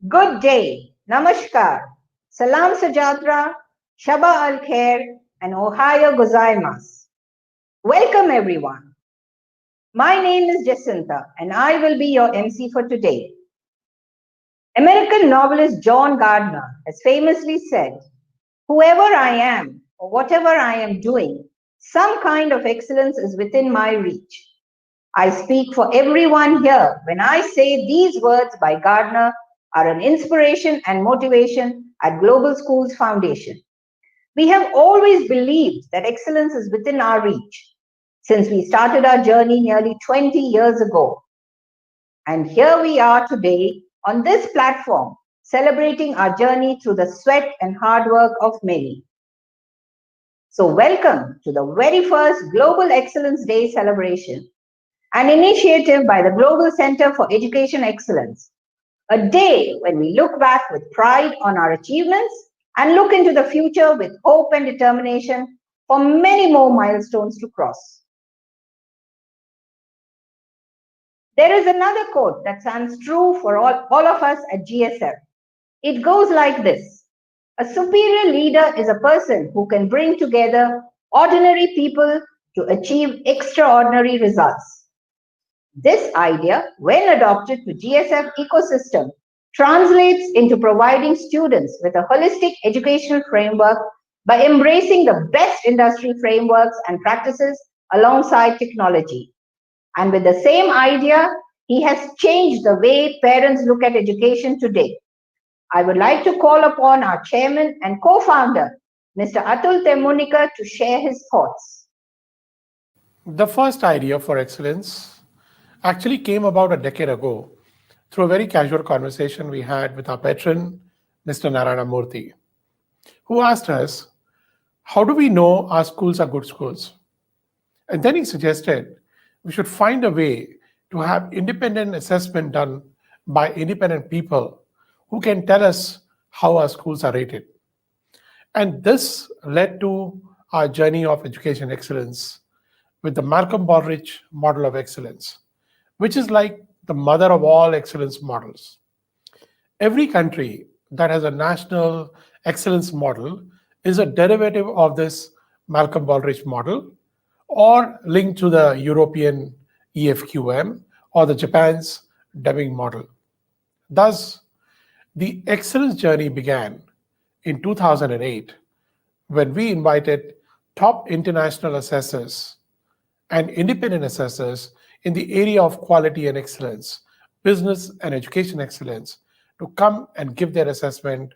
Good day, Namaskar, Salam Sajatra, Shaba al Khair, and Ohio gozaimasu. Welcome everyone. My name is Jacinta, and I will be your MC for today. American novelist John Gardner has famously said, "Whoever I am, or whatever I am doing, some kind of excellence is within my reach." I speak for everyone here when I say these words by Gardner are an inspiration and motivation at Global Schools Foundation. We have always believed that excellence is within our reach since we started our journey nearly 20 years ago. And here we are today on this platform celebrating our journey through the sweat and hard work of many. So, welcome to the very first Global Excellence Day celebration, an initiative by the Global Center for Education Excellence, a day when we look back with pride on our achievements and look into the future with hope and determination for many more milestones to cross. There is another quote that stands true for all of us at GSF. It goes like this: a superior leader is a person who can bring together ordinary people to achieve extraordinary results. This idea, when adopted to GSF ecosystem, translates into providing students with a holistic educational framework by embracing the best industry frameworks and practices alongside technology. And with the same idea, he has changed the way parents look at education today. I would like to call upon our chairman and co-founder, Mr. Atul Temunika, to share his thoughts. The first idea for excellence actually came about a decade ago through a very casual conversation we had with our patron, Mr. Narayana Murthy, who asked us, how do we know our schools are good schools? And then he suggested we should find a way to have independent assessment done by independent people who can tell us how our schools are rated. And this led to our journey of education excellence with the Malcolm Baldrige model of excellence, which is like the mother of all excellence models. Every country that has a national excellence model is a derivative of this Malcolm Baldrige model or linked to the European EFQM or the Japan's Deming model. Thus, the excellence journey began in 2008 when we invited top international assessors and independent assessors in the area of quality and excellence, business and education excellence, to come and give their assessment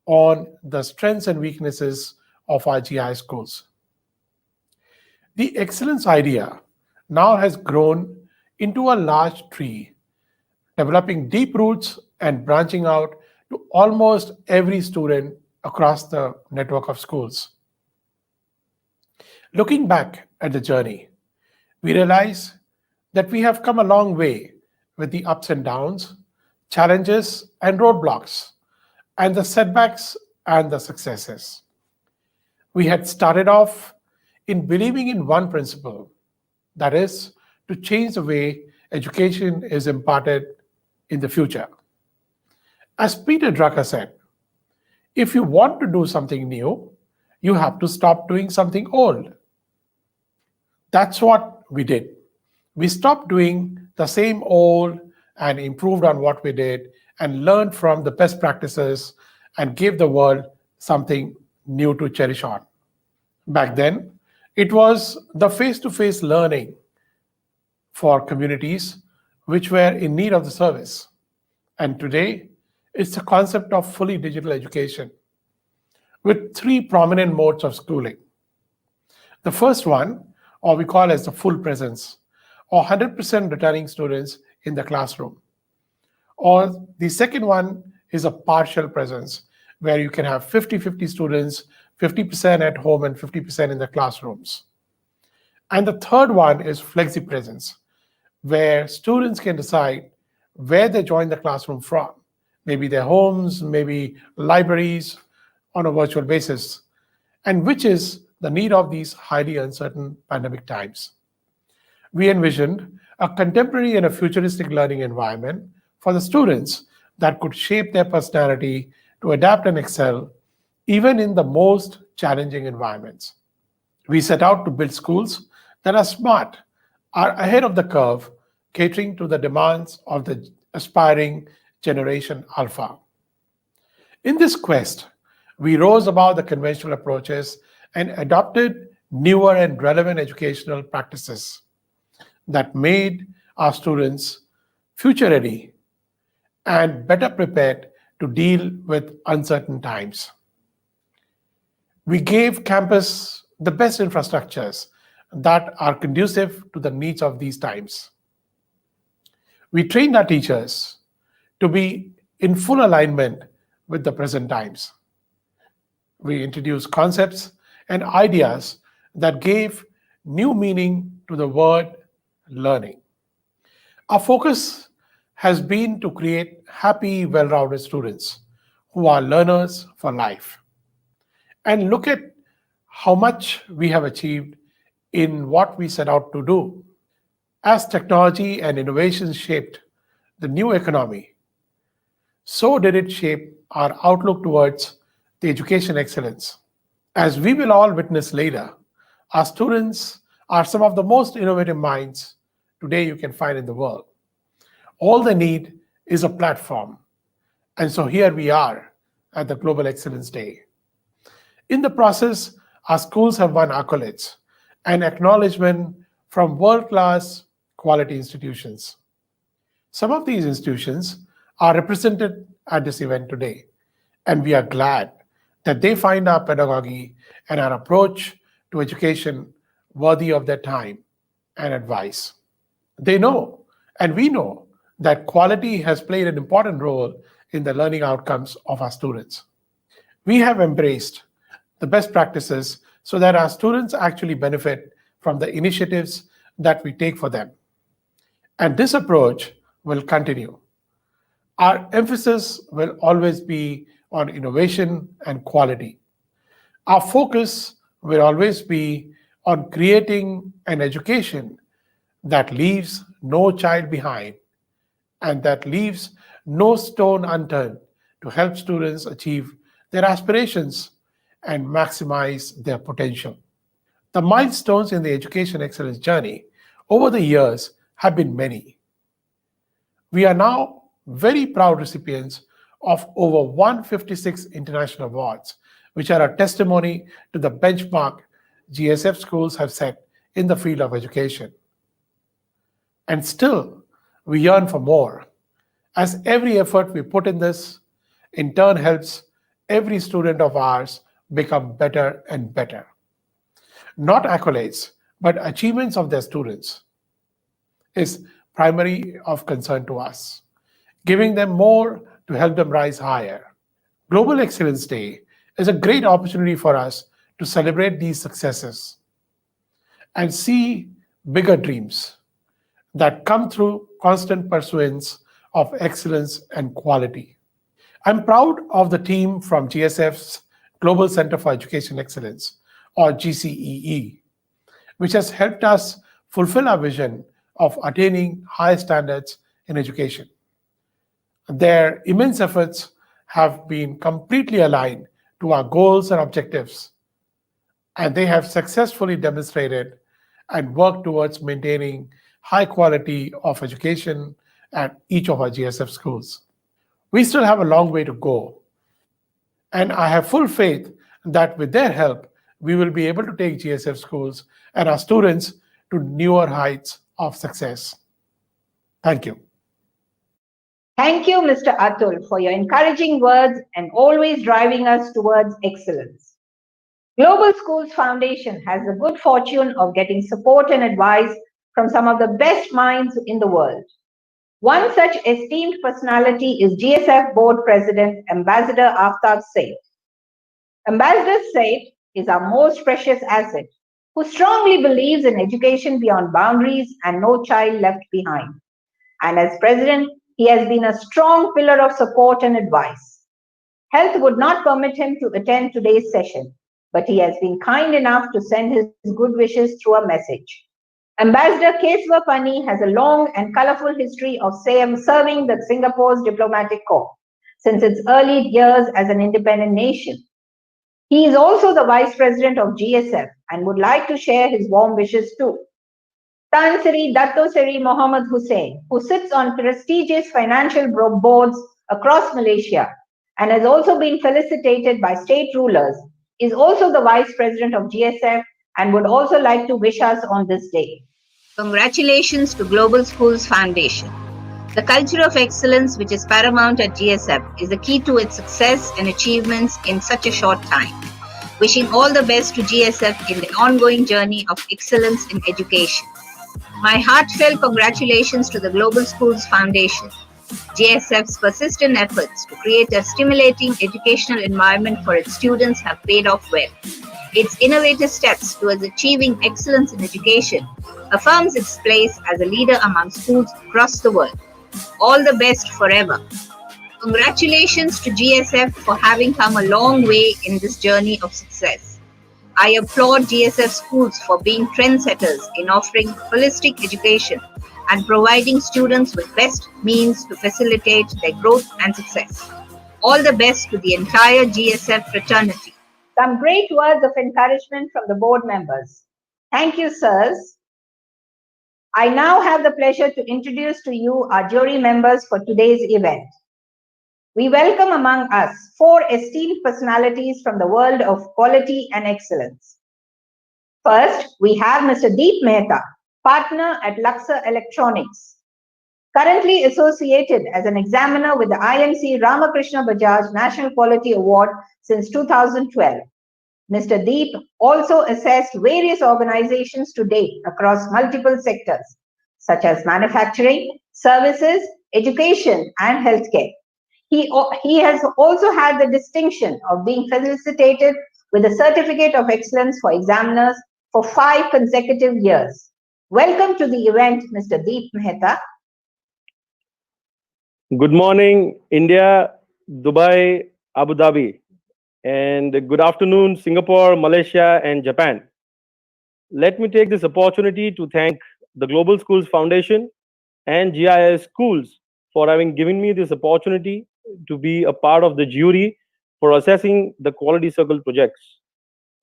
on the strengths and weaknesses of our GI schools. The excellence idea now has grown into a large tree, developing deep roots and branching out to almost every student across the network of schools. Looking back at the journey, we realize that we have come a long way with the ups and downs, challenges and roadblocks, and the setbacks and the successes. We had started off in believing in one principle, that is, to change the way education is imparted in the future. As Peter Drucker said, if you want to do something new, you have to stop doing something old. That's what we did. We stopped doing the same old and improved on what we did and learned from the best practices and gave the world something new to cherish on. Back then, it was the face-to-face learning for communities which were in need of the service. And today, it's the concept of fully digital education with three prominent modes of schooling. The first one, or we call as the full presence, or 100% returning students in the classroom. Or the second one is a partial presence, where you can have 50-50 students, 50% at home and 50% in the classrooms. And the third one is flexi presence, where students can decide where they join the classroom from, maybe their homes, maybe libraries on a virtual basis, and which is the need of these highly uncertain pandemic times. We envisioned a contemporary and a futuristic learning environment for the students that could shape their personality to adapt and excel even in the most challenging environments. We set out to build schools that are smart, are ahead of the curve, catering to the demands of the aspiring Generation Alpha. In this quest, we rose above the conventional approaches and adopted newer and relevant educational practices that made our students future ready and better prepared to deal with uncertain times. We gave campus the best infrastructures that are conducive to the needs of these times. We trained our teachers to be in full alignment with the present times. We introduced concepts and ideas that gave new meaning to the word learning. Our focus has been to create happy, well rounded students who are learners for life. And look at how much we have achieved in what we set out to do. As technology and innovation shaped the new economy, so did it shape our outlook towards the education excellence. As we will all witness later, our students are some of the most innovative minds today you can find in the world. All they need is a platform. And so here we are at the Global Excellence Day. In the process, our schools have won accolades and acknowledgement from world-class quality institutions. Some of these institutions are represented at this event today, and we are glad that they find our pedagogy and our approach to education worthy of their time and advice. They know, and we know, that quality has played an important role in the learning outcomes of our students. We have embraced the best practices so that our students actually benefit from the initiatives that we take for them. And this approach will continue. Our emphasis will always be on innovation and quality. Our focus will always be on creating an education that leaves no child behind and that leaves no stone unturned to help students achieve their aspirations and maximize their potential. The milestones in the education excellence journey over the years have been many. We are now very proud recipients of over 156 international awards, which are a testimony to the benchmark GSF schools have set in the field of education. And still, we yearn for more, as every effort we put in this, in turn, helps every student of ours become better and better. Not accolades, but achievements of their students is primary of concern to us, giving them more to help them rise higher. Global Excellence Day is a great opportunity for us to celebrate these successes and see bigger dreams that come through constant pursuance of excellence and quality. I'm proud of the team from GSF's Global Center for Education Excellence, or GCEE, which has helped us fulfill our vision of attaining high standards in education. Their immense efforts have been completely aligned to our goals and objectives, and they have successfully demonstrated and worked towards maintaining high quality of education at each of our GSF schools. We still have a long way to go, and I have full faith that with their help, we will be able to take GSF schools and our students to newer heights of success. Thank you. Thank you, Mr. Atul, for your encouraging words and always driving us towards excellence. Global Schools Foundation has the good fortune of getting support and advice from some of the best minds in the world. One such esteemed personality is GSF Board President, Ambassador Aftab Said. Ambassador Said is our most precious asset, who strongly believes in education beyond boundaries and no child left behind. And as President, he has been a strong pillar of support and advice. Health would not permit him to attend today's session, but he has been kind enough to send his good wishes through a message. Ambassador Keswa Pani has a long and colorful history of serving the Singapore's diplomatic corps since its early years as an independent nation. He is also the Vice President of GSF and would like to share his warm wishes too. Tan Sri Dato Sri Mohammed Hussain, who sits on prestigious financial boards across Malaysia and has also been felicitated by state rulers, is also the Vice President of GSF and would also like to wish us on this day. Congratulations to Global Schools Foundation. The culture of excellence which is paramount at GSF is the key to its success and achievements in such a short time. Wishing all the best to GSF in the ongoing journey of excellence in education. My heartfelt congratulations to the Global Schools Foundation. GSF's persistent efforts to create a stimulating educational environment for its students have paid off well. Its innovative steps towards achieving excellence in education affirms its place as a leader among schools across the world. All the best forever. Congratulations to GSF for having come a long way in this journey of success. I applaud GSF schools for being trendsetters in offering holistic education and providing students with best means to facilitate their growth and success. All the best to the entire GSF fraternity. Some great words of encouragement from the board members. Thank you, sirs. I now have the pleasure to introduce to you our jury members for today's event. We welcome among us 4 esteemed personalities from the world of quality and excellence. First, we have Mr. Deep Mehta, partner at Luxor Electronics, currently associated as an examiner with the IMC Ramakrishna Bajaj National Quality Award since 2012. Mr. Deep also assessed various organizations to date across multiple sectors, such as manufacturing, services, education, and healthcare. He has also had the distinction of being felicitated with a Certificate of Excellence for Examiners for 5 consecutive years. Welcome to the event, Mr. Deep Mehta. Good morning, India, Dubai, Abu Dhabi, and good afternoon, Singapore, Malaysia, and Japan. Let me take this opportunity to thank the Global Schools Foundation and GIS Schools for having given me this opportunity to be a part of the jury for assessing the Quality Circle projects.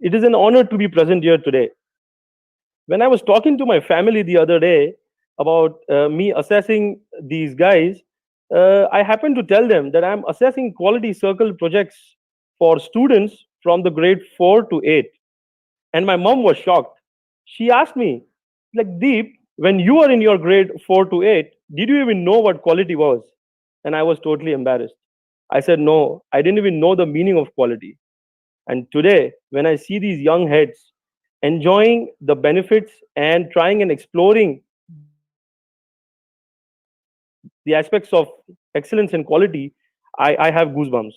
It is an honor to be present here today. When I was talking to my family the other day about me assessing these guys, I happened to tell them that I'm assessing Quality Circle projects for students from the grade 4 to 8. And my mom was shocked. She asked me, like, Deep, when you were in your grade 4 to 8, did you even know what quality was? And I was totally embarrassed. I said, no, I didn't even know the meaning of quality. And today, when I see these young heads enjoying the benefits and trying and exploring the aspects of excellence and quality, I have goosebumps.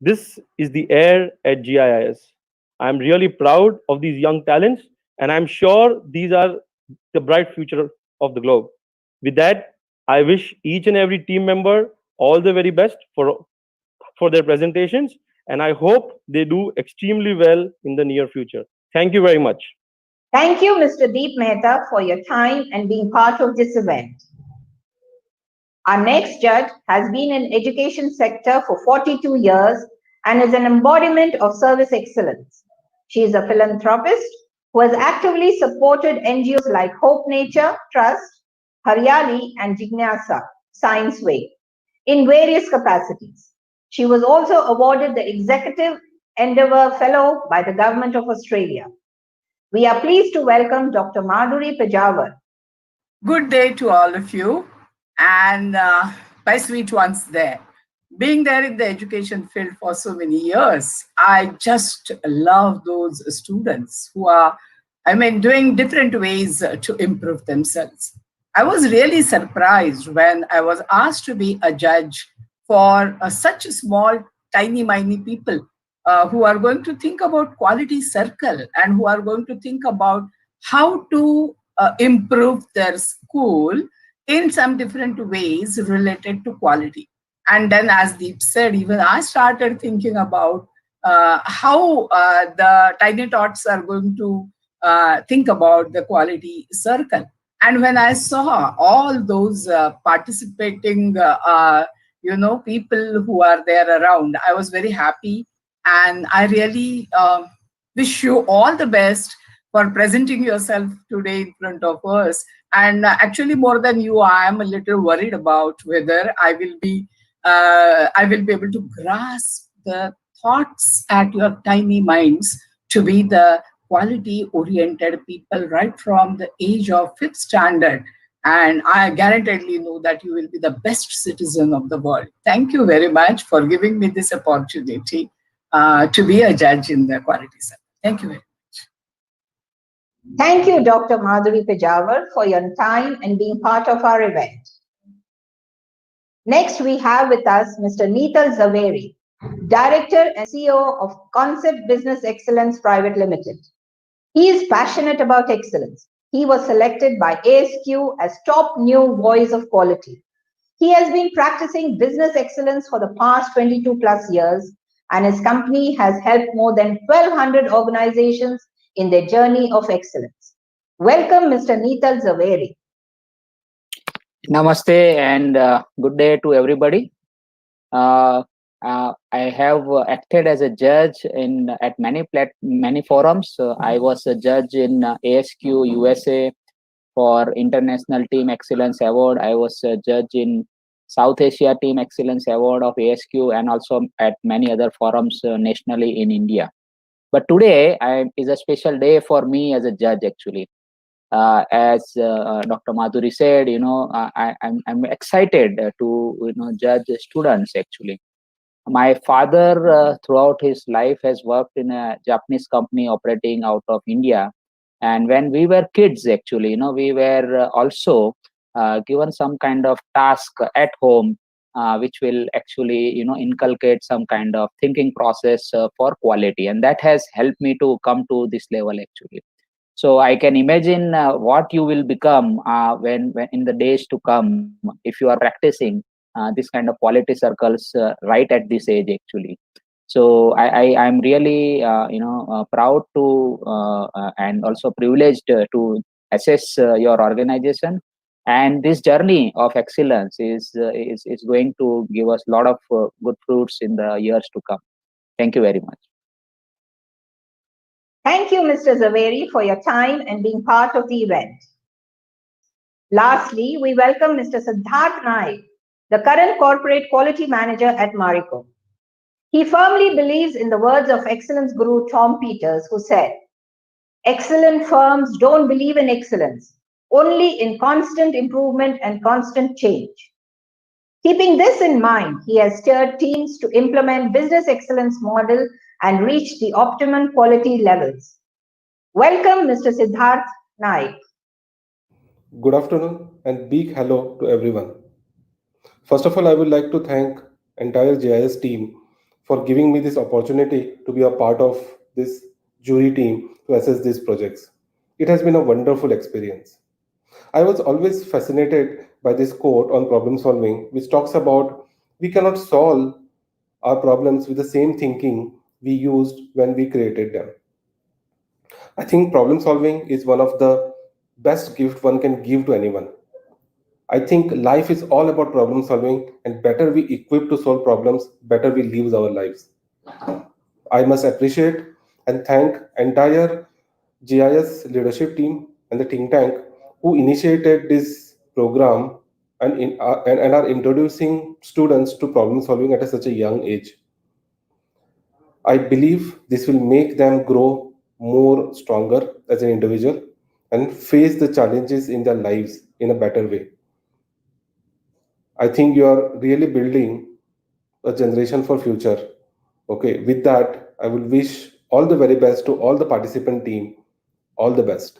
This is the air at GIS. I'm really proud of these young talents, and I'm sure these are the bright future of the globe. With that, I wish each and every team member all the very best for their presentations, and I hope they do extremely well in the near future. Thank you very much. Thank you, Mr. Deep Mehta, for your time and being part of this event. Our next judge has been in education sector for 42 years and is an embodiment of service excellence. She is a philanthropist who has actively supported NGOs like Hope Nature Trust, Haryali, and Jignasa Science Way in various capacities. She was also awarded the Executive Endeavour Fellow by the Government of Australia. We are pleased to welcome Dr. Madhuri Pejawar. Good day to all of you, and my sweet ones there. Being there in the education field for so many years, I just love those students who are, doing different ways to improve themselves. I was really surprised when I was asked to be a judge for such small, tiny, miny people who are going to think about quality circle and who are going to think about how to improve their school in some different ways related to quality. And then, as Deep said, even I started thinking about how the tiny tots are going to think about the quality circle. And when I saw all those participating, people who are there around, I was very happy. And I really wish you all the best for presenting yourself today in front of us. And actually, more than you, I am a little worried about whether I will be able to grasp the thoughts at your tiny minds to be the quality-oriented people right from the age of 5th standard. And I guaranteedly know that you will be the best citizen of the world. Thank you very much for giving me this opportunity to be a judge in the quality sector. Thank you very much. Thank you, Dr. Madhuri Pejawar, for your time and being part of our event. Next, we have with us Mr. Neetal Zaveri, Director and CEO of Concept Business Excellence Private Limited. He is passionate about excellence. He was selected by ASQ as top new voice of quality. He has been practicing business excellence for the past 22 plus years, and his company has helped more than 1,200 organizations in their journey of excellence. Welcome, Mr. Neetal Zaveri. Namaste and good day to everybody. I have acted as a judge at many forums. I was a judge in ASQ USA for International Team Excellence Award. I was a judge in South Asia Team Excellence Award of ASQ, and also at many other forums nationally in India. But today is a special day for me as a judge, actually. As Dr. Madhuri said, I'm excited to judge students, actually. My father, throughout his life, has worked in a Japanese company operating out of India. And when we were kids, actually, we were also given some kind of task at home, which will actually, inculcate some kind of thinking process for quality. And that has helped me to come to this level, actually. So I can imagine what you will become when in the days to come, if you are practicing this kind of quality circles right at this age, actually. So I'm really proud to and also privileged to assess your organization, and this journey of excellence is going to give us a lot of good fruits in the years to come. Thank you very much. Thank you, Mr. Zaveri, for your time and being part of the event. Lastly, we welcome Mr. Siddharth Naik, the current Corporate Quality Manager at Marico. He firmly believes in the words of excellence guru Tom Peters, who said, "Excellent firms don't believe in excellence, only in constant improvement and constant change." Keeping this in mind, he has steered teams to implement business excellence model and reach the optimum quality levels. Welcome, Mr. Siddharth Naik. Good afternoon and big hello to everyone. First of all, I would like to thank entire GIS team for giving me this opportunity to be a part of this jury team to assess these projects. It has been a wonderful experience. I was always fascinated by this quote on problem solving, which talks about we cannot solve our problems with the same thinking we used when we created them. I think problem solving is one of the best gifts one can give to anyone. I think life is all about problem solving, and better we equip to solve problems, better we live our lives. I must appreciate and thank entire GIS leadership team and the think tank who initiated this program and are introducing students to problem solving at such a young age. I believe this will make them grow more stronger as an individual and face the challenges in their lives in a better way. I think you are really building a generation for future. Okay, with that, I will wish all the very best to all the participant team. All the best.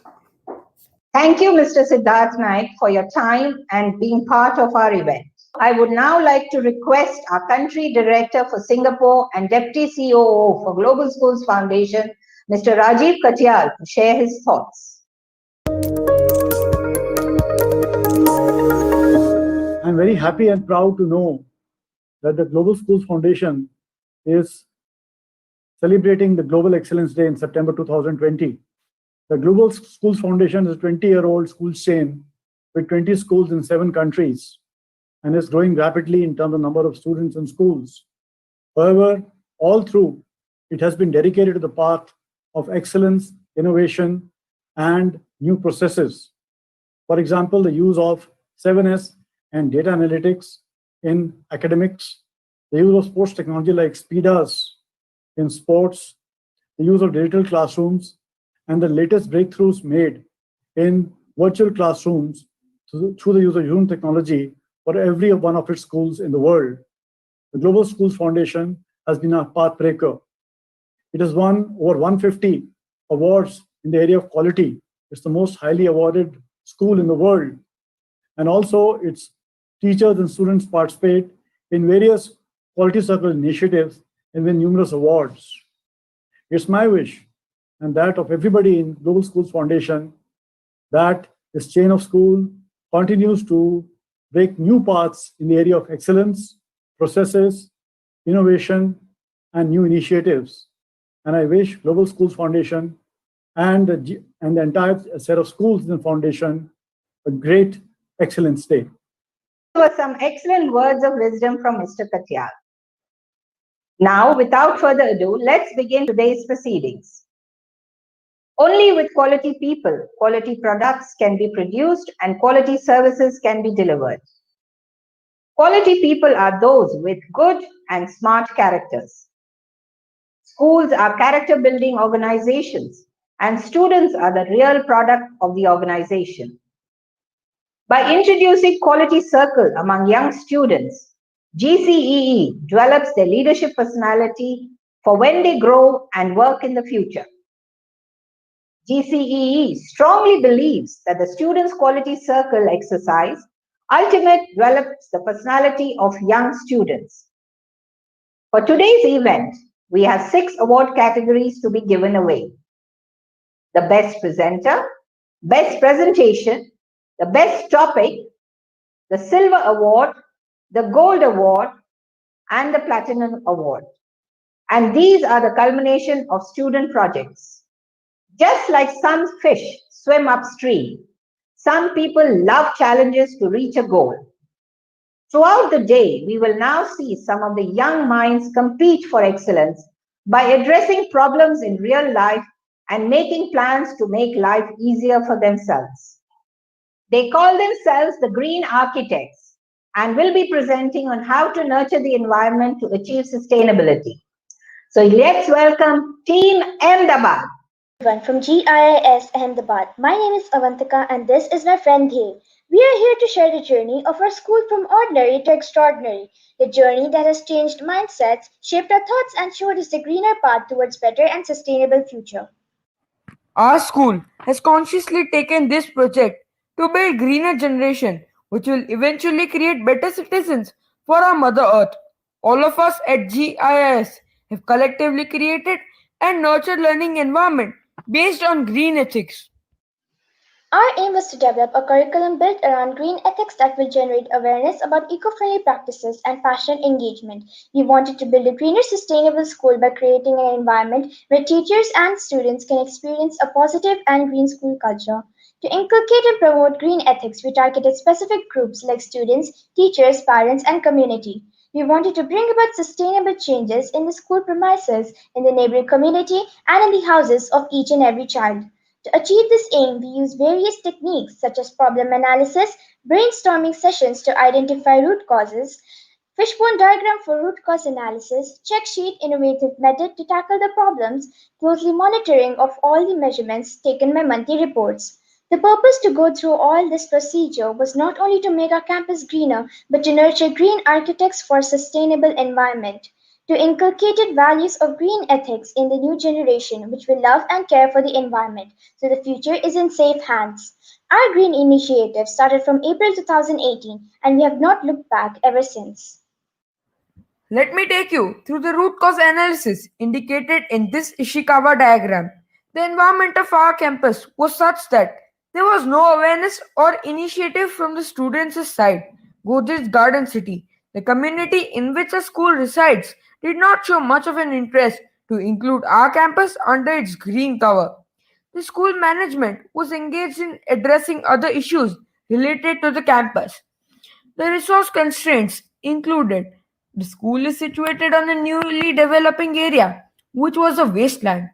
Thank you, Mr. Siddharth Naik, for your time and being part of our event. I would now like to request our Country Director for Singapore and Deputy COO for Global Schools Foundation, Mr. Rajiv Katyal, to share his thoughts. I'm very happy and proud to know that the Global Schools Foundation is celebrating the Global Excellence Day in September 2020. The Global Schools Foundation is a 20-year-old school chain with 20 schools in 7 countries and is growing rapidly in terms of number of students in schools. However, all through, it has been dedicated to the path of excellence, innovation, and new processes. For example, the use of 7S and data analytics in academics, the use of sports technology like SPIDAs in sports, the use of digital classrooms, and the latest breakthroughs made in virtual classrooms through the use of Zoom technology for every one of its schools in the world. The Global Schools Foundation has been a pathbreaker. It has won over 150 awards in the area of quality. It's the most highly awarded school in the world. And also, its teachers and students participate in various quality circle initiatives and win numerous awards. It's my wish and that of everybody in Global Schools Foundation that this chain of school continues to break new paths in the area of excellence, processes, innovation, and new initiatives. And I wish Global Schools Foundation and the entire set of schools in the foundation a great, excellent day. Those were some excellent words of wisdom from Mr. Katyal. Now, without further ado, let's begin today's proceedings. Only with quality people, quality products can be produced and quality services can be delivered. Quality people are those with good and smart characters. Schools are character-building organizations, and students are the real product of the organization. By introducing Quality Circle among young students, GCEE develops their leadership personality for when they grow and work in the future. GCEE strongly believes that the Students' Quality Circle exercise ultimately develops the personality of young students. For today's event, we have 6 award categories to be given away. The Best Presenter, Best Presentation, the Best Topic, the Silver Award, the Gold Award, and the Platinum Award. And these are the culmination of student projects. Just like some fish swim upstream, some people love challenges to reach a goal. Throughout the day, we will now see some of the young minds compete for excellence by addressing problems in real life and making plans to make life easier for themselves. They call themselves the Green Architects and will be presenting on how to nurture the environment to achieve sustainability. So let's welcome Team Ahmedabad. From GIIS Ahmedabad. My name is Avantika and this is my friend Dhey. We are here to share the journey of our school from ordinary to extraordinary, the journey that has changed mindsets, shaped our thoughts and showed us the greener path towards better and sustainable future. Our school has consciously taken this project to build greener generation which will eventually create better citizens for our Mother Earth. All of us at GIIS have collectively created and nurtured learning environment based on green ethics. Our aim was to develop a curriculum built around green ethics that will generate awareness about eco-friendly practices and passionate engagement. We wanted to build a greener, sustainable school by creating an environment where teachers and students can experience a positive and green school culture. To inculcate and promote green ethics, we targeted specific groups like students, teachers, parents, and community. We wanted to bring about sustainable changes in the school premises, in the neighboring community, and in the houses of each and every child. To achieve this aim, we use various techniques such as problem analysis, brainstorming sessions to identify root causes, fishbone diagram for root cause analysis, check sheet innovative method to tackle the problems, closely monitoring of all the measurements taken by monthly reports. The purpose to go through all this procedure was not only to make our campus greener, but to nurture green architects for a sustainable environment. To inculcated values of green ethics in the new generation, which will love and care for the environment, so the future is in safe hands. Our green initiative started from April 2018, and we have not looked back ever since. Let me take you through the root cause analysis indicated in this Ishikawa diagram. The environment of our campus was such that there was no awareness or initiative from the students' side. Godrej Garden City, the community in which the school resides, did not show much of an interest to include our campus under its green cover. The school management was engaged in addressing other issues related to the campus. The resource constraints included the school is situated on a newly developing area, which was a wasteland.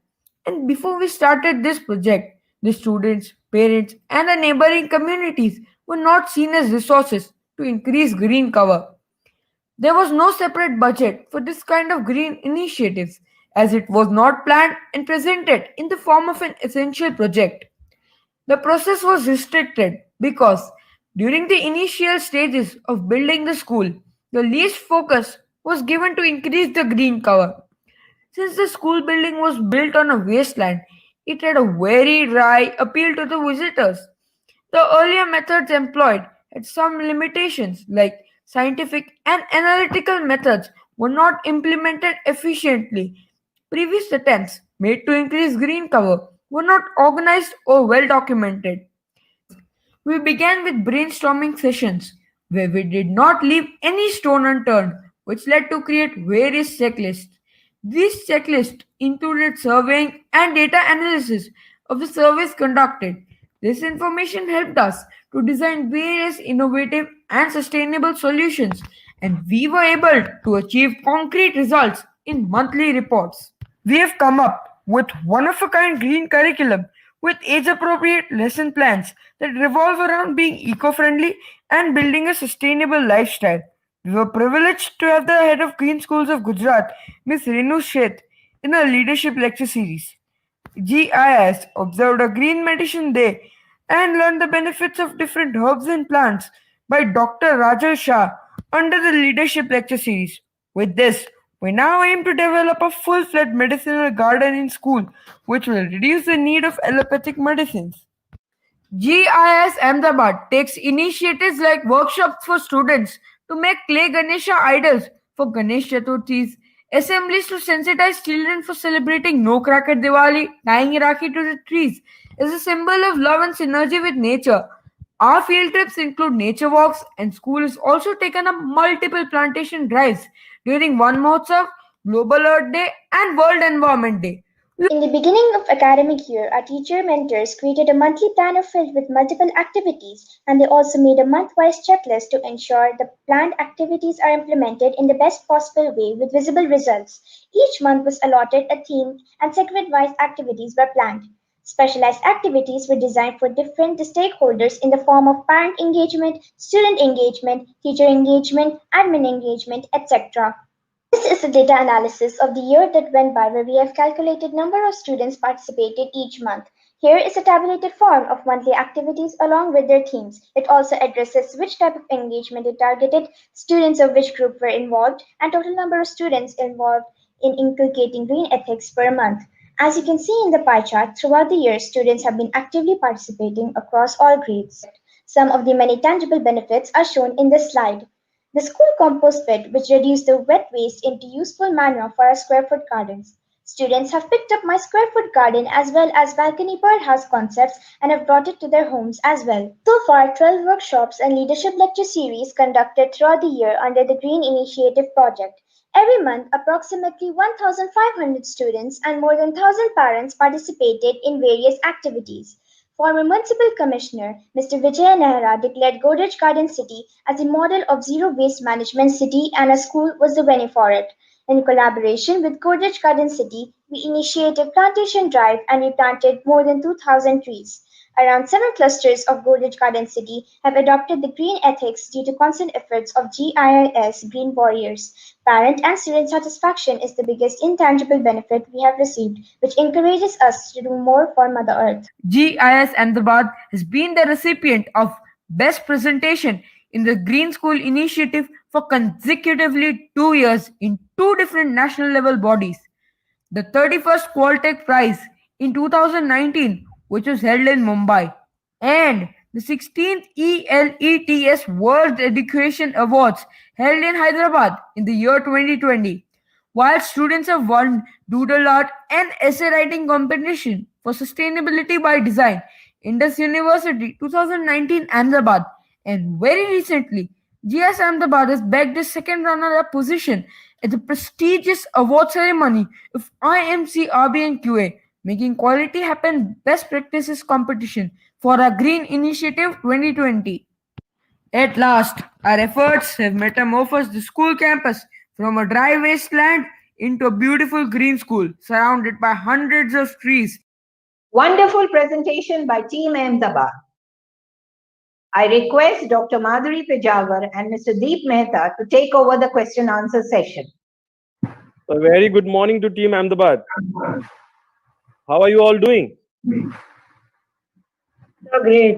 And before we started this project, the students, parents, and the neighboring communities were not seen as resources to increase green cover. There was no separate budget for this kind of green initiatives, as it was not planned and presented in the form of an essential project. The process was restricted because during the initial stages of building the school, the least focus was given to increase the green cover. Since the school building was built on a wasteland, it had a very dry appeal to the visitors. The earlier methods employed had some limitations, like scientific and analytical methods were not implemented efficiently. Previous attempts made to increase green cover were not organized or well documented. We began with brainstorming sessions where we did not leave any stone unturned, which led to create various checklists. These checklists included surveying and data analysis of the surveys conducted. This information helped us to design various innovative and sustainable solutions, and we were able to achieve concrete results in monthly reports. We have come up with one of a kind green curriculum with age appropriate lesson plans that revolve around being eco friendly and building a sustainable lifestyle. We were privileged to have the head of Green Schools of Gujarat, Ms. Renu Sheth, in our leadership lecture series. GIS observed a green medicine day and learned the benefits of different herbs and plants by Dr. Rajal Shah under the leadership lecture series. With this, we now aim to develop a full-fledged medicinal garden in school, which will reduce the need of allopathic medicines. GIS Ahmedabad takes initiatives like workshops for students to make clay Ganesha idols for Ganesh Chaturthis, assemblies to sensitize children for celebrating No Cracker Diwali, tying Rakhi to the trees is a symbol of love and synergy with nature. Our field trips include nature walks, and school has also taken up multiple plantation drives during One Mahotsav, Global Earth Day, and World Environment Day. In the beginning of academic year, our teacher mentors created a monthly planner filled with multiple activities, and they also made a month-wise checklist to ensure the planned activities are implemented in the best possible way with visible results. Each month was allotted a theme, and segment-wise activities were planned. Specialized activities were designed for different stakeholders in the form of parent engagement, student engagement, teacher engagement, admin engagement, etc. This is the data analysis of the year that went by, where we have calculated number of students participated each month. Here is a tabulated form of monthly activities along with their themes. It also addresses which type of engagement it targeted, students of which group were involved, and total number of students involved in inculcating green ethics per month. As you can see in the pie chart, throughout the year, students have been actively participating across all grades. Some of the many tangible benefits are shown in this slide. The school compost pit, which reduced the wet waste into useful manure for our square foot gardens. Students have picked up my square foot garden as well as balcony birdhouse concepts and have brought it to their homes as well. So far, 12 workshops and leadership lecture series conducted throughout the year under the Green Initiative project. Every month, approximately 1,500 students and more than 1,000 parents participated in various activities. Former Municipal Commissioner Mr. Vijay Nehra declared Godrej Garden City as a model of zero waste management city, and a school was the venue for it. In collaboration with Godrej Garden City, we initiated plantation drive and we planted more than 2,000 trees. Around 7 clusters of Godrej Garden City have adopted the green ethics due to constant efforts of GIS Green Warriors. Parent and student satisfaction is the biggest intangible benefit we have received, which encourages us to do more for Mother Earth. GIS Ahmedabad has been the recipient of Best Presentation in the Green School Initiative for consecutively 2 years in 2 different national level bodies. The 31st Qualtech Prize in 2019, which was held in Mumbai, and the 16th ELETS World Education Awards held in Hyderabad in the year 2020. While students have won doodle art and essay writing competition for sustainability by design, Indus University 2019 Ahmedabad, and very recently, GS Ahmedabad has bagged a second runner-up position at the prestigious award ceremony of IMC RBN QA making quality happen best practices competition for a Green Initiative 2020. At last, our efforts have metamorphosed the school campus from a dry wasteland into a beautiful green school surrounded by hundreds of trees. Wonderful presentation by Team Ahmedabad. I request Dr. Madhuri Pejawar and Mr. Deep Mehta to take over the question answer session. A very good morning to Team Ahmedabad. How are you all doing? So great.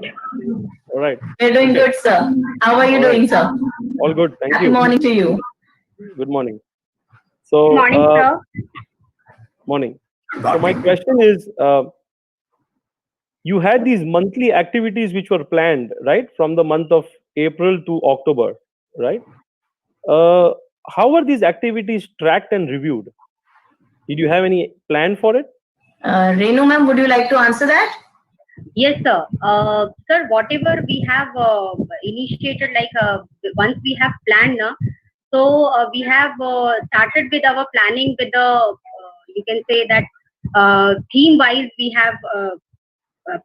All right. We're doing good, sir. How are you doing, sir? All good. Thank Happy you. morning to you. Good morning. So, Good morning, sir. morning. So my question is, you had these monthly activities which were planned, right, from the month of April to October, right? How were these activities tracked and reviewed? Did you have any plan for it? Renu ma'am, would you like to answer that? Yes, sir. Sir, whatever we have initiated, once we have planned, we have started with our planning with the, you can say that theme-wise we have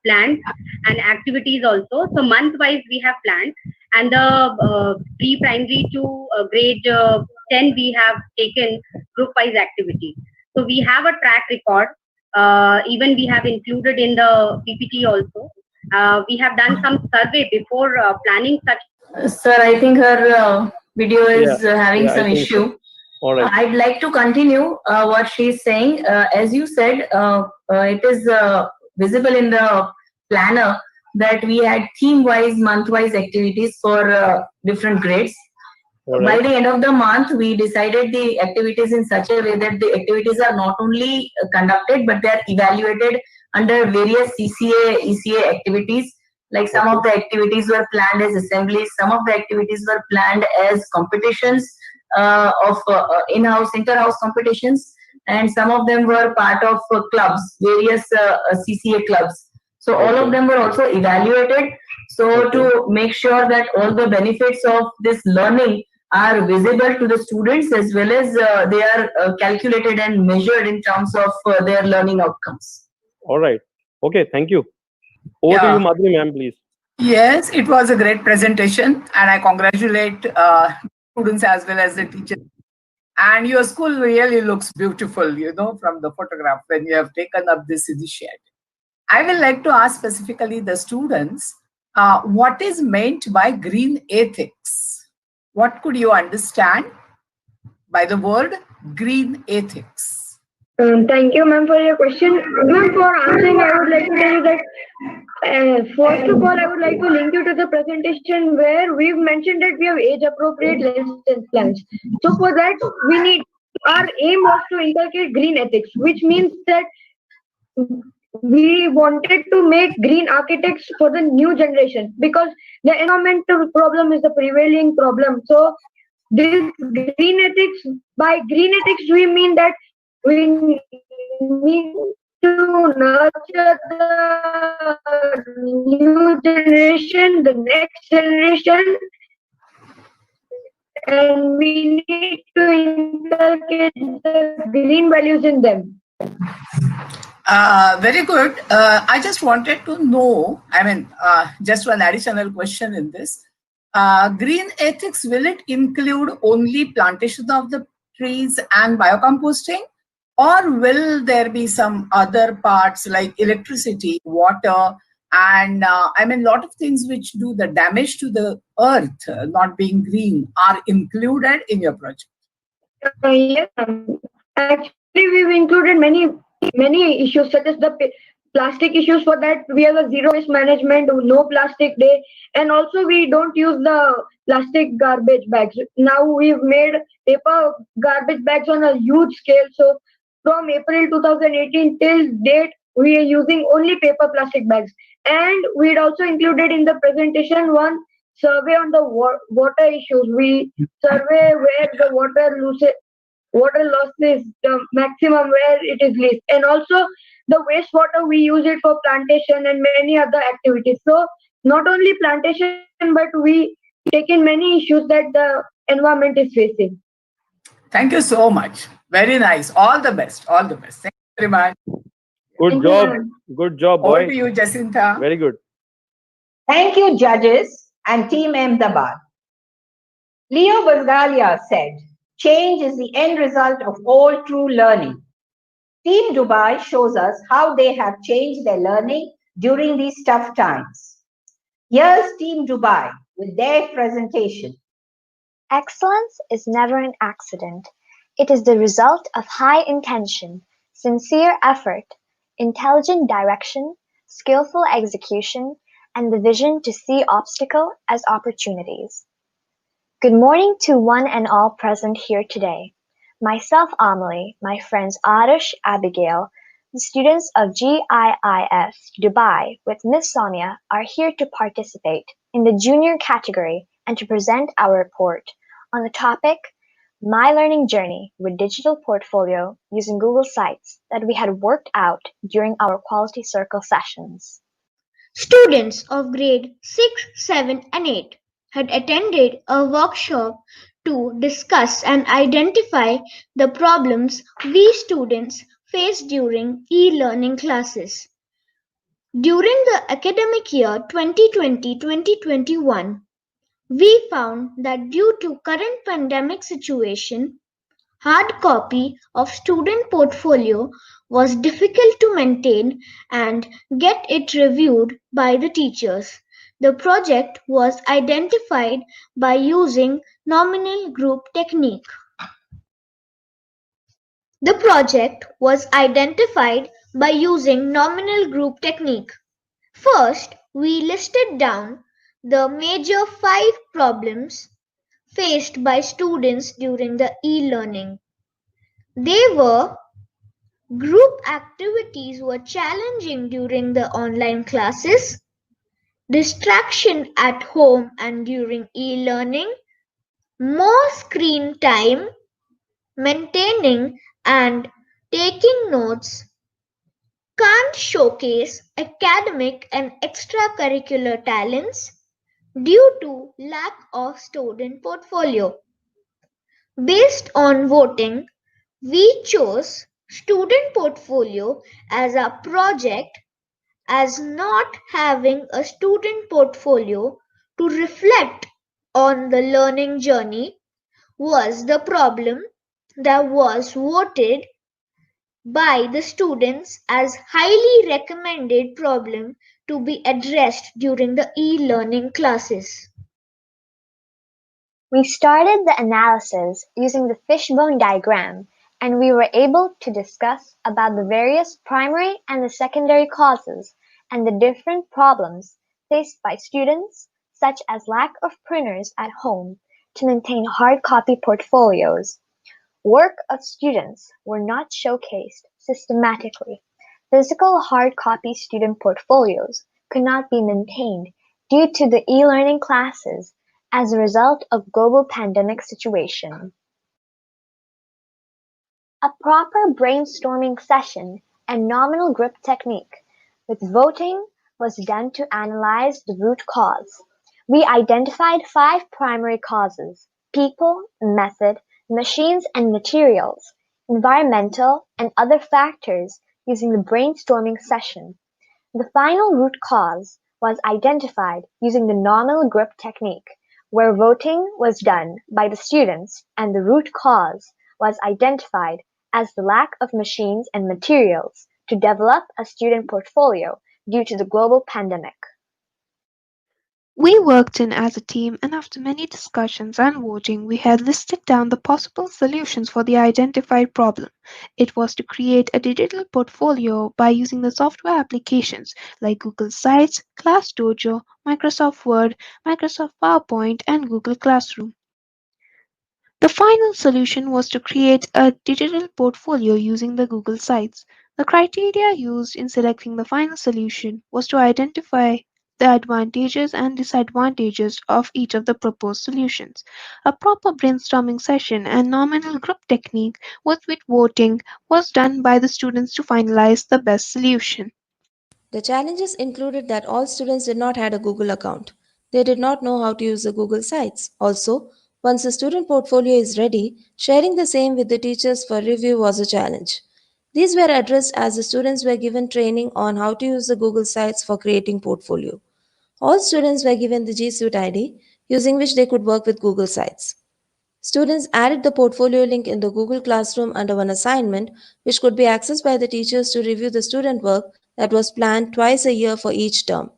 planned and activities also. So month-wise we have planned, and the pre-primary to grade 10 we have taken group-wise activity. So we have a track record. Even we have included in the PPT also. We have done some survey before planning such. Sir, I think her video is having some issue. So. All right. I'd like to continue what she's saying. As you said, it is visible in the planner that we had theme-wise, month-wise activities for different grades. Right. By the end of the month, we decided the activities in such a way that the activities are not only conducted, but they are evaluated under various CCA, ECA activities. Like some of the activities were planned as assemblies, some of the activities were planned as competitions of in-house, inter-house competitions, and some of them were part of clubs, various CCA clubs. So all of them were also evaluated. So to make sure that all the benefits of this learning are visible to the students, as well as they are calculated and measured in terms of their learning outcomes. All right. Okay. Thank you. Over to you, Madhuri ma'am, please. Yes, it was a great presentation, and I congratulate students as well as the teachers. And your school really looks beautiful, you know, from the photograph when you have taken up this initiative. I will like to ask specifically the students, what is meant by green ethics? What could you understand by the word green ethics? Thank you, ma'am, for your question. Ma'am, for answering, I would like to tell you that first of all, I would like to link you to the presentation where we've mentioned that we have age-appropriate lesson plans. So for that, our aim was to inculcate green ethics, which means that we wanted to make green architects for the new generation, because the environmental problem is the prevailing problem. So this green ethics, by green ethics, we mean that we need to nurture the new generation, the next generation, and we need to inculcate the green values in them. Very good. I just wanted to know, just one additional question in this. Green ethics, will it include only plantation of the trees and biocomposting? Or will there be some other parts like electricity, water, and a lot of things which do the damage to the earth, not being green, are included in your project? Yes, actually we've included many issues such as the plastic issues. For that we have a zero waste management, no plastic day, and also we don't use the plastic garbage bags. Now we've made paper garbage bags on a huge scale. So from April 2018 till date, we are using only paper plastic bags. And we'd also included in the presentation one survey on the water issues. We survey where the water loss is the maximum, where it is least, and also the wastewater we use it for plantation and many other activities. So not only plantation, but we take in many issues that the environment is facing. Thank you so much. Very nice. All the best. All the best. Thank you very much. Good Thank you, job. ma'am. Good job, Over boy. to you, Jacinta. Very good. Thank you, judges and Team Ahmedabad. Leo Basgalia said, change is the end result of all true learning. Team Dubai shows us how they have changed their learning during these tough times. Here's Team Dubai with their presentation. Excellence is never an accident. It is the result of high intention, sincere effort, intelligent direction, skillful execution, and the vision to see obstacle as opportunities. Good morning to one and all present here today. Myself, Amelie, my friends Arish, Abigail, the students of GIIS Dubai with Miss Sonia are here to participate in the junior category and to present our report on the topic My Learning Journey with Digital Portfolio using Google Sites that we had worked out during our Quality Circle sessions. Students of grade 6, 7 and 8 had attended a workshop to discuss and identify the problems we students face during e-learning classes. During the academic year 2020-2021, we found that due to current pandemic situation, hard copy of student portfolio was difficult to maintain and get it reviewed by the teachers. The project was identified by using nominal group technique. The project was identified by using nominal group technique. First, we listed down the major 5 problems faced by students during the e-learning. They were group activities were challenging during the online classes, distraction at home and during e-learning, more screen time, maintaining and taking notes, can't showcase academic and extracurricular talents due to lack of student portfolio. Based on voting, we chose student portfolio as a project as not having a student portfolio to reflect on the learning journey was the problem that was voted by the students as highly recommended problem to be addressed during the e-learning classes. We started the analysis using the fishbone diagram, and we were able to discuss about the various primary and the secondary causes and the different problems faced by students, such as lack of printers at home to maintain hard copy portfolios. Work of students were not showcased systematically. Physical hard copy student portfolios could not be maintained due to the e-learning classes as a result of global pandemic situation. A proper brainstorming session and nominal group technique with voting was done to analyze the root cause. We identified 5 primary causes: people, method, machines and materials, environmental and other factors using the brainstorming session. The final root cause was identified using the nominal group technique, where voting was done by the students and the root cause was identified as the lack of machines and materials to develop a student portfolio due to the global pandemic. We worked in as a team, and after many discussions and voting, we had listed down the possible solutions for the identified problem. It was to create a digital portfolio by using the software applications like Google Sites, ClassDojo, Microsoft Word, Microsoft PowerPoint, and Google Classroom. The final solution was to create a digital portfolio using the Google Sites. The criteria used in selecting the final solution was to identify the advantages and disadvantages of each of the proposed solutions. A proper brainstorming session and nominal group technique with which voting was done by the students to finalize the best solution. The challenges included that all students did not have a Google account. They did not know how to use the Google Sites. Also, once the student portfolio is ready, sharing the same with the teachers for review was a challenge. These were addressed as the students were given training on how to use the Google Sites for creating portfolio. All students were given the G Suite ID, using which they could work with Google Sites. Students added the portfolio link in the Google Classroom under one assignment, which could be accessed by the teachers to review the student work that was planned twice a year for each term.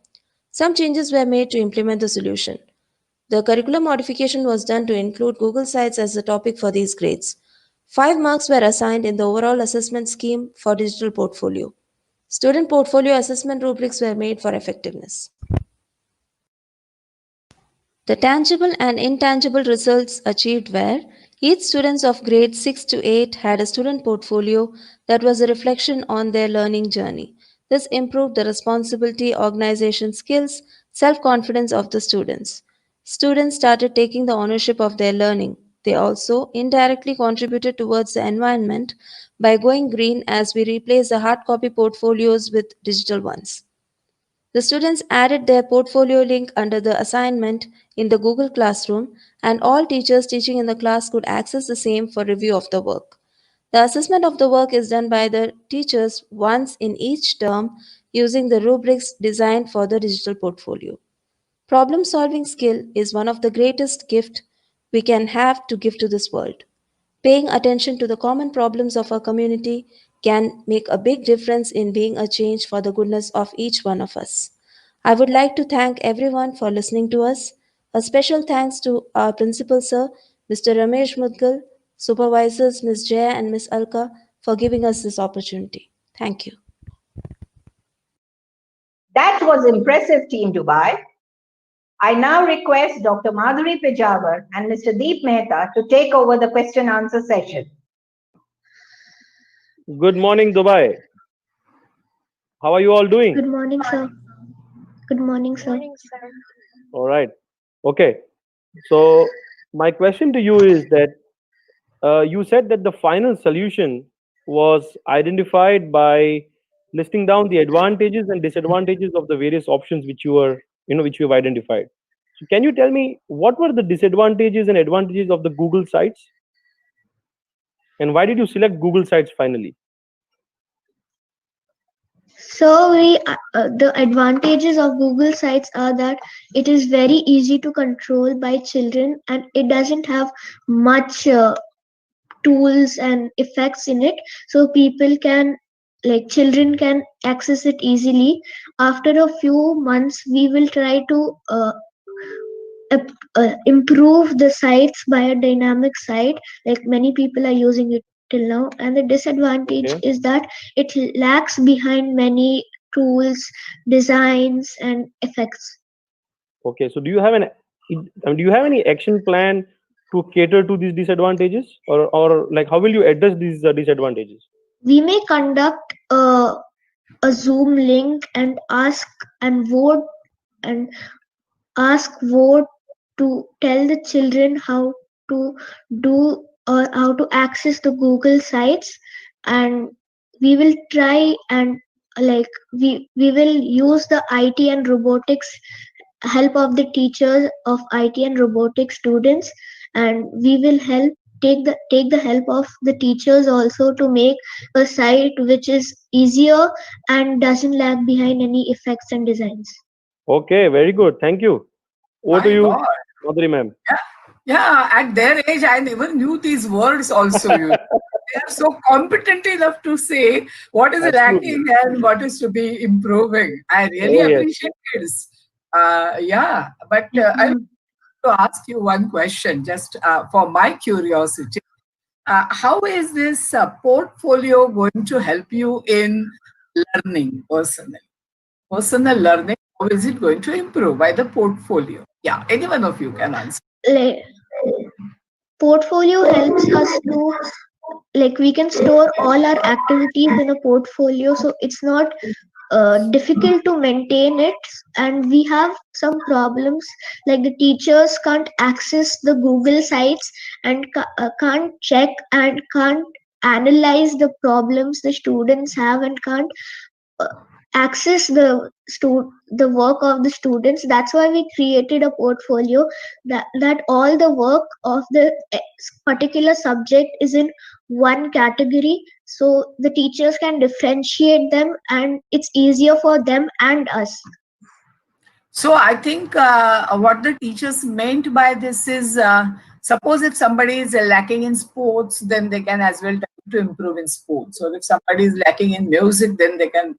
Some changes were made to implement the solution. The curriculum modification was done to include Google Sites as the topic for these grades. 5 marks were assigned in the overall assessment scheme for digital portfolio. Student portfolio assessment rubrics were made for effectiveness. The tangible and intangible results achieved were each student of grades 6 to 8 had a student portfolio that was a reflection on their learning journey. This improved the responsibility, organization skills, self-confidence of the students. Students started taking the ownership of their learning. They also indirectly contributed towards the environment by going green as we replaced the hard copy portfolios with digital ones. The students added their portfolio link under the assignment in the Google Classroom, and all teachers teaching in the class could access the same for review of the work. The assessment of the work is done by the teachers once in each term using the rubrics designed for the digital portfolio. Problem solving skill is one of the greatest gifts we can have to give to this world. Paying attention to the common problems of our community can make a big difference in being a change for the goodness of each one of us. I would like to thank everyone for listening to us. A special thanks to our principal sir, Mr. Ramesh Mudgal, supervisors Ms. Jaya and Ms. Alka for giving us this opportunity. Thank you. That was impressive, Team Dubai. I now request Dr. Madhuri Pejawar and Mr. Deep Mehta to take over the question answer session. Good morning, Dubai. How are you all doing? Good morning, sir. Good morning, sir. All right. Okay. So my question to you is that you said that the final solution was identified by listing down the advantages and disadvantages of the various options which which you have identified. So can you tell me what were the disadvantages and advantages of the Google Sites? And why did you select Google Sites finally? So the advantages of Google Sites are that it is very easy to control by children, and it doesn't have much tools and effects in it, so children can access it easily. After a few months, we will try to improve the sites by a dynamic site, like many people are using it till now. And the disadvantage is that it lacks behind many tools, designs, and effects. Okay, so do you have any action plan to cater to these disadvantages, or like how will you address these disadvantages? We may conduct a Zoom link and ask vote to tell the children how to do or how to access the Google Sites, and we will try and we will use the IT and robotics help of the teachers of IT and robotics students, and we will take the help of the teachers also to make a site which is easier and doesn't lag behind any effects and designs. Okay, very good. Thank you. Over to you, Madhuri ma'am. Yeah, at their age, I never knew these words also. They are so competent enough to say what is lacking and what is to be improving. I really appreciate this. But I want to ask you one question, just for my curiosity. How is this portfolio going to help you in learning personally? Personal learning, how is it going to improve by the portfolio? Yeah, any one of you can answer. Portfolio helps us to we can store all our activities in a portfolio, so it's not difficult to maintain it. And we have some problems, like the teachers can't access the Google Sites and can't check and can't analyze the problems the students have, and can't access the work of the students. That's why we created a portfolio that all the work of the particular subject is in one category, so the teachers can differentiate them and it's easier for them and us. So I think what the teachers meant by this is, suppose if somebody is lacking in sports, then they can as well try to improve in sports. So if somebody is lacking in music, then they can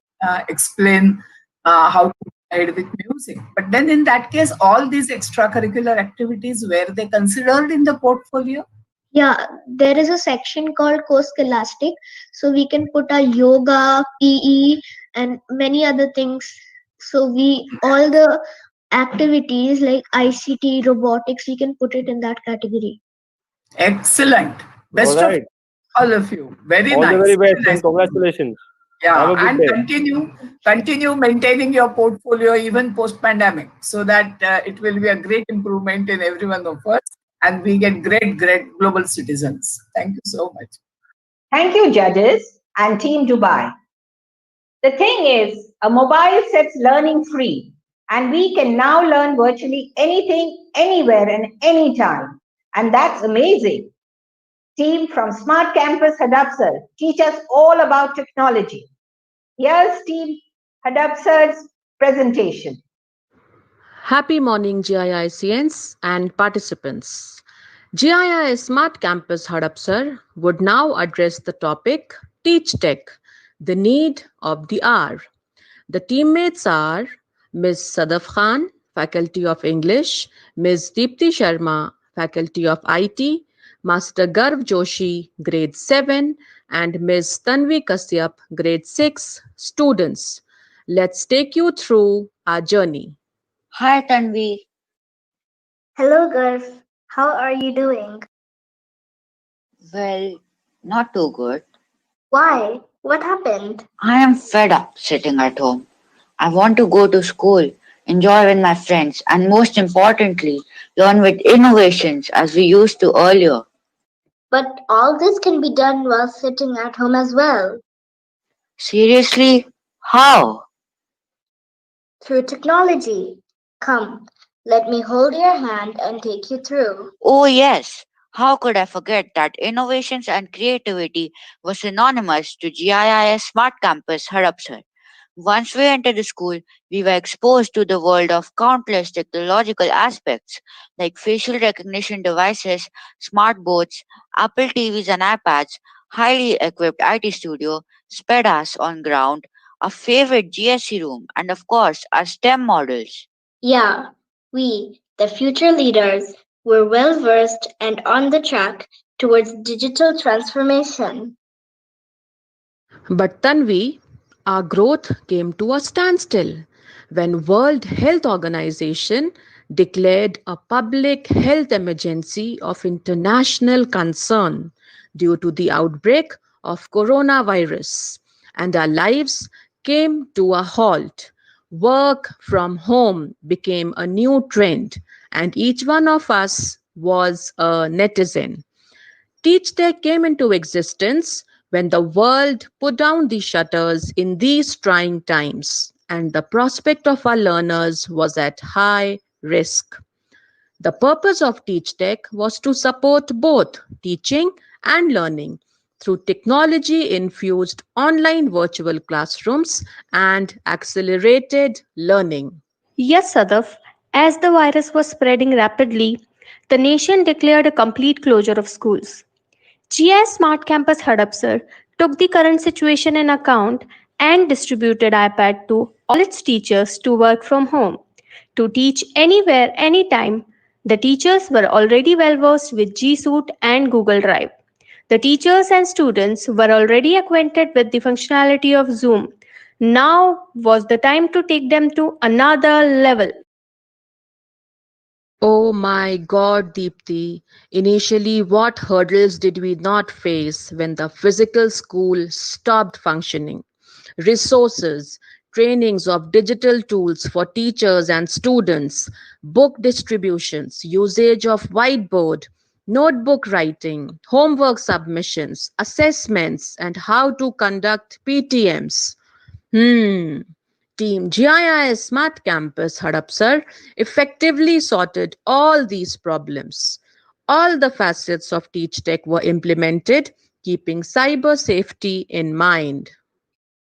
explain how to guide with music. But then in that case, all these extracurricular activities, were they considered in the portfolio? Yeah, there is a section called co-scholastic, so we can put our yoga, PE, and many other things. So all the activities like ICT, robotics, we can put it in that category. Excellent. Best All of right. all of you. Very All nice. the very Very best nice. and congratulations. Yeah, Have a good and day. continue maintaining your portfolio even post pandemic, so that it will be a great improvement in every one of us, and we get great global citizens. Thank you so much. Thank you, judges and Team Dubai. The thing is, a mobile sets learning free, and we can now learn virtually anything, anywhere, and anytime. And that's amazing. Team from Smart Campus Hadapsar teach us all about technology. Here's Team Hadapsar's presentation. Happy morning, GIICNs and participants. GII Smart Campus Hadapsar would now address the topic Teach Tech, the need of the hour. The teammates are Ms. Sadaf Khan, Faculty of English, Ms. Deepti Sharma, Faculty of IT, Master Garv Joshi, Grade 7, and Ms. Tanvi Kasyap, Grade 6, students. Let's take you through our journey. Hi Tanvi. Hello, girls. How are you doing? Well, not too good. Why? What happened? I am fed up sitting at home. I want to go to school, enjoy with my friends, and most importantly, learn with innovations as we used to earlier. But all this can be done while sitting at home as well. Seriously? How? Through technology. Come, let me hold your hand and take you through. Oh, yes. How could I forget that innovations and creativity were synonymous to GIIS Smart Campus Hadapsar? Once we entered the school, we were exposed to the world of countless technological aspects like facial recognition devices, smart boards, Apple TVs and iPads, highly equipped IT studio, SPEDAS on ground, a favorite GSC room, and of course, our STEM models. Yeah, we, the future leaders, were well versed and on the track towards digital transformation. But Tanvi, our growth came to a standstill when World Health Organization declared a public health emergency of international concern due to the outbreak of coronavirus, and our lives came to a halt. Work from home became a new trend, and each one of us was a netizen. TeachTech came into existence when the world put down the shutters in these trying times, and the prospect of our learners was at high risk. The purpose of TeachTech was to support both teaching and learning through technology infused online virtual classrooms and accelerated learning. Yes, Sadaf. As the virus was spreading rapidly, the nation declared a complete closure of schools. GIS Smart Campus Hadapsar took the current situation in account and distributed iPad to all its teachers to work from home, to teach anywhere, anytime. The teachers were already well versed with G Suite and Google Drive. The teachers and students were already acquainted with the functionality of Zoom. Now was the time to take them to another level. Oh my God, Deepthi. Initially, what hurdles did we not face when the physical school stopped functioning? Resources, trainings of digital tools for teachers and students, book distributions, usage of whiteboard, notebook writing, homework submissions, assessments, and how to conduct PTMs. Team GIIS Smart Campus Hadapsar effectively sorted all these problems. All the facets of Teach Tech were implemented keeping cyber safety in mind.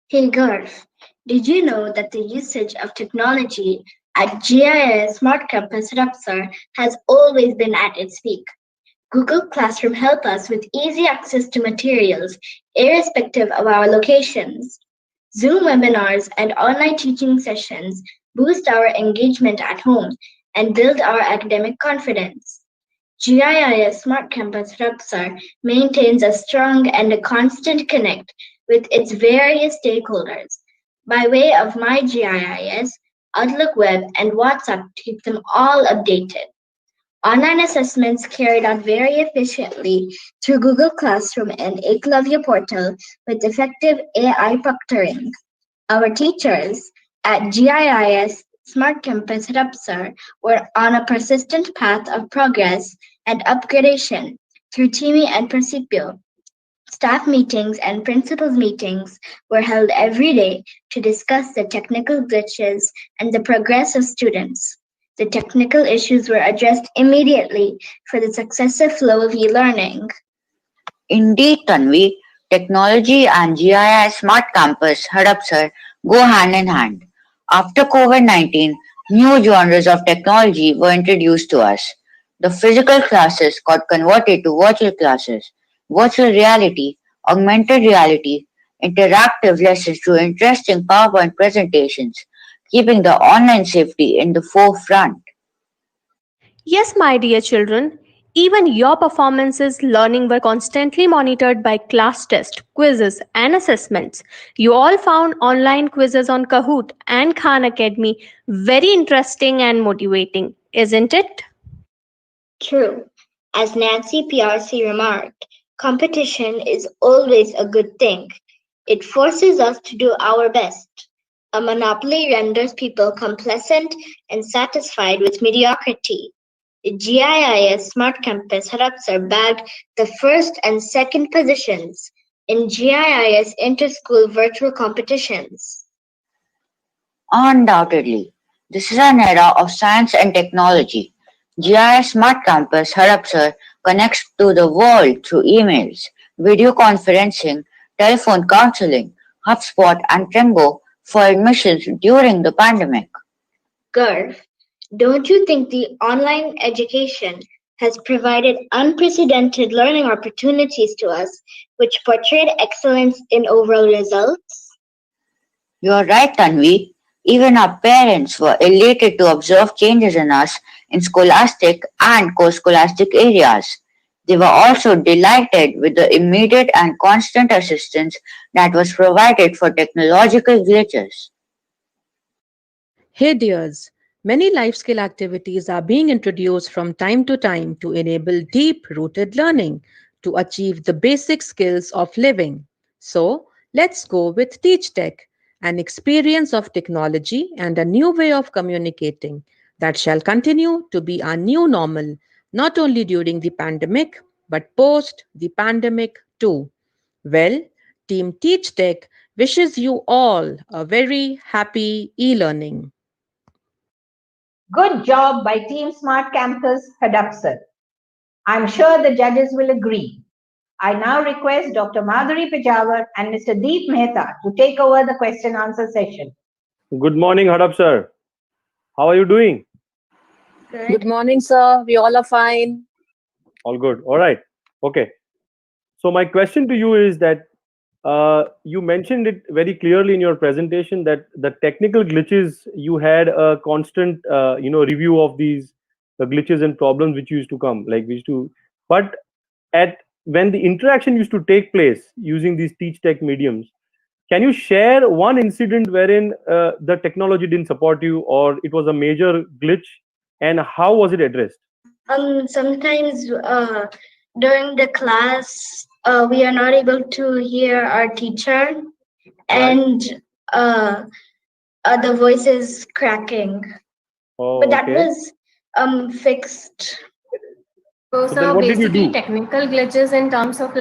Hey girls, did you know that the usage of technology at GIS Smart Campus Hadapsar has always been at its peak? Google Classroom helps us with easy access to materials, irrespective of our locations. Zoom webinars and online teaching sessions boost our engagement at home and build our academic confidence. GIS Smart Campus Hadapsar maintains a strong and a constant connect with its various stakeholders by way of My GIS, Outlook Web, and WhatsApp to keep them all updated. Online assessments carried out very efficiently through Google Classroom and Eklavya portal with effective AI proctoring. Our teachers at GIS Smart Campus Hadapsar were on a persistent path of progress and upgradation through TIMI and Principio. Staff meetings and principals meetings were held every day to discuss the technical glitches and the progress of students. The technical issues were addressed immediately for the successive flow of e-learning. Indeed, Tanvi, technology and GIS Smart Campus Hadapsar go hand in hand. After COVID-19, new genres of technology were introduced to us. The physical classes got converted to virtual classes, virtual reality, augmented reality, interactive lessons through interesting PowerPoint presentations, keeping the online safety in the forefront. Yes, my dear children, even your performances learning were constantly monitored by class tests, quizzes, and assessments. You all found online quizzes on Kahoot and Khan Academy very interesting and motivating, isn't it? True. As Nancy PRC remarked, competition is always a good thing. It forces us to do our best. A monopoly renders people complacent and satisfied with mediocrity. The GIS Smart Campus Hadapsar bagged the first and second positions in GIS inter-school virtual competitions. Undoubtedly, this is an era of science and technology. GIS Smart Campus Hadapsar connects to the world through emails, video conferencing, telephone counseling, HubSpot, and Trembo for admissions during the pandemic. Garv, don't you think the online education has provided unprecedented learning opportunities to us, which portrayed excellence in overall results? You are right, Tanvi. Even our parents were elated to observe changes in us in scholastic and co-scholastic areas. They were also delighted with the immediate and constant assistance that was provided for technological glitches. Hey dears, many life skill activities are being introduced from time to time to enable deep rooted learning to achieve the basic skills of living. So, let's go with Teach Tech, an experience of technology and a new way of communicating that shall continue to be our new normal, not only during the pandemic, but post the pandemic too. Well, Team Teach Tech wishes you all a very happy e learning. Good job by Team Smart Campus Hadapsar. I'm sure the judges will agree. I now request Dr. Madhuri Pejawar and Mr. Deep Mehta to take over the question answer session. Good morning, Hadapsar. How are you doing? Good morning, sir. We all are fine. All good. All right. Okay. So my question to you is that you mentioned it very clearly in your presentation that the technical glitches, you had a constant review of these glitches and problems which used to come, like we used to, but at when the interaction used to take place using these teach tech mediums, can you share one incident wherein the technology didn't support you or it was a major glitch, and how was it addressed? Sometimes during the class, we are not able to hear our teacher, and the voice is cracking. Oh, but that okay. was fixed. So then what did you basically do? technical glitches in terms of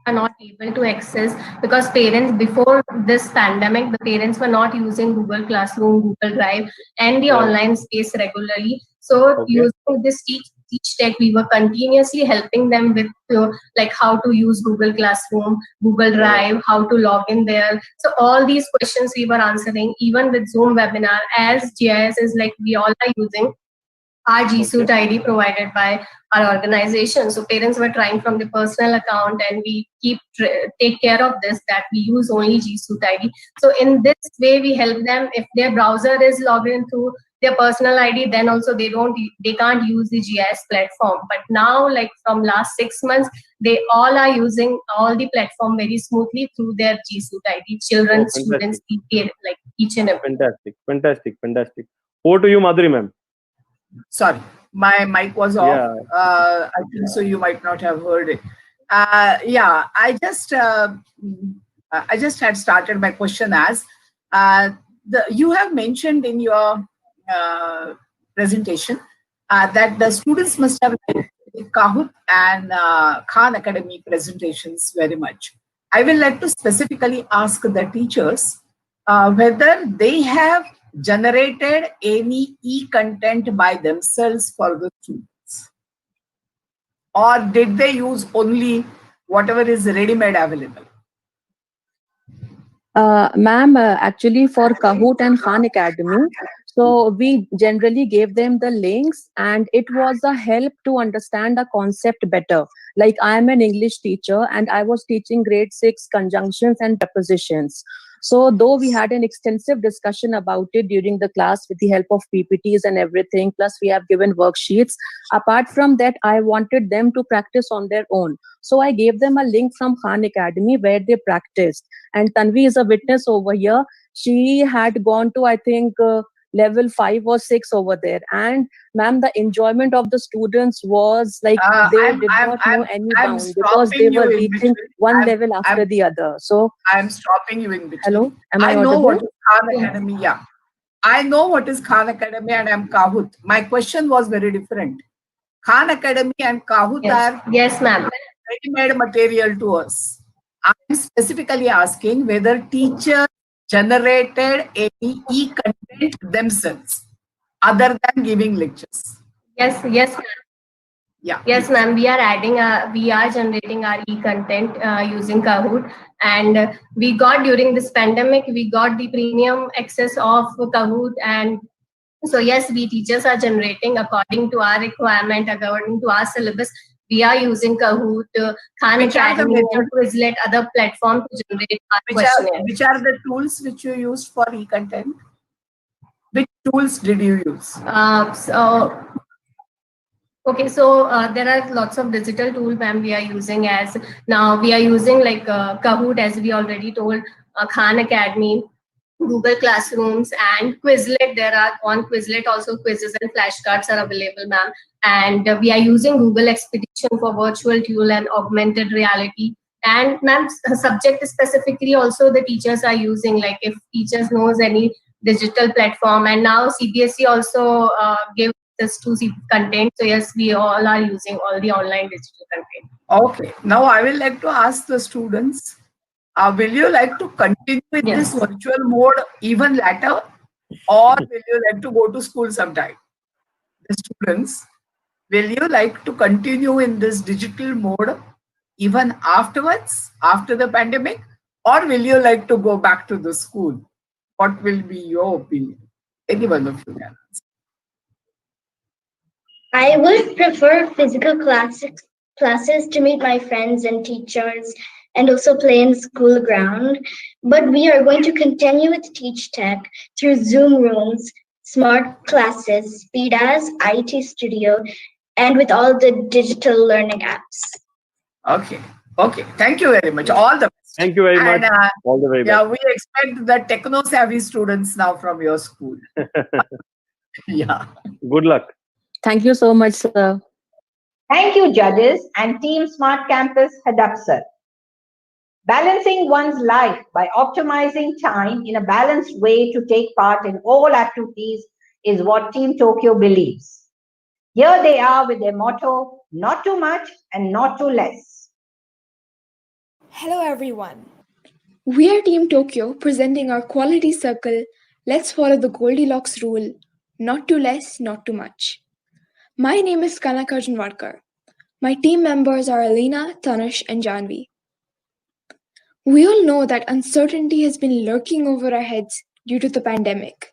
are not able to access because parents before this pandemic the parents were not using Google Classroom, Google Drive and the Right. online space regularly. So Okay. using this teach Teach Tech, we were continuously helping them with like how to use Google Classroom, Google Drive, how to log in there. So all these questions we were answering, even with Zoom webinar, as GIS is like we all are using our G Suite ID provided by our organization. So parents were trying from the personal account, and we take care of this, that we use only G Suite ID. So in this way, we help them. If their browser is logged in through their personal ID, then also they can't use the GIS platform. But now, like from last 6 months, they all are using all the platform very smoothly through their G Suite ID. Children, students, like each and every. Fantastic. Over to you, Madhuri ma'am. Sorry, my mic was off. Yeah. I think so. You might not have heard it. Yeah, I just had started my question as you have mentioned in your presentation that the students must have Kahoot and Khan Academy presentations very much. I will like to specifically ask the teachers whether they have generated any e-content by themselves for the students, or did they use only whatever is ready-made available? Ma'am, actually for Kahoot and Khan Academy, so we generally gave them the links, and it was a help to understand the concept better. Like, I am an English teacher and I was teaching grade 6 conjunctions and prepositions. So though we had an extensive discussion about it during the class with the help of PPTs and everything, plus we have given worksheets, apart from that, I wanted them to practice on their own. So I gave them a link from Khan Academy where they practiced. And Tanvi is a witness over here. She had gone to, I think, level 5 or 6 over there. And ma'am, the enjoyment of the students was like they did not know any bound, because they were reaching one level after the other. So I'm stopping you in between. Hello, am I know audible? what is Khan Academy. Yeah, I know what is Khan Academy and I'm Kahoot. My question was very different. Khan Academy and Kahoot are yes, ma'am, ready-made material to us. I'm specifically asking whether teachers generated any e-content themselves other than giving lectures. Yes, ma'am. Yeah. Yes, ma'am. We are generating our e-content using Kahoot, and we got, during this pandemic, we got the premium access of Kahoot, and so yes, we teachers are generating according to our requirement, according to our syllabus. We are using Kahoot, Khan Academy, and Quizlet, other platforms to generate our questionnaires. Which are the tools which you used for e-content? Which tools did you use? Okay, so there are lots of digital tools, ma'am, we are using. As now we are using like Kahoot, as we already told, Khan Academy, Google Classrooms, and Quizlet. There are on Quizlet also quizzes and flashcards are available, ma'am. And we are using Google Expedition for virtual tool and augmented reality. And ma'am, subject specifically also the teachers are using, like if teachers knows any digital platform, and now CBSE also give us to see content. So yes, we all are using all the online digital content. Okay, now I will like to ask the students, will you like to continue with this virtual mode even later, or will you like to go to school sometime? The students, will you like to continue in this digital mode even afterwards, after the pandemic, or will you like to go back to the school? What will be your opinion? Any one of you can answer. I would prefer physical classes to meet my friends and teachers and also play in school ground. But we are going to continue with Teach Tech through Zoom rooms, smart classes, Speedas, IT Studio, and with all the digital learning apps. Okay. Thank you very much. All the best. Thank you very much. All the very best. Yeah, we expect the techno-savvy students now from your school. Yeah. Good luck. Thank you so much, sir. Thank you, judges and Team Smart Campus Hadapsar. Balancing one's life by optimizing time in a balanced way to take part in all activities is what Team Tokyo believes. Here they are with their motto, not too much and not too less. Hello everyone. We are Team Tokyo presenting our quality circle. Let's follow the Goldilocks rule. Not too less, not too much. My name is Kanak Arjunwadkar. My team members are Alina, Tanush, and Janvi. We all know that uncertainty has been lurking over our heads due to the pandemic.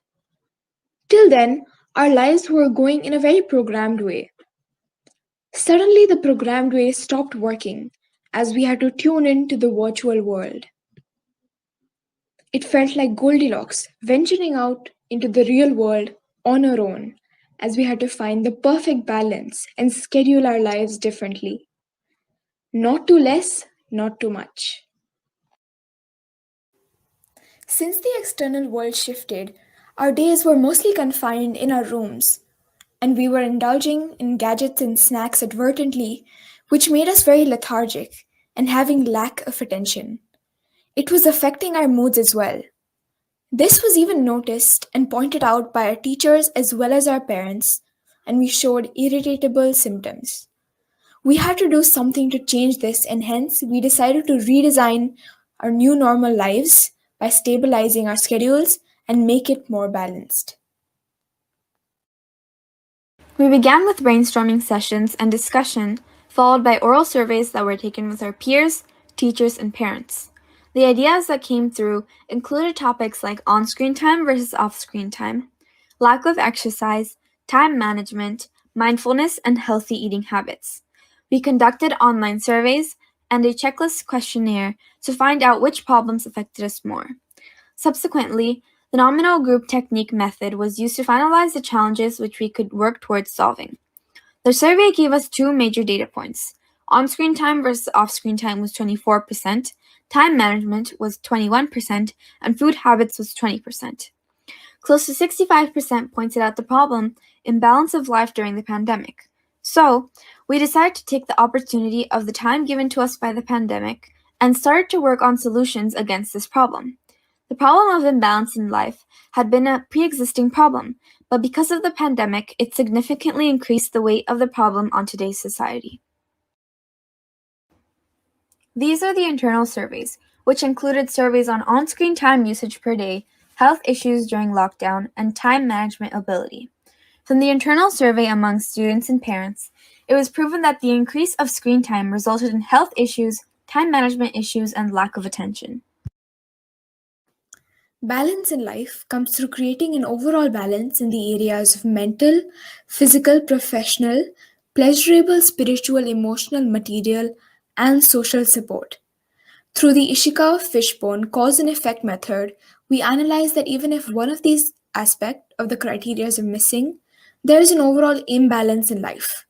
Till then, our lives were going in a very programmed way. Suddenly, the programmed way stopped working as we had to tune in to the virtual world. It felt like Goldilocks venturing out into the real world on our own, as we had to find the perfect balance and schedule our lives differently. Not too less, not too much. Since the external world shifted, our days were mostly confined in our rooms, and we were indulging in gadgets and snacks advertently, which made us very lethargic and having lack of attention. It was affecting our moods as well. This was even noticed and pointed out by our teachers as well as our parents, and we showed irritable symptoms. We had to do something to change this, and hence we decided to redesign our new normal lives by stabilizing our schedules and make it more balanced. We began with brainstorming sessions and discussion, followed by oral surveys that were taken with our peers, teachers, and parents. The ideas that came through included topics like on-screen time versus off-screen time, lack of exercise, time management, mindfulness, and healthy eating habits. We conducted online surveys and a checklist questionnaire to find out which problems affected us more. Subsequently, the nominal group technique method was used to finalize the challenges which we could work towards solving. The survey gave us two major data points. On-screen time versus off-screen time was 24%, time management was 21%, and food habits was 20%. Close to 65% pointed out the problem, imbalance of life during the pandemic. So, we decided to take the opportunity of the time given to us by the pandemic and started to work on solutions against this problem. The problem of imbalance in life had been a pre-existing problem, but because of the pandemic, it significantly increased the weight of the problem on today's society. These are the internal surveys, which included surveys on on-screen time usage per day, health issues during lockdown, and time management ability. From the internal survey among students and parents, it was proven that the increase of screen time resulted in health issues, time management issues, and lack of attention. Balance in life comes through creating an overall balance in the areas of mental, physical, professional, pleasurable, spiritual, emotional, material, and social support. Through the Ishikawa fishbone cause and effect method, we analyze that even if one of these aspects of the criteria is missing, there is an overall imbalance in life.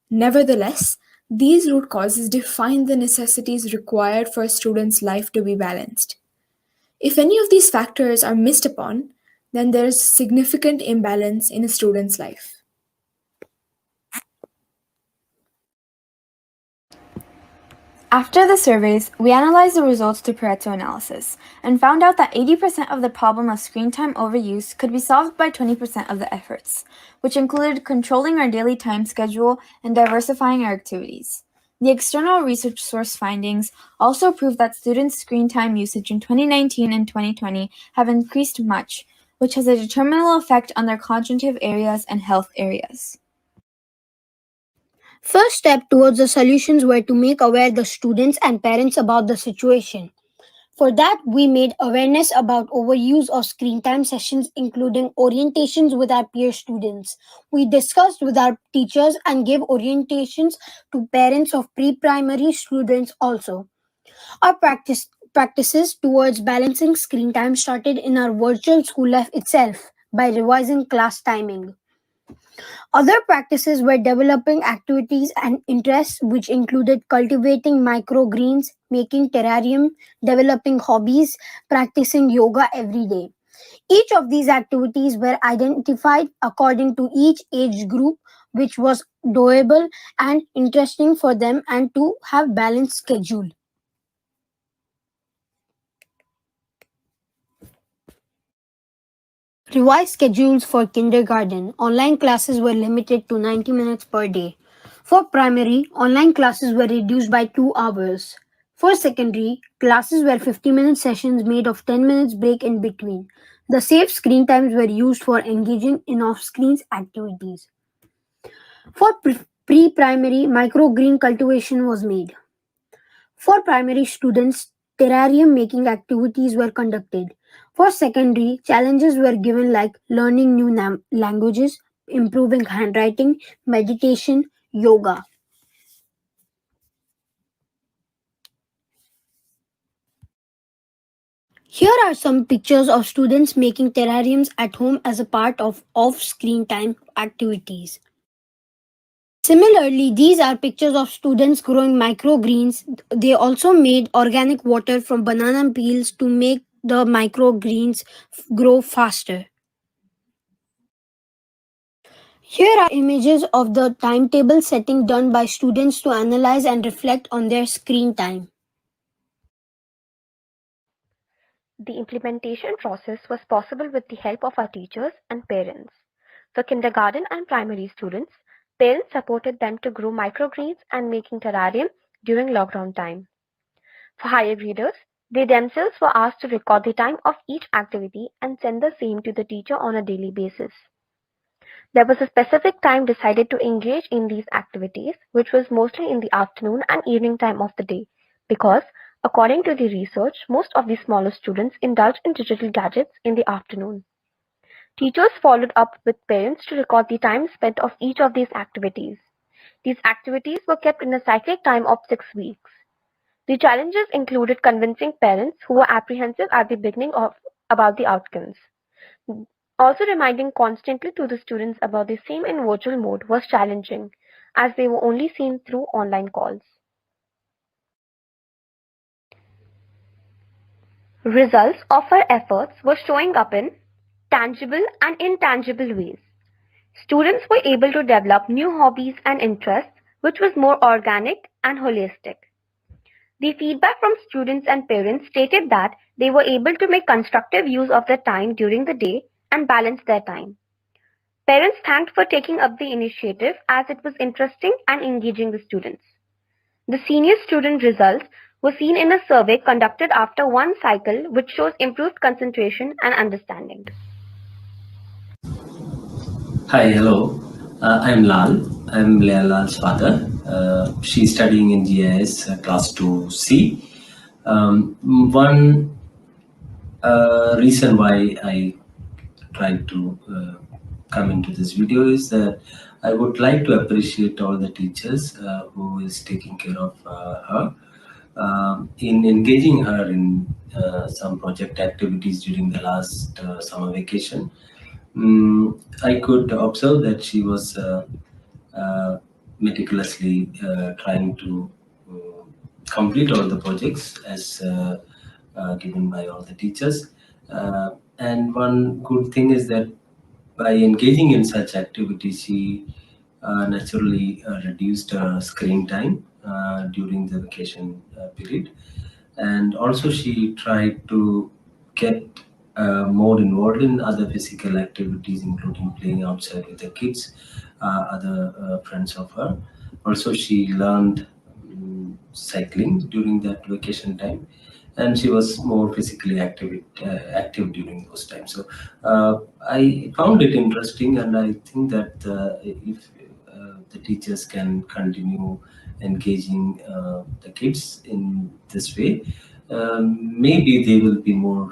Nevertheless, these root causes define the necessities required for a student's life to be balanced. If any of these factors are missed upon, then there is significant imbalance in a student's life. After the surveys, we analyzed the results through Pareto analysis and found out that 80% of the problem of screen time overuse could be solved by 20% of the efforts, which included controlling our daily time schedule and diversifying our activities. The external research source findings also prove that students' screen time usage in 2019 and 2020 have increased much, which has a determinable effect on their cognitive areas and health areas. First step towards the solutions were to make aware the students and parents about the situation. For that, we made awareness about overuse of screen time sessions, including orientations with our peer students. We discussed with our teachers and gave orientations to parents of pre-primary students also. Our practices towards balancing screen time started in our virtual school life itself by revising class timing. Other practices were developing activities and interests, which included cultivating microgreens, making terrarium, developing hobbies, practicing yoga every day. Each of these activities were identified according to each age group, which was doable and interesting for them and to have balanced schedule. Revised schedules for kindergarten. Online classes were limited to 90 minutes per day. For primary, online classes were reduced by 2 hours. For secondary, classes were 50-minute sessions made of 10 minutes break in between. The saved screen times were used for engaging in off-screen activities. For pre-primary, microgreen cultivation was made. For primary students, terrarium making activities were conducted. For secondary, challenges were given like learning new languages, improving handwriting, meditation, yoga. Here are some pictures of students making terrariums at home as a part of off-screen time activities. Similarly, these are pictures of students growing microgreens. They also made organic water from banana peels to make the microgreens grow faster. Here are images of the timetable setting done by students to analyze and reflect on their screen time. The implementation process was possible with the help of our teachers and parents. For kindergarten and primary students, parents supported them to grow microgreens and making terrarium during lockdown time. For higher graders, they themselves were asked to record the time of each activity and send the same to the teacher on a daily basis. There was a specific time decided to engage in these activities, which was mostly in the afternoon and evening time of the day, because, according to the research, most of the smaller students indulge in digital gadgets in the afternoon. Teachers followed up with parents to record the time spent of each of these activities. These activities were kept in a cyclic time of 6 weeks. The challenges included convincing parents who were apprehensive at the beginning about the outcomes. Also, reminding constantly to the students about the same in virtual mode was challenging, as they were only seen through online calls. Results of our efforts were showing up in tangible and intangible ways. Students were able to develop new hobbies and interests, which was more organic and holistic. The feedback from students and parents stated that they were able to make constructive use of their time during the day and balance their time. Parents thanked for taking up the initiative as it was interesting and engaging the students. The senior student results were seen in a survey conducted after one cycle, which shows improved concentration and understanding. Hi, hello. I'm Lal. I'm Leah Lal's father. She's studying in GIS class 2C. One reason why I tried to come into this video is that I would like to appreciate all the teachers who is taking care of her in engaging her in some project activities during the last summer vacation. I could observe that she was meticulously trying to complete all the projects as given by all the teachers. And one good thing is that by engaging in such activities, she naturally reduced her screen time during the vacation period. And also she tried to get more involved in other physical activities, including playing outside with the kids, other friends of her. Also, she learned cycling during that vacation time, and she was more physically active during those times. So I found it interesting, and I think that if the teachers can continue engaging the kids in this way, maybe they will be more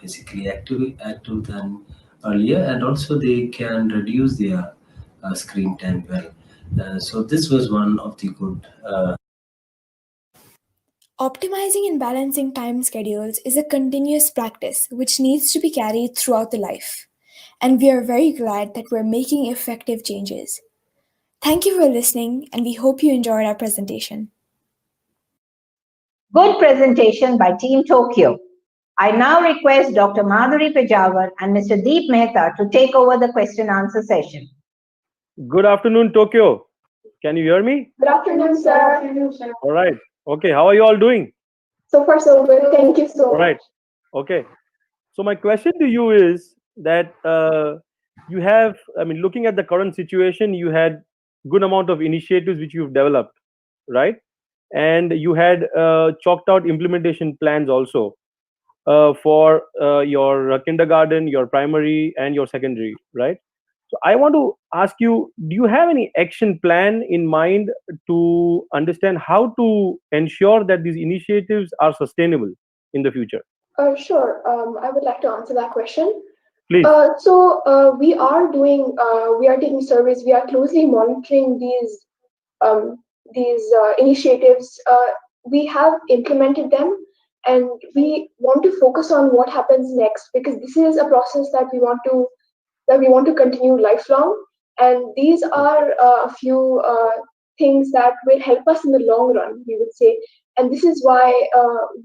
physically active than earlier, and also they can reduce their screen time well. So this was one of the good. Optimizing and balancing time schedules is a continuous practice which needs to be carried throughout the life. And we are very glad that we're making effective changes. Thank you for listening, and we hope you enjoyed our presentation. Good presentation by Team Tokyo. I now request Dr. Madhuri Pejawar and Mr. Deep Mehta to take over the question answer session. Good afternoon, Tokyo. Can you hear me? Good afternoon, sir. All right. Okay. How are you all doing? So far, so good. Thank you so All right. much. Okay. So my question to you is that you have, I mean, looking at the current situation, you had good amount of initiatives which you've developed, right? And you had chalked out implementation plans also for your kindergarten, your primary, and your secondary, right? So I want to ask you, do you have any action plan in mind to understand how to ensure that these initiatives are sustainable in the future? Sure. I would like to answer that question. Please. We are taking surveys. We are closely monitoring these initiatives. We have implemented them, and we want to focus on what happens next, because this is a process that we want to continue lifelong. And these are a few things that will help us in the long run, we would say. And this is why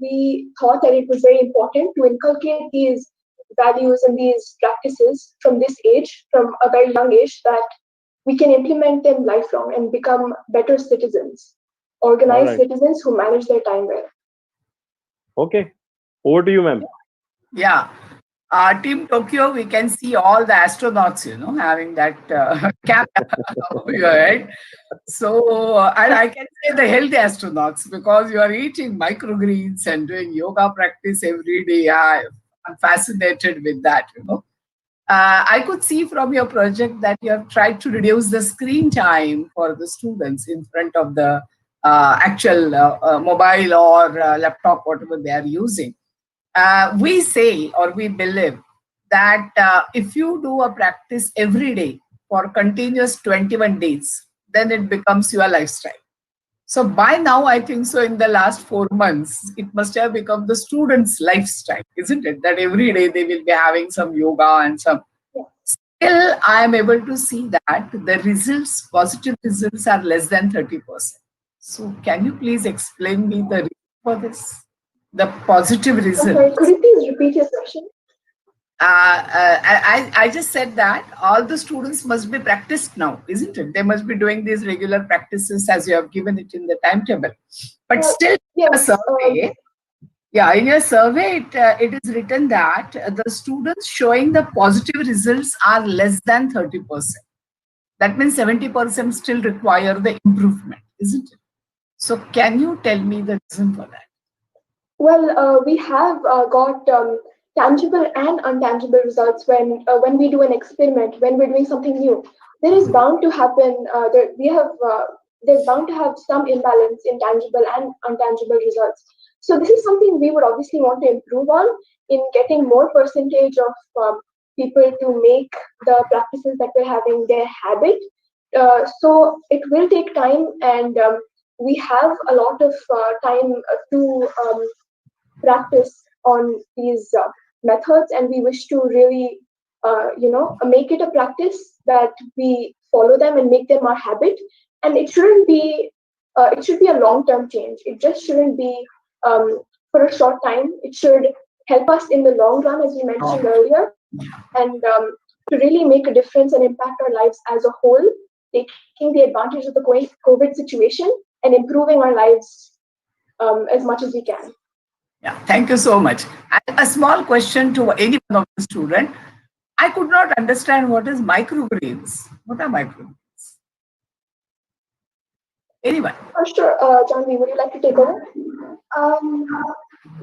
we thought that it was very important to inculcate these values and these practices from this age, from a very young age, that we can implement them lifelong and become better citizens, organized citizens who manage their time well. Okay. Over to you, ma'am. Yeah. Team Tokyo, we can see all the astronauts, having that cap over your head. So, and I can say the healthy astronauts, because you are eating microgreens and doing yoga practice every day. I'm fascinated with that, I could see from your project that you have tried to reduce the screen time for the students in front of the actual mobile or laptop, whatever they are using. We say, or we believe, that if you do a practice every day for continuous 21 days, then it becomes your lifestyle. So by now, I think so in the last 4 months, it must have become the students' lifestyle, isn't it? That every day they will be having some yoga and some. Still, I am able to see that the results, positive results, are less than 30%. So can you please explain me the reason for this? The positive results. Okay, could you please repeat your question? I just said that all the students must be practiced now, isn't it? They must be doing these regular practices as you have given it in the timetable. But still, in your survey, in your survey, it is written that the students showing the positive results are less than 30%. That means 70% still require the improvement, isn't it? So can you tell me the reason for that? Well, we have got tangible and untangible results when we do an experiment, when we're doing something new. There is bound to happen. There's bound to have some imbalance in tangible and untangible results. So this is something we would obviously want to improve on, in getting more percentage of people to make the practices that we're having their habit. So it will take time, and we have a lot of time to practice on these methods, and we wish to really make it a practice that we follow them and make them our habit. And it shouldn't be it should be a long-term change. It just shouldn't be for a short time. It should help us in the long run, as we mentioned earlier, and to really make a difference and impact our lives as a whole, taking the advantage of the COVID situation and improving our lives as much as we can. Yeah, thank you so much. And a small question to any one of the student. I could not understand what is microgreens. What are microgreens? Anyone? Sure, Janvi, would you like to take over?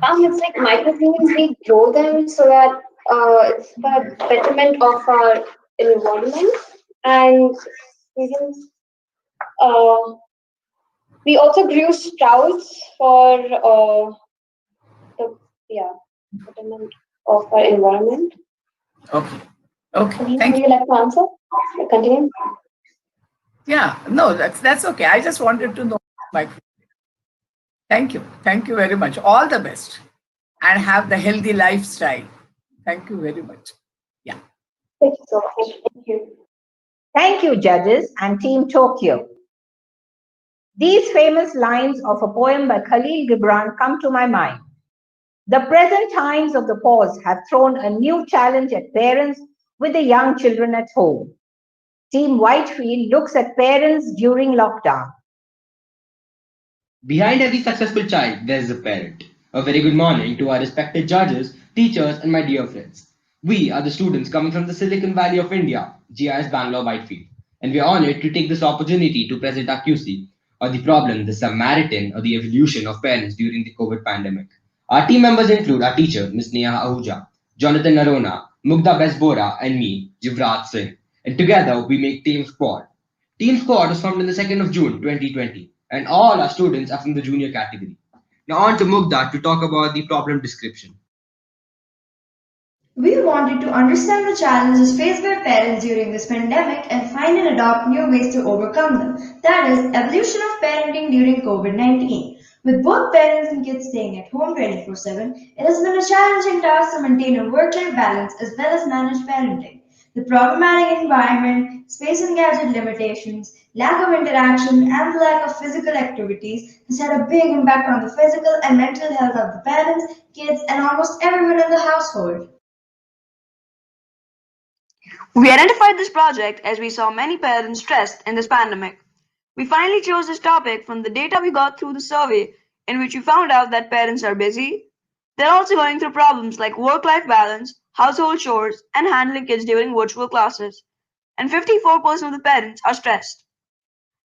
It's like microgreens, we grow them so that it's the betterment of our environment, and we also grew sprouts for betterment of our environment. Okay. Thank you. Would you like to answer? Continue. Yeah, no, that's okay. I just wanted to know. Thank you. Thank you very much. All the best. And have the healthy lifestyle. Thank you very much. Yeah. Thank you so much. Thank you. Thank you, judges and Team Tokyo. These famous lines of a poem by Khalil Gibran come to my mind. The present times of the pause have thrown a new challenge at parents with the young children at home. Team Whitefield looks at parents during lockdown. Behind every successful child, there is a parent. A very good morning to our respected judges, teachers, and my dear friends. We are the students coming from the Silicon Valley of India, GIS Bangalore Whitefield, and we are honored to take this opportunity to present our QC, or the problem, the Samaritan, or the evolution of parents during the COVID pandemic. Our team members include our teacher, Ms. Neha Ahuja, Jonathan Narona, Mugdha Besbora, and me, Jivraj Singh. And together we make Team Squad. Team Squad was formed on the 2nd of June 2020, and all our students are from the junior category. Now on to Mugda to talk about the problem description. We wanted to understand the challenges faced by parents during this pandemic and find and adopt new ways to overcome them. That is, evolution of parenting during COVID-19. With both parents and kids staying at home 24/7, it has been a challenging task to maintain a work-life balance as well as manage parenting. The problematic environment, space and gadget limitations, lack of interaction, and the lack of physical activities has had a big impact on the physical and mental health of the parents, kids, and almost everyone in the household. We identified this project as we saw many parents stressed in this pandemic. We finally chose this topic from the data we got through the survey, in which we found out that parents are busy. They're also going through problems like work-life balance, household chores, and handling kids during virtual classes. And 54% of the parents are stressed.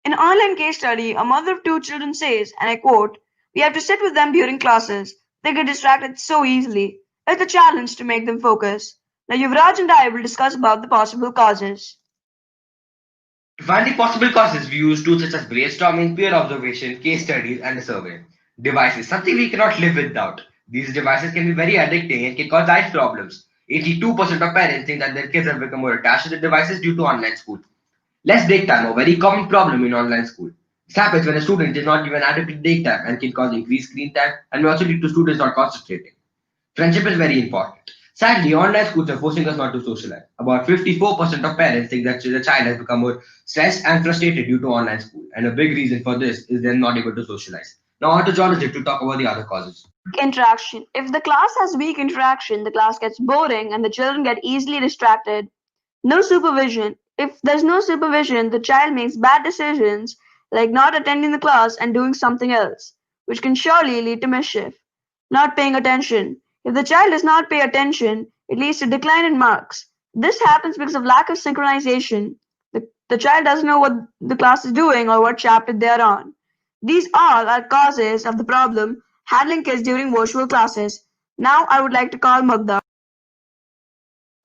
In an online case study, a mother of two children says, and I quote, "We have to sit with them during classes. They get distracted so easily. It's a challenge to make them focus." Now, Yuvraj and I will discuss about the possible causes. To find the possible causes, we use tools such as brainstorming, peer observation, case studies, and a survey. Devices, something we cannot live without. These devices can be very addicting and can cause eye problems. 82% of parents think that their kids have become more attached to the devices due to online school. Less break time, a very common problem in online school. This happens when a student is not given adequate break time and can cause increased screen time and may also lead to students not concentrating. Friendship is very important. Sadly, online schools are forcing us not to socialize. About 54% of parents think that the child has become more stressed and frustrated due to online school, and a big reason for this is they're not able to socialize. Now on to Jonathan to talk about the other causes. Interaction. If the class has weak interaction, the class gets boring and the children get easily distracted. No supervision. If there's no supervision, the child makes bad decisions like not attending the class and doing something else, which can surely lead to mischief. Not paying attention. If the child does not pay attention, it leads to decline in marks. This happens because of lack of synchronization. The child doesn't know what the class is doing or what chapter they are on. These all are causes of the problem handling kids during virtual classes. Now I would like to call Magda.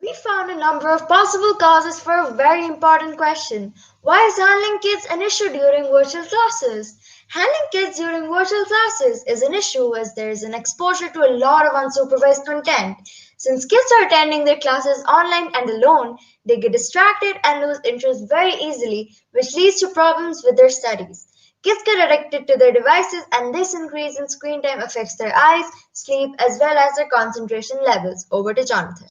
We found a number of possible causes for a very important question. Why is handling kids an issue during virtual classes? Handling kids during virtual classes is an issue as there is an exposure to a lot of unsupervised content. Since kids are attending their classes online and alone, they get distracted and lose interest very easily, which leads to problems with their studies. Kids get addicted to their devices and this increase in screen time affects their eyes, sleep, as well as their concentration levels. Over to Jonathan.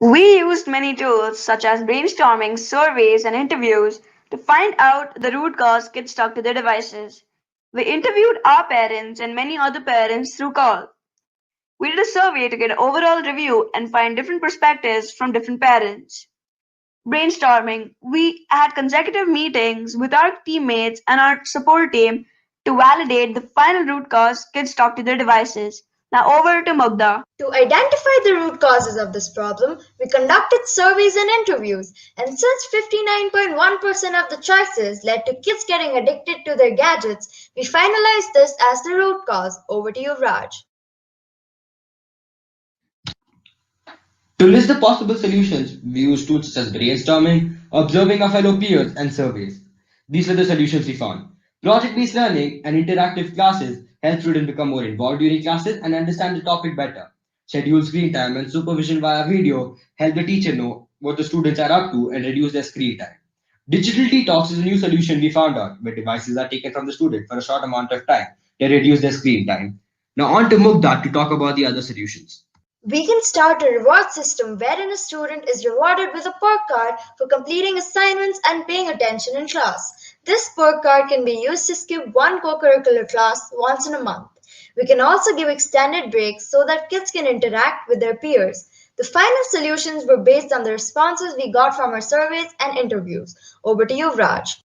We used many tools such as brainstorming, surveys, and interviews to find out the root cause kids stuck to their devices. We interviewed our parents and many other parents through call. We did a survey to get an overall review and find different perspectives from different parents. Brainstorming. We had consecutive meetings with our teammates and our support team to validate the final root cause kids stuck to their devices. Now over to Mugda. To identify the root causes of this problem, we conducted surveys and interviews, and since 59.1% of the choices led to kids getting addicted to their gadgets, we finalized this as the root cause. Over to you, Raj. To list the possible solutions, we used tools such as brainstorming, observing our fellow peers, and surveys. These were the solutions we found. Project-based learning and interactive classes help students become more involved during classes and understand the topic better. Scheduled screen time and supervision via video help the teacher know what the students are up to and reduce their screen time. Digital detox is a new solution we found out, where devices are taken from the student for a short amount of time to reduce their screen time. Now on to Mugda to talk about the other solutions. We can start a reward system wherein a student is rewarded with a perk card for completing assignments and paying attention in class. This perk card can be used to skip one co-curricular class once in a month. We can also give extended breaks so that kids can interact with their peers. The final solutions were based on the responses we got from our surveys and interviews. Over to you, Raj.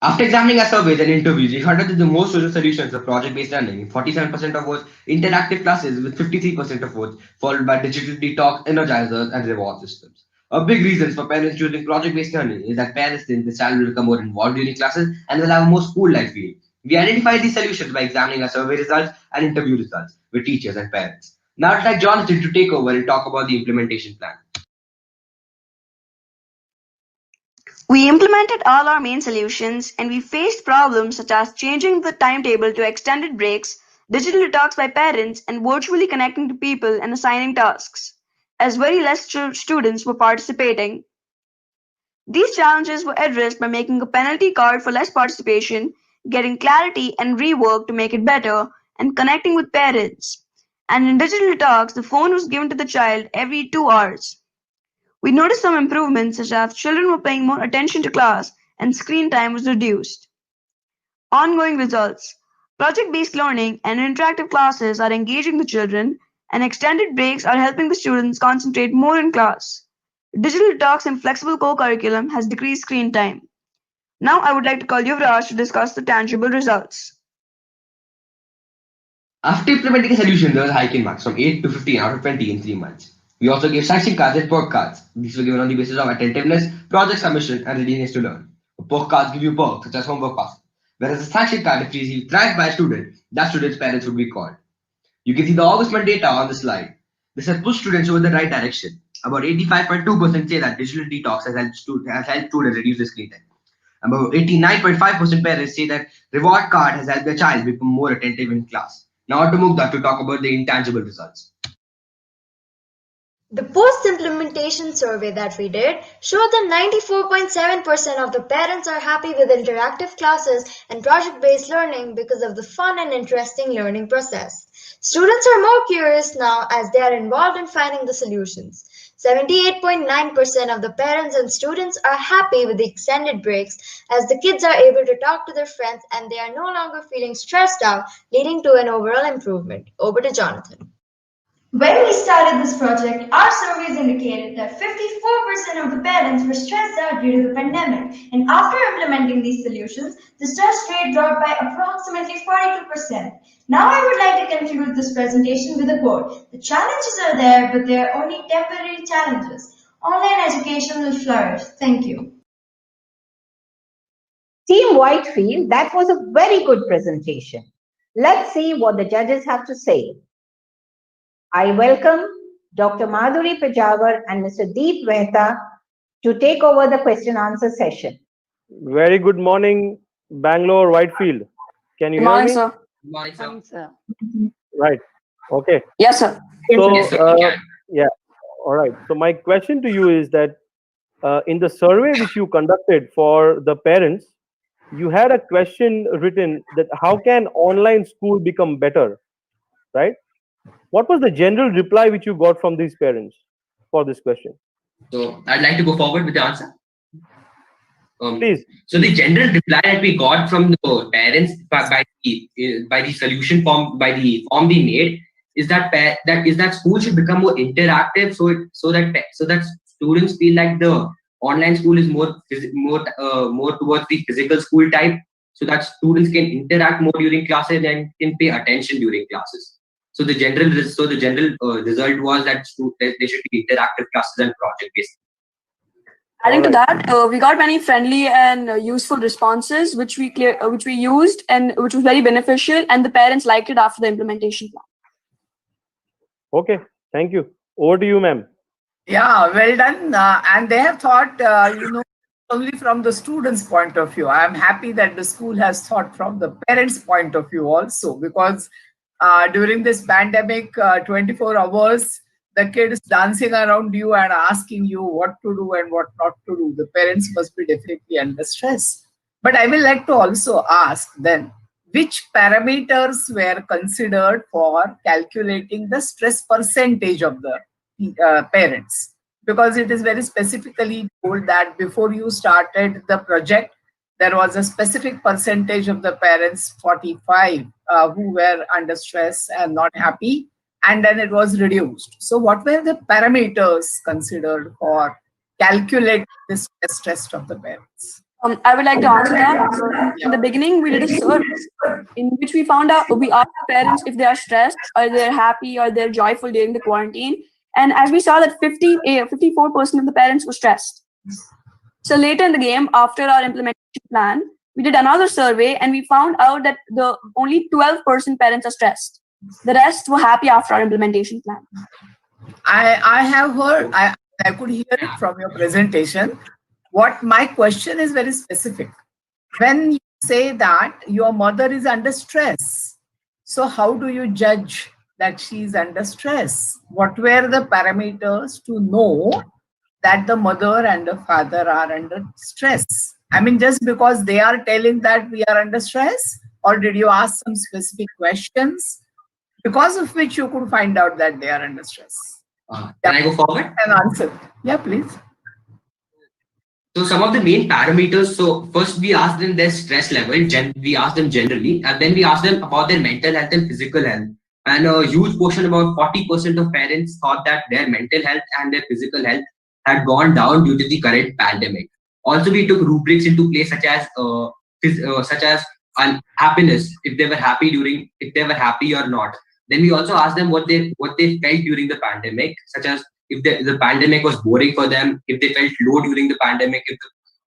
After examining our surveys and interviews, we found that the most chosen solutions are project-based learning, 47% of votes, interactive classes with 53% of votes, followed by digital detox, energizers, and reward systems. A big reason for parents choosing project-based learning is that parents think the child will become more involved during classes and will have a more school-like feel. We identified these solutions by examining our survey results and interview results with teachers and parents. Now I'd like Jonathan to take over and talk about the implementation plan. We implemented all our main solutions and we faced problems such as changing the timetable to extended breaks, digital detox by parents, and virtually connecting to people and assigning tasks, as very less students were participating. These challenges were addressed by making a penalty card for less participation, getting clarity and rework to make it better, and connecting with parents. And in digital detox, the phone was given to the child every 2 hours. We noticed some improvements such as children were paying more attention to class and screen time was reduced. Ongoing results. Project-based learning and interactive classes are engaging the children and extended breaks are helping the students concentrate more in class. Digital detox and flexible co-curriculum has decreased screen time. Now I would like to call Yuvraj to discuss the tangible results. After implementing a solution, there was a hike in marks from 8 to 15 out of 20 in 3 months. We also gave sanction cards and perk cards. These were given on the basis of attentiveness, project submission, and readiness to learn. Perk cards give you perks such as homework passes, whereas a sanction card, if received thanked by a student, that student's parents would be called. You can see the August month data on the slide. This has pushed students over the right direction. About 85.2% say that digital detox has helped students reduce the screen time. About 89.5% parents say that reward card has helped their child become more attentive in class. Now to Mugdha to talk about the intangible results. The post-implementation survey that we did showed that 94.7% of the parents are happy with interactive classes and project-based learning because of the fun and interesting learning process. Students are more curious now as they are involved in finding the solutions. 78.9% of the parents and students are happy with the extended breaks as the kids are able to talk to their friends and they are no longer feeling stressed out, leading to an overall improvement. Over to Jonathan. When we started this project, our surveys indicated that 54% of the parents were stressed out due to the pandemic, and after implementing these solutions, the stress rate dropped by approximately 42%. Now I would like to conclude this presentation with a quote. The challenges are there, but they are only temporary challenges. Online education will flourish. Thank you. Team Whitefield, that was a very good presentation. Let's see what the judges have to say. I welcome Dr. Madhuri Pejawar and Mr. Deep Mehta to take over the question answer session. Very good morning, Bangalore, Whitefield. Can you hear me? Sir. Good morning, sir. Right. Okay. Yes, sir. So, Yes, sir, we can. yeah. All right. So my question to you is that in the survey which you conducted for the parents, you had a question written that how can online school become better, right? What was the general reply which you got from these parents for this question? So I'd like to go forward with the answer. Please. So the general reply that we got from the parents by the solution form, by the form we made, is that school should become more interactive, so that students feel like the online school is more towards the physical school type, so that students can interact more during classes and can pay attention during classes. So the general result was that there should be interactive classes and project based. Adding to that, we got many friendly and useful responses, which we used and which was very beneficial, and the parents liked it after the implementation plan. Okay, thank you. Over to you, ma'am. Yeah, well done. And they have thought, only from the students' point of view. I am happy that the school has thought from the parents' point of view also, because during this pandemic, 24 hours, the kid is dancing around you and asking you what to do and what not to do. The parents must be definitely under stress. But I will like to also ask then, which parameters were considered for calculating the stress percentage of the parents? Because it is very specifically told that before you started the project, there was a specific percentage of the parents, 45, who were under stress and not happy, and then it was reduced. So what were the parameters considered for calculating this stress of the parents? I would like to answer that. In the beginning, we did a survey in which we found out, we asked the parents if they are stressed or they're happy or they're joyful during the quarantine. And as we saw that 54% of the parents were stressed. So later in the game, after our implementation plan, we did another survey and we found out that only 12% parents are stressed. The rest were happy after our implementation plan. I have heard, I could hear it from your presentation. What my question is very specific. When you say that your mother is under stress, so how do you judge that she is under stress? What were the parameters to know that the mother and the father are under stress? I mean, just because they are telling that we are under stress, or did you ask some specific questions because of which you could find out that they are under stress? Can I go forward? An answer. Yeah, please. So some of the main parameters. So first we asked them their stress level. We asked them generally, and then we asked them about their mental health and physical health. And a huge portion, about 40% of parents, thought that their mental health and their physical health had gone down due to the current pandemic. Also, we took rubrics into place such as happiness, if they were happy or not. Then we also asked them what they felt during the pandemic, such as if the pandemic was boring for them, if they felt low during the pandemic,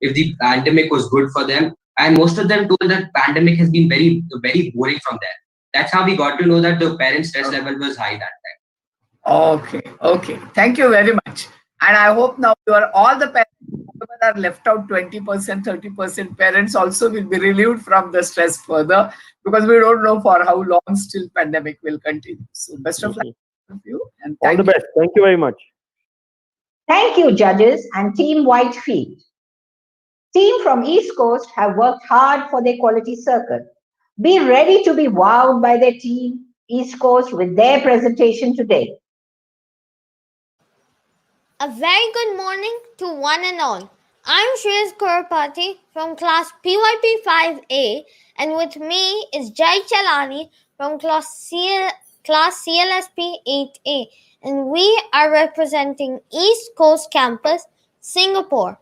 if the pandemic was good for them. And most of them told that pandemic has been very, very boring from them. That's how we got to know that the parent stress level was high that time. Okay. Thank you very much. And I hope now all the parents who are left out, 20%, 30% parents also will be relieved from the stress further, because we don't know for how long still pandemic will continue. So best of luck to you. And all the best. Thank you very much. Thank you, judges and Team Whitefield. Team from East Coast have worked hard for their quality circuit. Be ready to be wowed by their team, East Coast, with their presentation today. A very good morning to one and all. I'm Shreyas Kurapati from class PYP 5A, and with me is Jai Chalani from class CLSP 8A, and we are representing East Coast Campus, Singapore.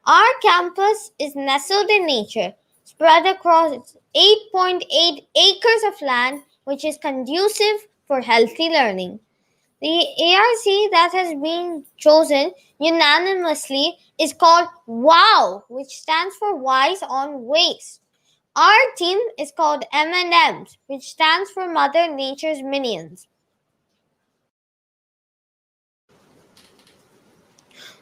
Our campus is nestled in nature, spread across 8.8 acres of land, which is conducive for healthy learning. The ARC that has been chosen unanimously is called WOW, which stands for Wise on Waste. Our team is called M&Ms, which stands for Mother Nature's Minions.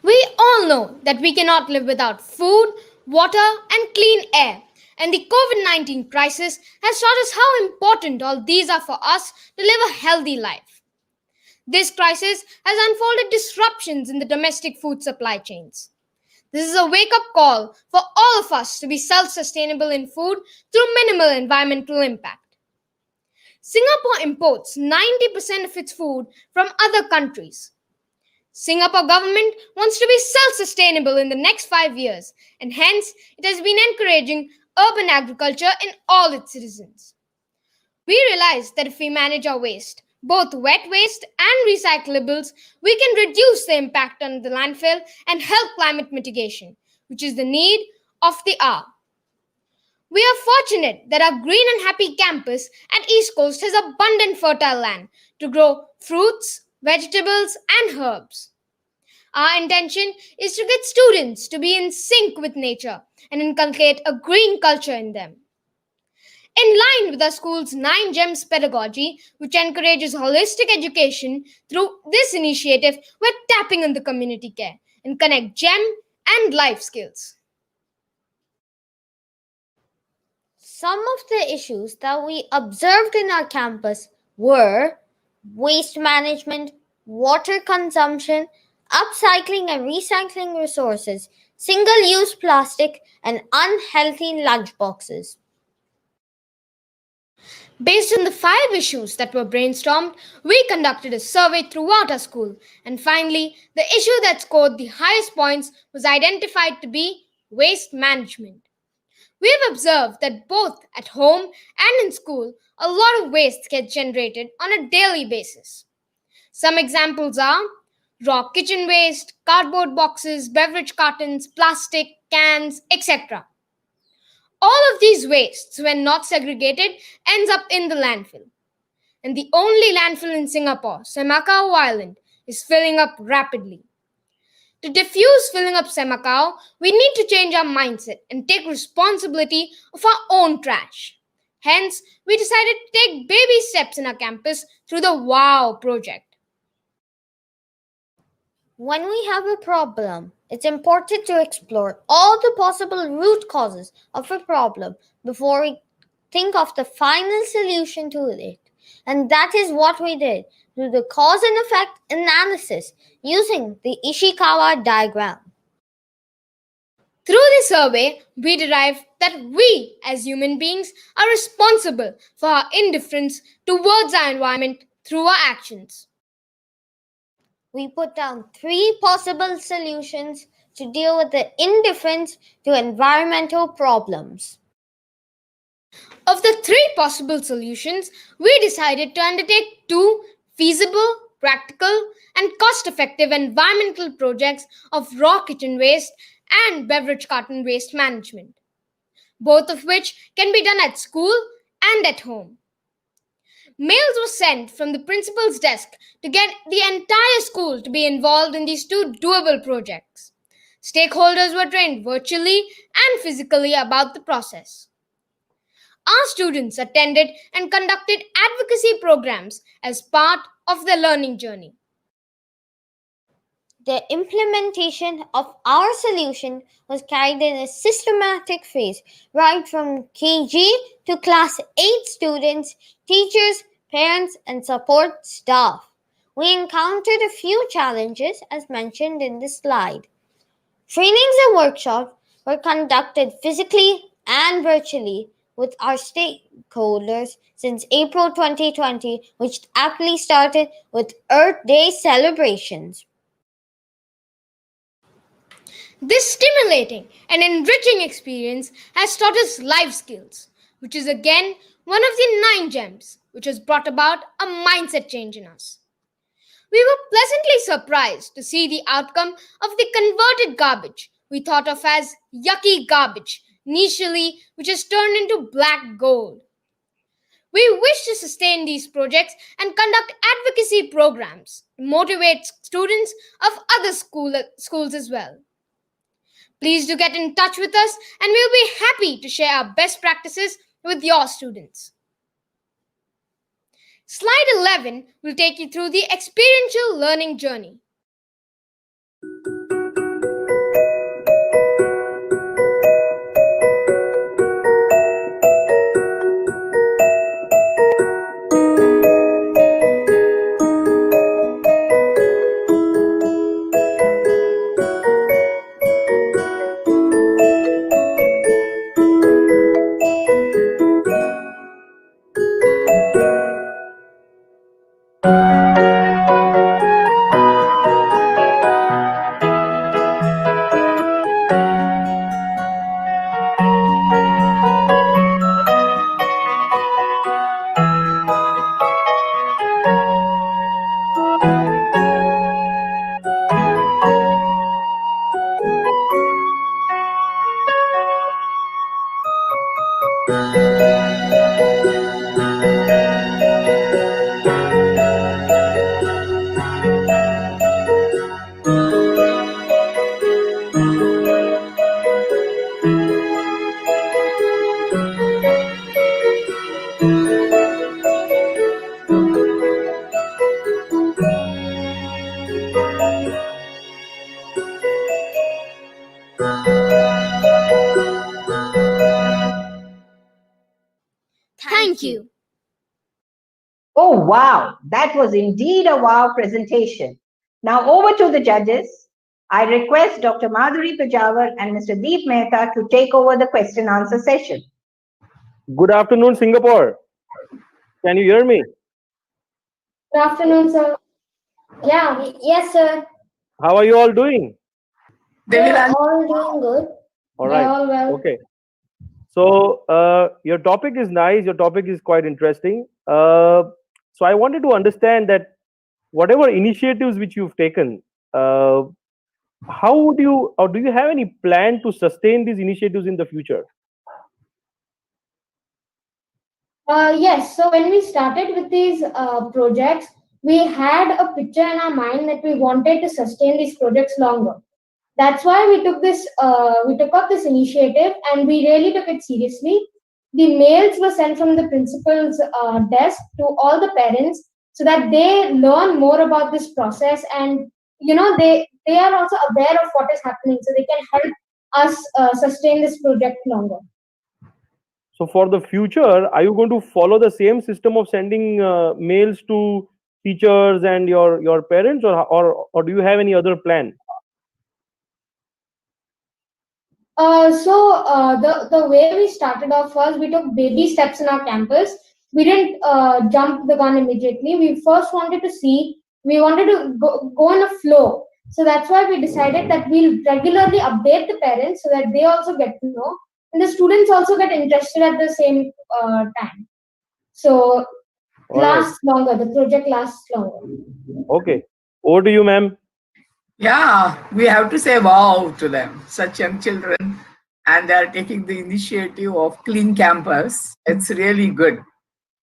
We all know that we cannot live without food, water, and clean air. And the COVID-19 crisis has taught us how important all these are for us to live a healthy life. This crisis has unfolded disruptions in the domestic food supply chains. This is a wake-up call for all of us to be self-sustainable in food through minimal environmental impact. Singapore imports 90% of its food from other countries. Singapore government wants to be self-sustainable in the next 5 years, and hence it has been encouraging urban agriculture in all its citizens. We realize that if we manage our waste, both wet waste and recyclables, we can reduce the impact on the landfill and help climate mitigation, which is the need of the hour. We are fortunate that our green and happy campus at East Coast has abundant fertile land to grow fruits, vegetables, and herbs. Our intention is to get students to be in sync with nature and inculcate a green culture in them. In line with our school's 9 GEMS pedagogy, which encourages holistic education, through this initiative, we're tapping on the community care and connect GEM and life skills. Some of the issues that we observed in our campus were waste management, water consumption, upcycling and recycling resources, single-use plastic, and unhealthy lunchboxes. Based on the 5 issues that were brainstormed, we conducted a survey throughout our school, and finally, the issue that scored the highest points was identified to be waste management. We have observed that both at home and in school, a lot of waste gets generated on a daily basis. Some examples are raw kitchen waste, cardboard boxes, beverage cartons, plastic, cans, etc. All of these wastes, when not segregated, ends up in the landfill. And the only landfill in Singapore, Semakau Island, is filling up rapidly. To diffuse filling up Semakau, we need to change our mindset and take responsibility of our own trash. Hence, we decided to take baby steps in our campus through the WOW project. When we have a problem, it's important to explore all the possible root causes of a problem before we think of the final solution to it. And that is what we did through the cause and effect analysis using the Ishikawa diagram. Through this survey, we derived that we, as human beings, are responsible for our indifference towards our environment through our actions. We put down 3 possible solutions to deal with the indifference to environmental problems. Of the 3 possible solutions, we decided to undertake 2 feasible, practical, and cost-effective environmental projects of raw kitchen waste and beverage carton waste management, both of which can be done at school and at home. Mails were sent from the principal's desk to get the entire school to be involved in these 2 doable projects. Stakeholders were trained virtually and physically about the process. Our students attended and conducted advocacy programs as part of their learning journey. The implementation of our solution was carried in a systematic phase, right from KG to Class 8 students, teachers, parents, and support staff. We encountered a few challenges as mentioned in the slide. Trainings and workshops were conducted physically and virtually with our stakeholders since April 2020, which aptly started with Earth Day celebrations. This stimulating and enriching experience has taught us life skills, which is again one of the 9 gems which has brought about a mindset change in us. We were pleasantly surprised to see the outcome of the converted garbage we thought of as yucky garbage initially, which has turned into black gold. We wish to sustain these projects and conduct advocacy programs to motivate students of other schools as well. Please do get in touch with us and we'll be happy to share our best practices with your students. Slide 11 will take you through the experiential learning journey. Thank you. Oh, wow, that was indeed a wow presentation. Now over to the judges. I request Dr. Madhuri Pejawar and Mr. Deep Mehta to take over the question answer session. Good afternoon, Singapore. Can you hear me? Good afternoon, sir. Yeah, yes, sir. How are you all doing? They're all doing good. All They're right. all well. Okay. So your topic is nice. Your topic is quite interesting. So I wanted to understand that whatever initiatives which you've taken, how would you, or do you have any plan to sustain these initiatives in the future? Yes, so when we started with these projects, we had a picture in our mind that we wanted to sustain these projects longer. That's why we took up this initiative and we really took it seriously. the mails were sent from the principal's desk to all the parents so that they learn more about this process, and they are also aware of what is happening, so they can help us sustain this project longer. So for the future, are you going to follow the same system of sending mails to teachers and your parents, or do you have any other plan? The way we started off was we took baby steps in our campus. We didn't jump the gun immediately. We first wanted to see. We wanted to go in a flow. So that's why we decided that we'll regularly update the parents so that they also get to know, and the students also get interested at the same time. So lasts longer. The project lasts longer. Okay. Over to you, ma'am. Yeah, we have to say wow to them, such young children, and they are taking the initiative of clean campus. It's really good.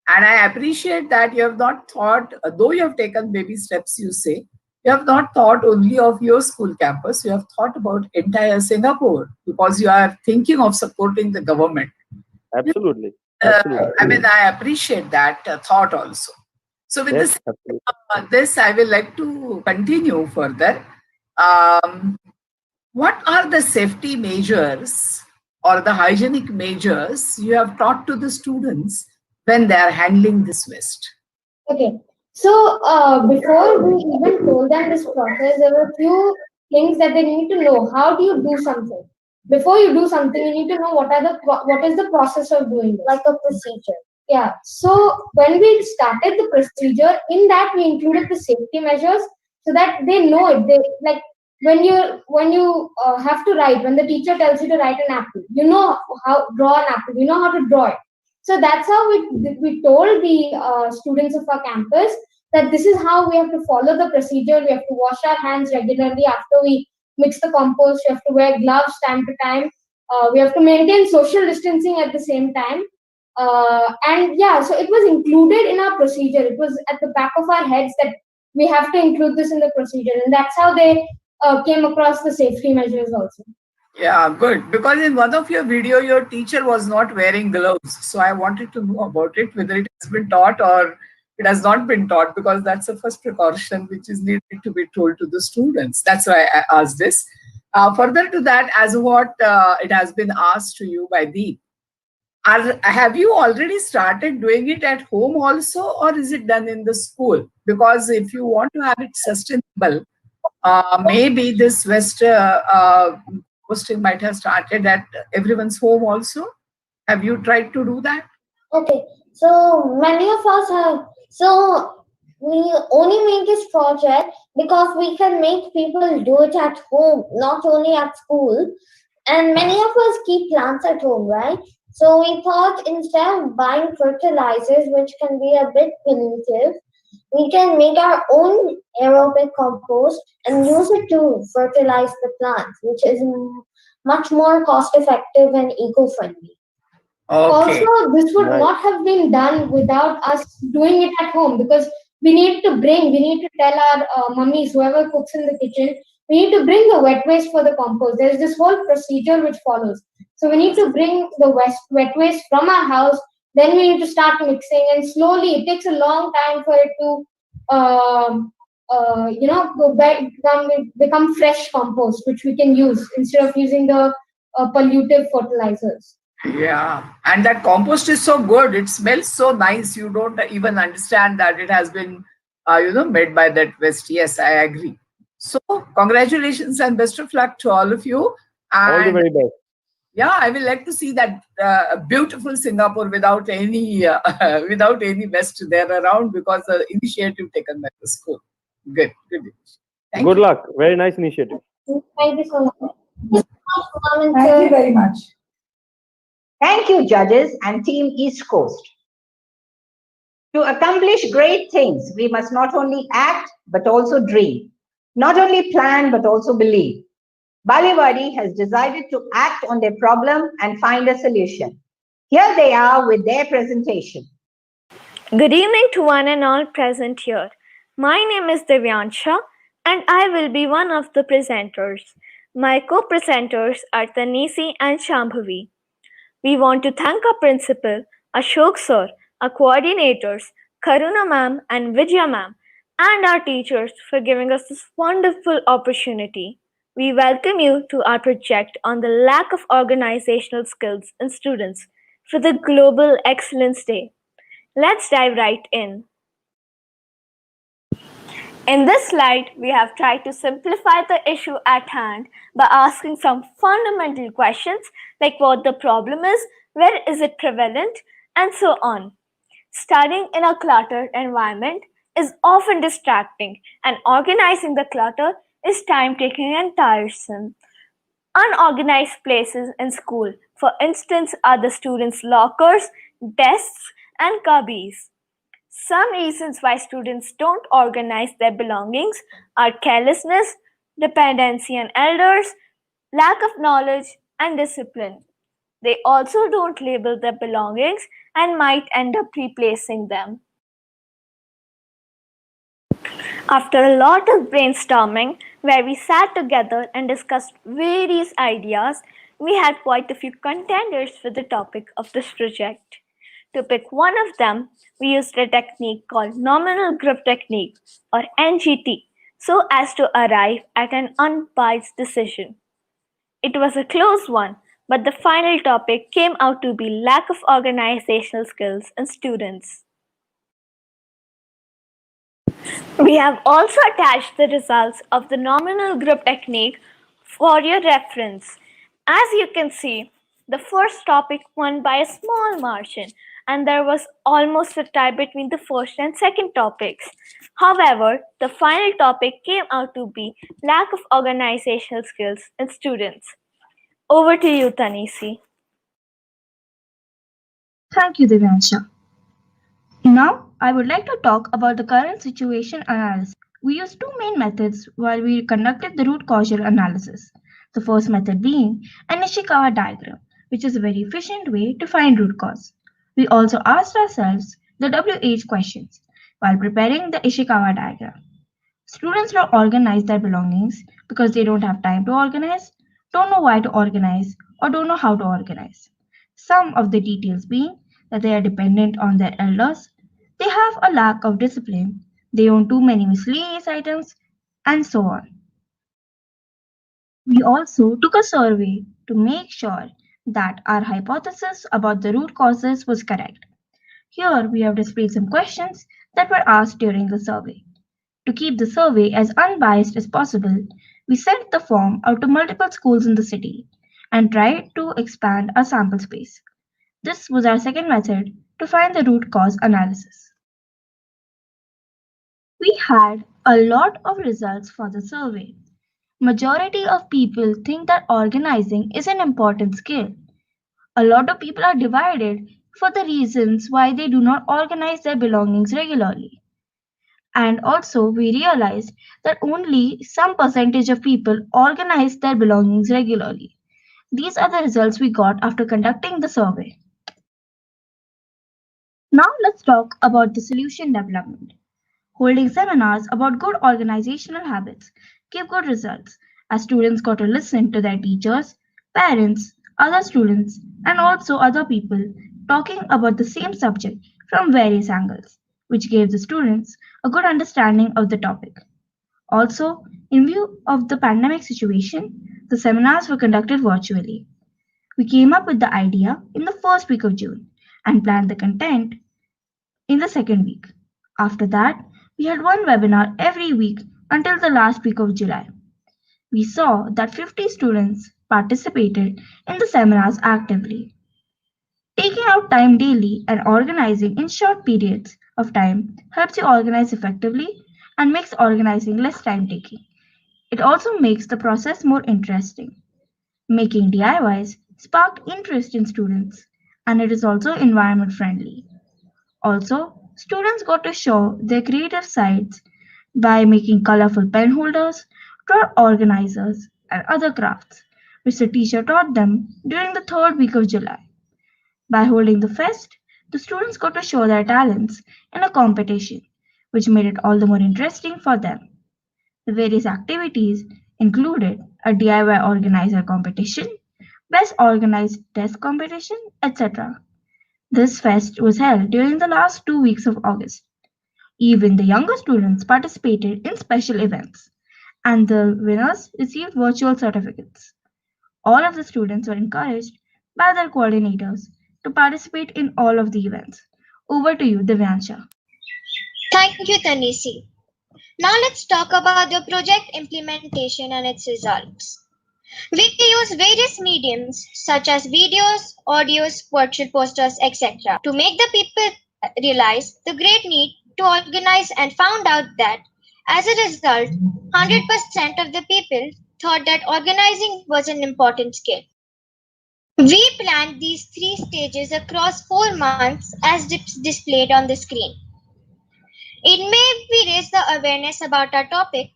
And I appreciate that you have not thought, though you have taken baby steps, you say, you have not thought only of your school campus, you have thought about entire Singapore, because you are thinking of supporting the government. Absolutely. I mean, I appreciate that thought also. So with this, I will like to continue further. What are the safety measures or the hygienic measures you have taught to the students when they are handling this waste? Okay, so before we even told them this process, there were a few things that they need to know. How do you do something? Before you do something, you need to know what is the process of doing this. Like a procedure. Yeah. So when we started the procedure, in that we included the safety measures so that they know it. They like when you have to write, when the teacher tells you to write an apple, you know how draw an apple. You know how to draw it. So that's how we told the students of our campus that this is how we have to follow the procedure. We have to wash our hands regularly after we mix the compost. We have to wear gloves time to time. We have to maintain social distancing at the same time. And yeah, so it was included in our procedure. It was at the back of our heads that we have to include this in the procedure, and that's how they came across the safety measures also. Yeah, good. Because in one of your video, your teacher was not wearing gloves. So I wanted to know about it, whether it has been taught or it has not been taught, because that's the first precaution which is needed to be told to the students. That's why I asked this. Further to that, as what it has been asked to you by Deep, have you already started doing it at home also, or is it done in the school? Because if you want to have it sustainable, maybe this waste posting might have started at everyone's home also. Have you tried to do that? Okay, so many of us have. So we only make this project because we can make people do it at home, not only at school. And many of us keep plants at home, right? So we thought instead of buying fertilizers, which can be a bit punitive, we can make our own aerobic compost and use it to fertilize the plants, which is much more cost effective and eco-friendly. Okay. Also, this would not have been done without us doing it at home, because we need to tell our mummies, whoever cooks in the kitchen, we need to bring the wet waste for the compost. There's this whole procedure which follows. So we need to bring the wet waste from our house, then we need to start mixing, and slowly it takes a long time for it to become fresh compost, which we can use instead of using the pollutive fertilizers. Yeah, and that compost is so good. It smells so nice. You don't even understand that it has been, made by that waste. Yes, I agree. So, congratulations and best of luck to all of you. And all the very best. Yeah, I will like to see that beautiful Singapore without any waste there around, because the initiative taken by the school. Good. Good luck. Very nice initiative. Thank you so much. Thank you very much. Thank you, judges and Team East Coast. To accomplish great things, we must not only act, but also dream. Not only plan, but also believe. Baliwadi has decided to act on their problem and find a solution. Here they are with their presentation. Good evening to one and all present here. My name is Divyansha and I will be one of the presenters. My co-presenters are Tanisi and Shambhavi. We want to thank our principal, Ashok sir, our coordinators, Karuna ma'am and Vijaya ma'am, and our teachers for giving us this wonderful opportunity. We welcome you to our project on the lack of organizational skills in students for the Global Excellence Day. Let's dive right in. In this slide, we have tried to simplify the issue at hand by asking some fundamental questions like what the problem is, where is it prevalent, and so on. Studying in a cluttered environment is often distracting, and organizing the clutter is time-taking and tiresome. Unorganized places in school, for instance, are the students' lockers, desks, and cubbies. Some reasons why students don't organize their belongings are carelessness, dependency on elders, lack of knowledge, and discipline. They also don't label their belongings and might end up replacing them. After a lot of brainstorming, where we sat together and discussed various ideas, we had quite a few contenders for the topic of this project. To pick one of them, we used a technique called nominal group technique or NGT so as to arrive at an unbiased decision. It was a close one, but the final topic came out to be lack of organizational skills in students. We have also attached the results of the nominal group technique for your reference. As you can see, the first topic won by a small margin, and there was almost a tie between the first and second topics. However, the final topic came out to be lack of organizational skills in students. Over to you, Tanisi. Thank you, Divyansha. Now, I would like to talk about the current situation analysis. We used two main methods while we conducted the root causal analysis. The first method being an Ishikawa diagram, which is a very efficient way to find root cause. We also asked ourselves the WH questions while preparing the Ishikawa diagram. Students don't organize their belongings because they don't have time to organize, don't know why to organize, or don't know how to organize. Some of the details being that they are dependent on their elders, they have a lack of discipline, they own too many miscellaneous items, and so on. We also took a survey to make sure that our hypothesis about the root causes was correct. Here we have displayed some questions that were asked during the survey. To keep the survey as unbiased as possible, we sent the form out to multiple schools in the city and tried to expand our sample space. This was our second method to find the root cause analysis. We had a lot of results for the survey. Majority of people think that organizing is an important skill. A lot of people are divided for the reasons why they do not organize their belongings regularly. And also, we realized that only some percentage of people organize their belongings regularly. These are the results we got after conducting the survey. Now let's talk about the solution development. Holding seminars about good organizational habits gave good results as students got to listen to their teachers, parents, other students, and also other people talking about the same subject from various angles, which gave the students a good understanding of the topic. Also, in view of the pandemic situation, the seminars were conducted virtually. We came up with the idea in the first week of June and planned the content in the second week. After that, we had one webinar every week until the last week of July. We saw that 50 students participated in the seminars actively. Taking out time daily and organizing in short periods of time helps you organize effectively and makes organizing less time taking. It also makes the process more interesting. Making DIYs sparked interest in students, and it is also environment friendly. Also, students got to show their creative sides by making colorful pen holders, drawer organizers, and other crafts, which the teacher taught them during the third week of July. By holding the fest, the students got to show their talents in a competition, which made it all the more interesting for them. The various activities included a DIY organizer competition, best organized desk competition, etc. This fest was held during the last 2 weeks of August. Even the younger students participated in special events, and the winners received virtual certificates. All of the students were encouraged by their coordinators to participate in all of the events. Over to you, Divyansha. Thank you, Tanisi. Now let's talk about the project implementation and its results. We use various mediums such as videos, audios, virtual posters, etc. to make the people realize the great need to organize and found out that as a result, 100% of the people thought that organizing was an important skill. We planned these 3 stages across 4 months as displayed on the screen. In May, we raised the awareness about our topic.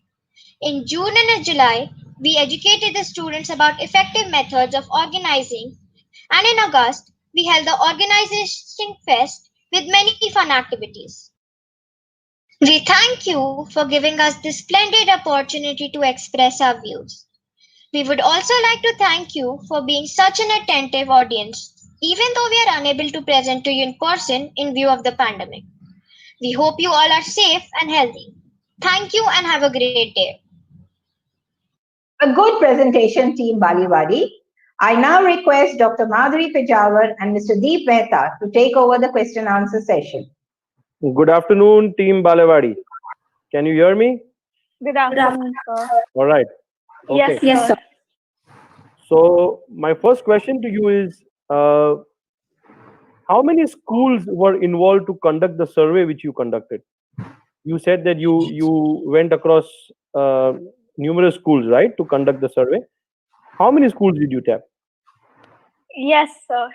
In June and July, we educated the students about effective methods of organizing, and in August, we held the Organization Fest with many fun activities. We thank you for giving us this splendid opportunity to express our views. We would also like to thank you for being such an attentive audience, even though we are unable to present to you in person in view of the pandemic. We hope you all are safe and healthy. Thank you and have a great day. A good presentation, Team Baliwadi. I now request Dr. Madhuri Pejawar and Mr. Deep Mehta to take over the question answer session. Good afternoon, Team Baliwadi. Can you hear me? Good afternoon, sir. All right. Okay. Yes, sir. So my first question to you is, how many schools were involved to conduct the survey which you conducted? You said that you went across numerous schools, right, to conduct the survey. How many schools did you tap? Yes, sir.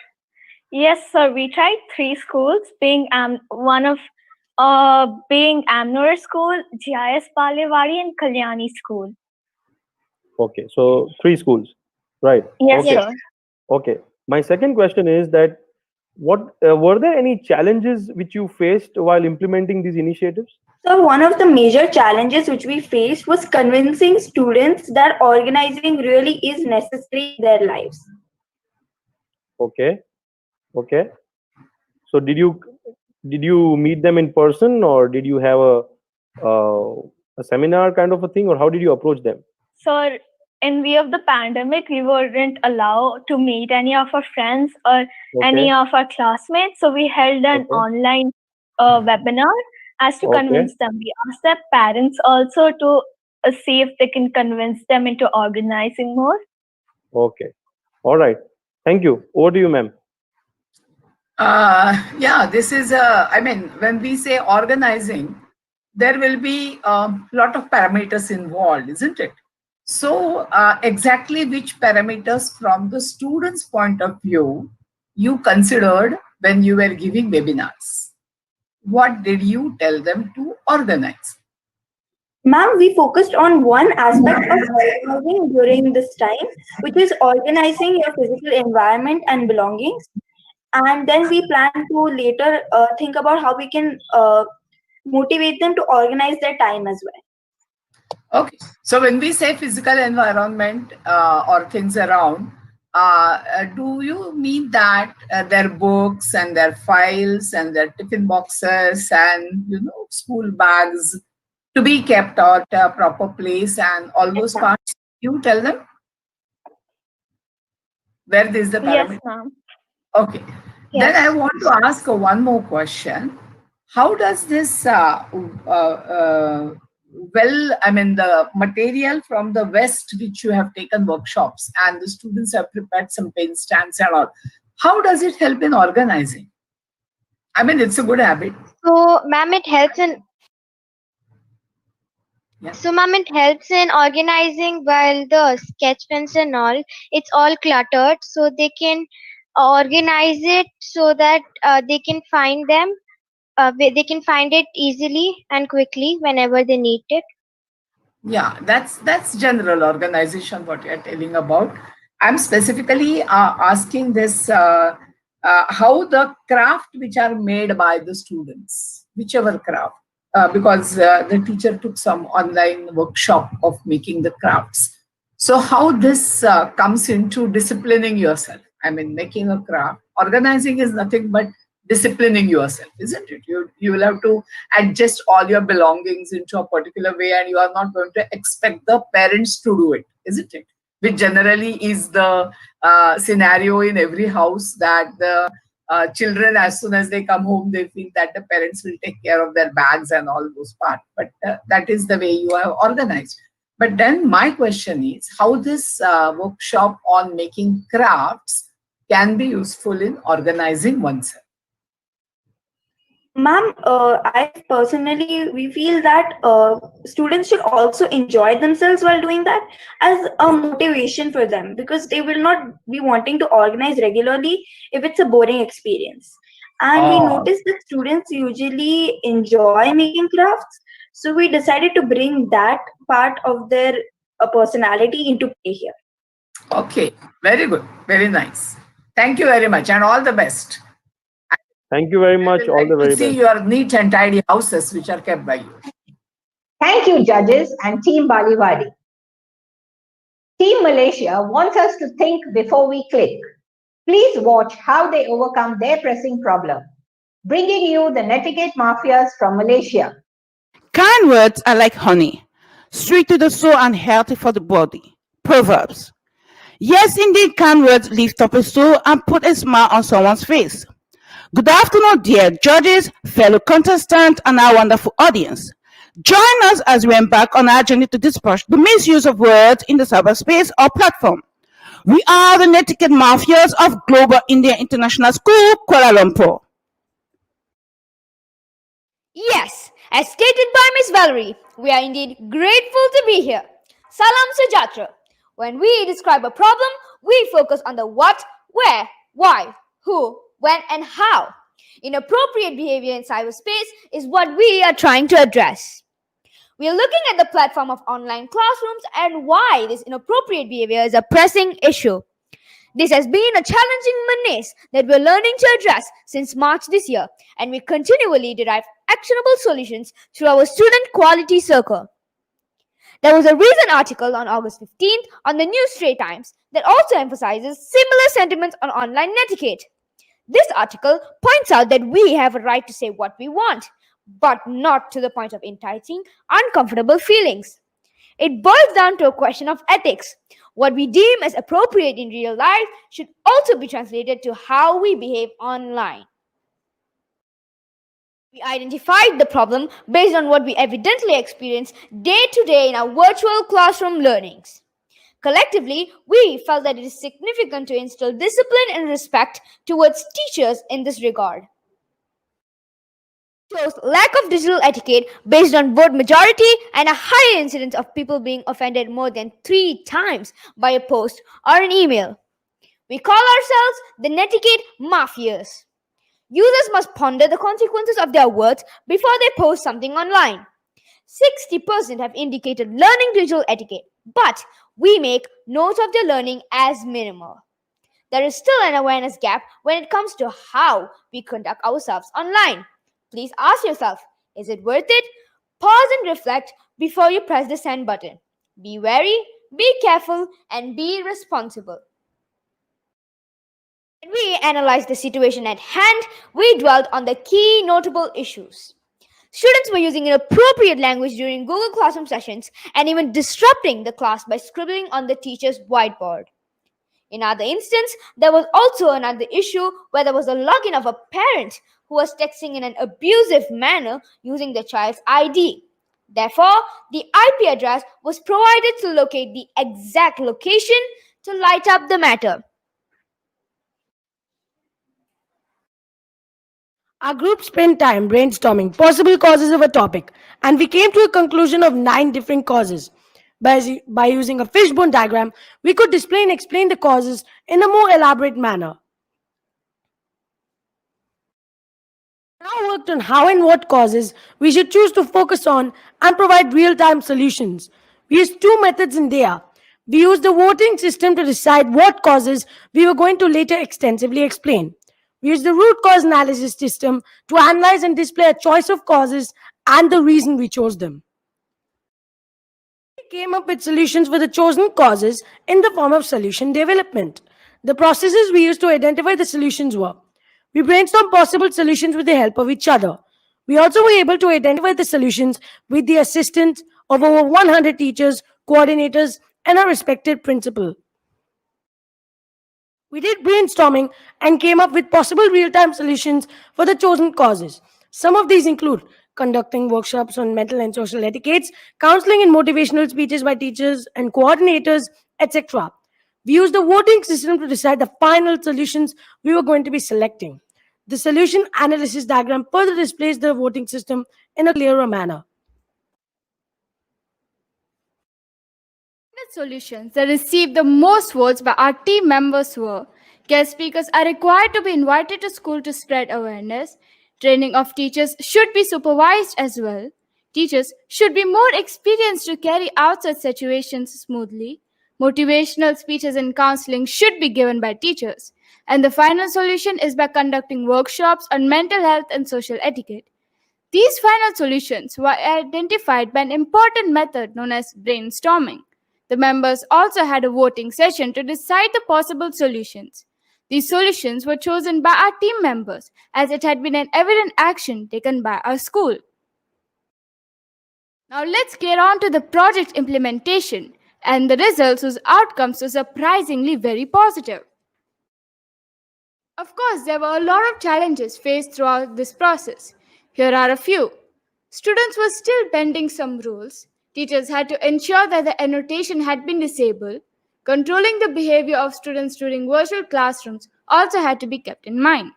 Yes, sir. We tried 3 schools, being Amnur School, GIS Baliwadi, and Kalyani School. Okay, so 3 schools, right? Yes, okay. sir. Okay. My second question is that what were there any challenges which you faced while implementing these initiatives? So one of the major challenges which we faced was convincing students that organizing really is necessary in their lives. Okay. Okay. So did you meet them in person, or did you have a seminar kind of a thing, or how did you approach them? So in view of the pandemic, we weren't allowed to meet any of our friends or any of our classmates. So we held an online webinar as to convince them. We asked their parents also to see if they can convince them into organizing more. Okay. All right. Thank you. Over to you, ma'am. Yeah, this is when we say organizing, there will be a lot of parameters involved, isn't it? So exactly which parameters from the student's point of view you considered when you were giving webinars? What did you tell them to organize? Ma'am, we focused on one aspect of organizing during this time, which is organizing your physical environment and belongings. And then we plan to later think about how we can motivate them to organize their time as well. Okay, so when we say physical environment or things around, do you mean that their books and their files and their tiffin boxes and school bags to be kept at a proper place and all those parts? You tell them where is the parameter? Yes, ma'am. Okay. Then I want to ask one more question. How does this, the material from the West, which you have taken workshops and the students have prepared some pen stands and all, how does it help in organizing? I mean, it's a good habit. So, ma'am, it helps in organizing, while the sketch pens and all, it's all cluttered, so they can organize it so that they can find them. They can find it easily and quickly whenever they need it. Yeah, that's general organization what you're telling about. I'm specifically asking this, how the craft which are made by the students, whichever craft, because the teacher took some online workshop of making the crafts. So how this comes into disciplining yourself? I mean, making a craft, organizing is nothing but disciplining yourself, isn't it? You will have to adjust all your belongings into a particular way, and you are not going to expect the parents to do it, isn't it? Which generally is the scenario in every house, that the children, as soon as they come home, they think that the parents will take care of their bags and all those parts. But that is the way you have organized. But then my question is how this workshop on making crafts can be useful in organizing oneself. Ma'am, I personally, we feel that students should also enjoy themselves while doing that as a motivation for them, because they will not be wanting to organize regularly if it's a boring experience. And we noticed that students usually enjoy making crafts. So we decided to bring that part of their personality into play here. Okay, very good, very nice. Thank you very much and all the best. Thank you very much. All the very See best. your neat and tidy houses which are kept by you. Thank you, judges and Team Baliwadi. Team Malaysia wants us to think before we click. Please watch how they overcome their pressing problem. Bringing you the netiquette mafias from Malaysia. Kind words are like honey, sweet to the soul and healthy for the body. Proverbs. Yes, indeed, kind words lift up a soul and put a smile on someone's face. Good afternoon, dear judges, fellow contestants, and our wonderful audience. Join us as we embark on our journey to dispatch the misuse of words in the cyberspace or platform. We are the netiquette mafias of Global India International School, Kuala Lumpur. Yes, as stated by Miss Valerie, we are indeed grateful to be here. Salam Sujatra. When we describe a problem, we focus on the what, where, why, who, when, and how. Inappropriate behavior in cyberspace is what we are trying to address. We are looking at the platform of online classrooms and why this inappropriate behavior is a pressing issue. This has been a challenging menace that we're learning to address since March this year, and we continually derive actionable solutions through our Student Quality Circle. There was a recent article on August 15th on the New Stray Times that also emphasizes similar sentiments on online etiquette. This article points out that we have a right to say what we want, but not to the point of inciting uncomfortable feelings. It boils down to a question of ethics. What we deem as appropriate in real life should also be translated to how we behave online. We identified the problem based on what we evidently experience day to day in our virtual classroom learnings. Collectively, we felt that it is significant to instill discipline and respect towards teachers in this regard. It shows lack of digital etiquette based on both majority and a higher incidence of people being offended more than 3 times by a post or an email. We call ourselves the netiquette mafias. Users must ponder the consequences of their words before they post something online. 60% have indicated learning digital etiquette, but we make notes of their learning as minimal. There is still an awareness gap when it comes to how we conduct ourselves online. Please ask yourself, is it worth it? Pause and reflect before you press the send button. Be wary, be careful, and be responsible. When we analyzed the situation at hand, we dwelled on the key notable issues. Students were using inappropriate language during Google Classroom sessions and even disrupting the class by scribbling on the teacher's whiteboard. In other instance, there was also another issue where there was a login of a parent who was texting in an abusive manner using the child's ID. Therefore, the IP address was provided to locate the exact location to light up the matter. Our group spent time brainstorming possible causes of a topic, and we came to a conclusion of 9 different causes. By using a fishbone diagram, we could display and explain the causes in a more elaborate manner. Now worked on how and what causes we should choose to focus on and provide real-time solutions. We used 2 methods in there. We used the voting system to decide what causes we were going to later extensively explain. We used the root cause analysis system to analyze and display a choice of causes and the reason we chose them. We came up with solutions for the chosen causes in the form of solution development. The processes we used to identify the solutions were: we brainstormed possible solutions with the help of each other. We also were able to identify the solutions with the assistance of over 100 teachers, coordinators, and our respected principal. We did brainstorming and came up with possible real-time solutions for the chosen causes. Some of these include conducting workshops on mental and social etiquettes, counseling and motivational speeches by teachers and coordinators, etc. We used the voting system to decide the final solutions we were going to be selecting. The solution analysis diagram further displays the voting system in a clearer manner. The solutions that received the most votes by our team members were: guest speakers are required to be invited to school to spread awareness. Training of teachers should be supervised as well. Teachers should be more experienced to carry out such situations smoothly. Motivational speeches and counseling should be given by teachers. And the final solution is by conducting workshops on mental health and social etiquette. These final solutions were identified by an important method known as brainstorming. The members also had a voting session to decide the possible solutions. These solutions were chosen by our team members as it had been an evident action taken by our school. Now let's get on to the project implementation and the results whose outcomes were surprisingly very positive. Of course, there were a lot of challenges faced throughout this process. Here are a few. Students were still bending some rules. Teachers had to ensure that the annotation had been disabled. Controlling the behavior of students during virtual classrooms also had to be kept in mind.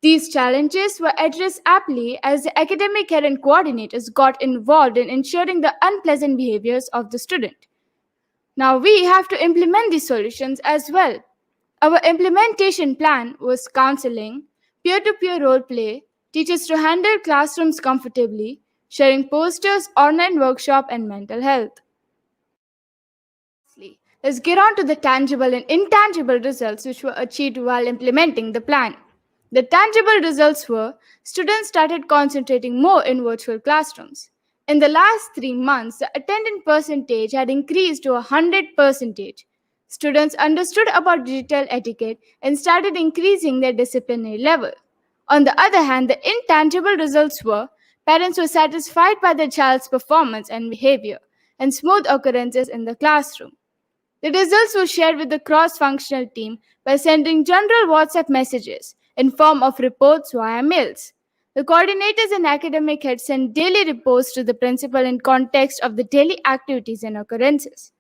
These challenges were addressed aptly as the academic head and coordinators got involved in ensuring the unpleasant behaviors of the student. Now we have to implement these solutions as well. Our implementation plan was counseling, peer-to-peer role play, teachers to handle classrooms comfortably, sharing posters, online workshop, and mental health. Let's get on to the tangible and intangible results which were achieved while implementing the plan. The tangible results were: students started concentrating more in virtual classrooms. In the last 3 months, the attendance percentage had increased to 100%. Students understood about digital etiquette and started increasing their disciplinary level. On the other hand, the intangible results were: parents were satisfied by their child's performance and behavior, and smooth occurrences in the classroom. The results were shared with the cross-functional team by sending general WhatsApp messages in form of reports via mails. The coordinators and academic heads sent daily reports to the principal in context of the daily activities and occurrences.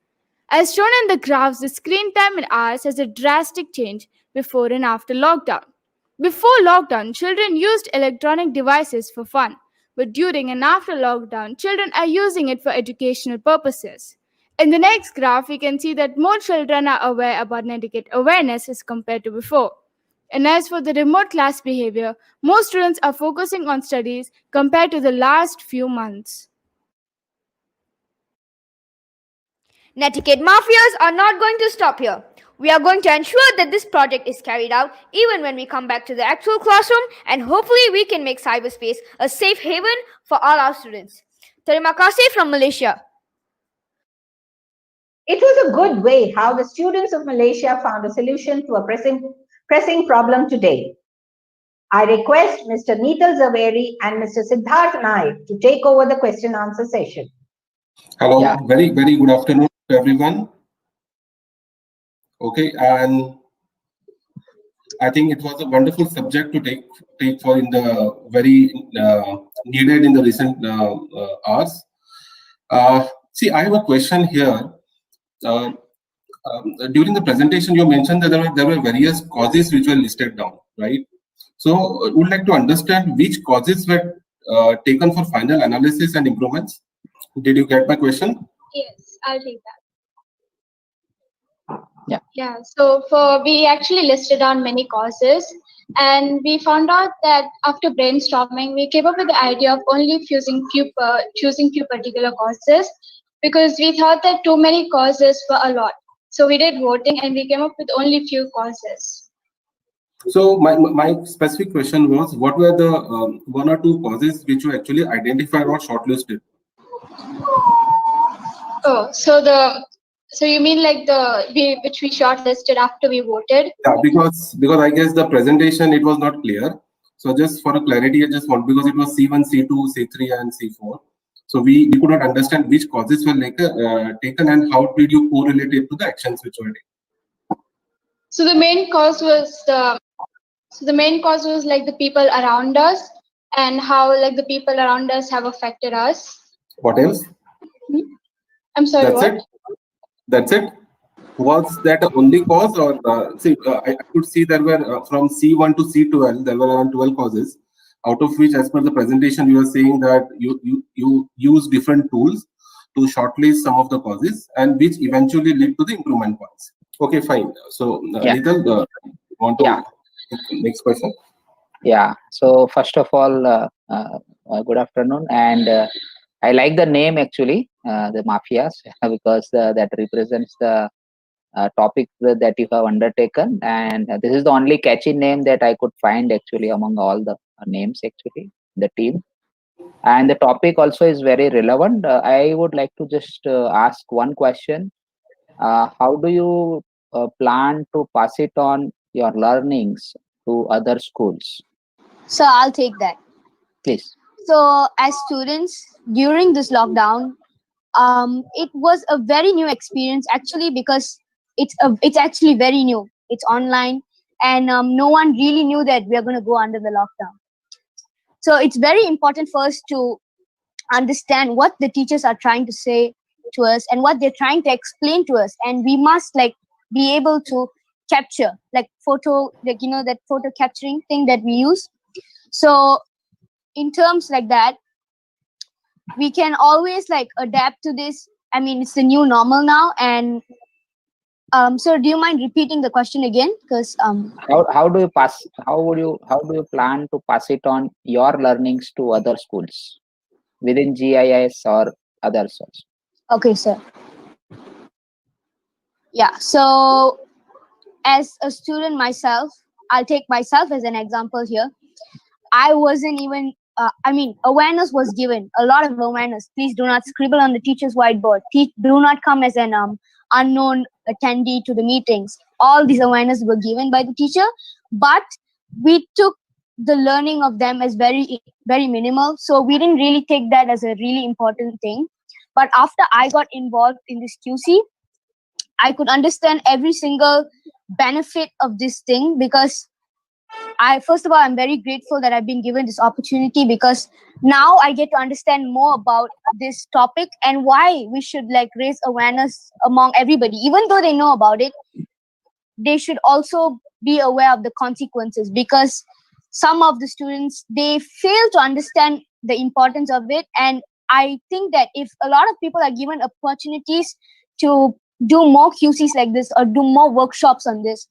As shown in the graphs, the screen time in hours has a drastic change before and after lockdown. Before lockdown, children used electronic devices for fun, but during and after lockdown, children are using it for educational purposes. In the next graph, we can see that more children are aware about etiquette awareness as compared to before. And as for the remote class behavior, most students are focusing on studies compared to the last few months. Netiquette mafias are not going to stop here. We are going to ensure that this project is carried out even when we come back to the actual classroom, and hopefully we can make cyberspace a safe haven for all our students. Terima kasih from Malaysia. It was a good way how the students of Malaysia found a solution to a pressing problem today. I request Mr. Neetal Zaveri and Mr. Siddharth Naik to take over the question-answer session. Hello, very good afternoon to everyone. Okay, and I think it was a wonderful subject to take for in the very needed in the recent hours. See, I have a question here. During the presentation, you mentioned that there were various causes which were listed down, right? So, I would like to understand which causes were taken for final analysis and improvements. Did you get my question? Yes, I'll take that. Yeah. So we actually listed on many causes, and we found out that after brainstorming, we came up with the idea of only choosing few particular causes, because we thought that too many causes were a lot. So we did voting, and we came up with only few causes. So my specific question was, what were the 1 or 2 causes which you actually identified or shortlisted? Oh, so you mean like which we shortlisted after we voted? Yeah, because I guess the presentation, it was not clear. So just for a clarity, I just want, because it was C1, C2, C3, and C4. So we could not understand which causes were taken and how did you correlate it to the actions which were taken. So the main cause was like the people around us and how like the people around us have affected us. What else? I'm sorry, That's what? it? That's it? Was that the only cause, or I could see there were from C1 to C12, there were around 12 causes, out of which, as per the presentation, you were saying that you use different tools to shortlist some of the causes, and which eventually lead to the improvement points. Okay, fine. So, Nital, want to next question? Yeah. So first of all, good afternoon, and I like the name actually, the mafias, because that represents the topic that you have undertaken, and this is the only catchy name that I could find actually among all the names actually the team. And the topic also is very relevant. I would like to just ask one question. How do you plan to pass it on your learnings to other schools? So I'll take that. Please. So as students during this lockdown, it was a very new experience actually, because it's actually very new. It's online, and no one really knew that we are going to go under the lockdown. So it's very important for us to understand what the teachers are trying to say to us and what they're trying to explain to us, and we must like be able to capture like photo, like that photo capturing thing that we use. So in terms like that, we can always like adapt to this. I mean, it's the new normal now. And so do you mind repeating the question again? Because how do you plan to pass it on your learnings to other schools within GIS or others also? Okay, sir. Yeah, so as a student myself, I'll take myself as an example here. I wasn't even awareness was given, a lot of awareness. Please do not scribble on the teacher's whiteboard. Do not come as an unknown attendee to the meetings. All these awareness were given by the teacher, but we took the learning of them as very, very minimal. So we didn't really take that as a really important thing. But after I got involved in this QC, I could understand every single benefit of this thing, because first of all, I'm very grateful that I've been given this opportunity, because now I get to understand more about this topic and why we should like raise awareness among everybody. Even though they know about it, they should also be aware of the consequences, because some of the students, they fail to understand the importance of it. And I think that if a lot of people are given opportunities to do more QCs like this or do more workshops on this,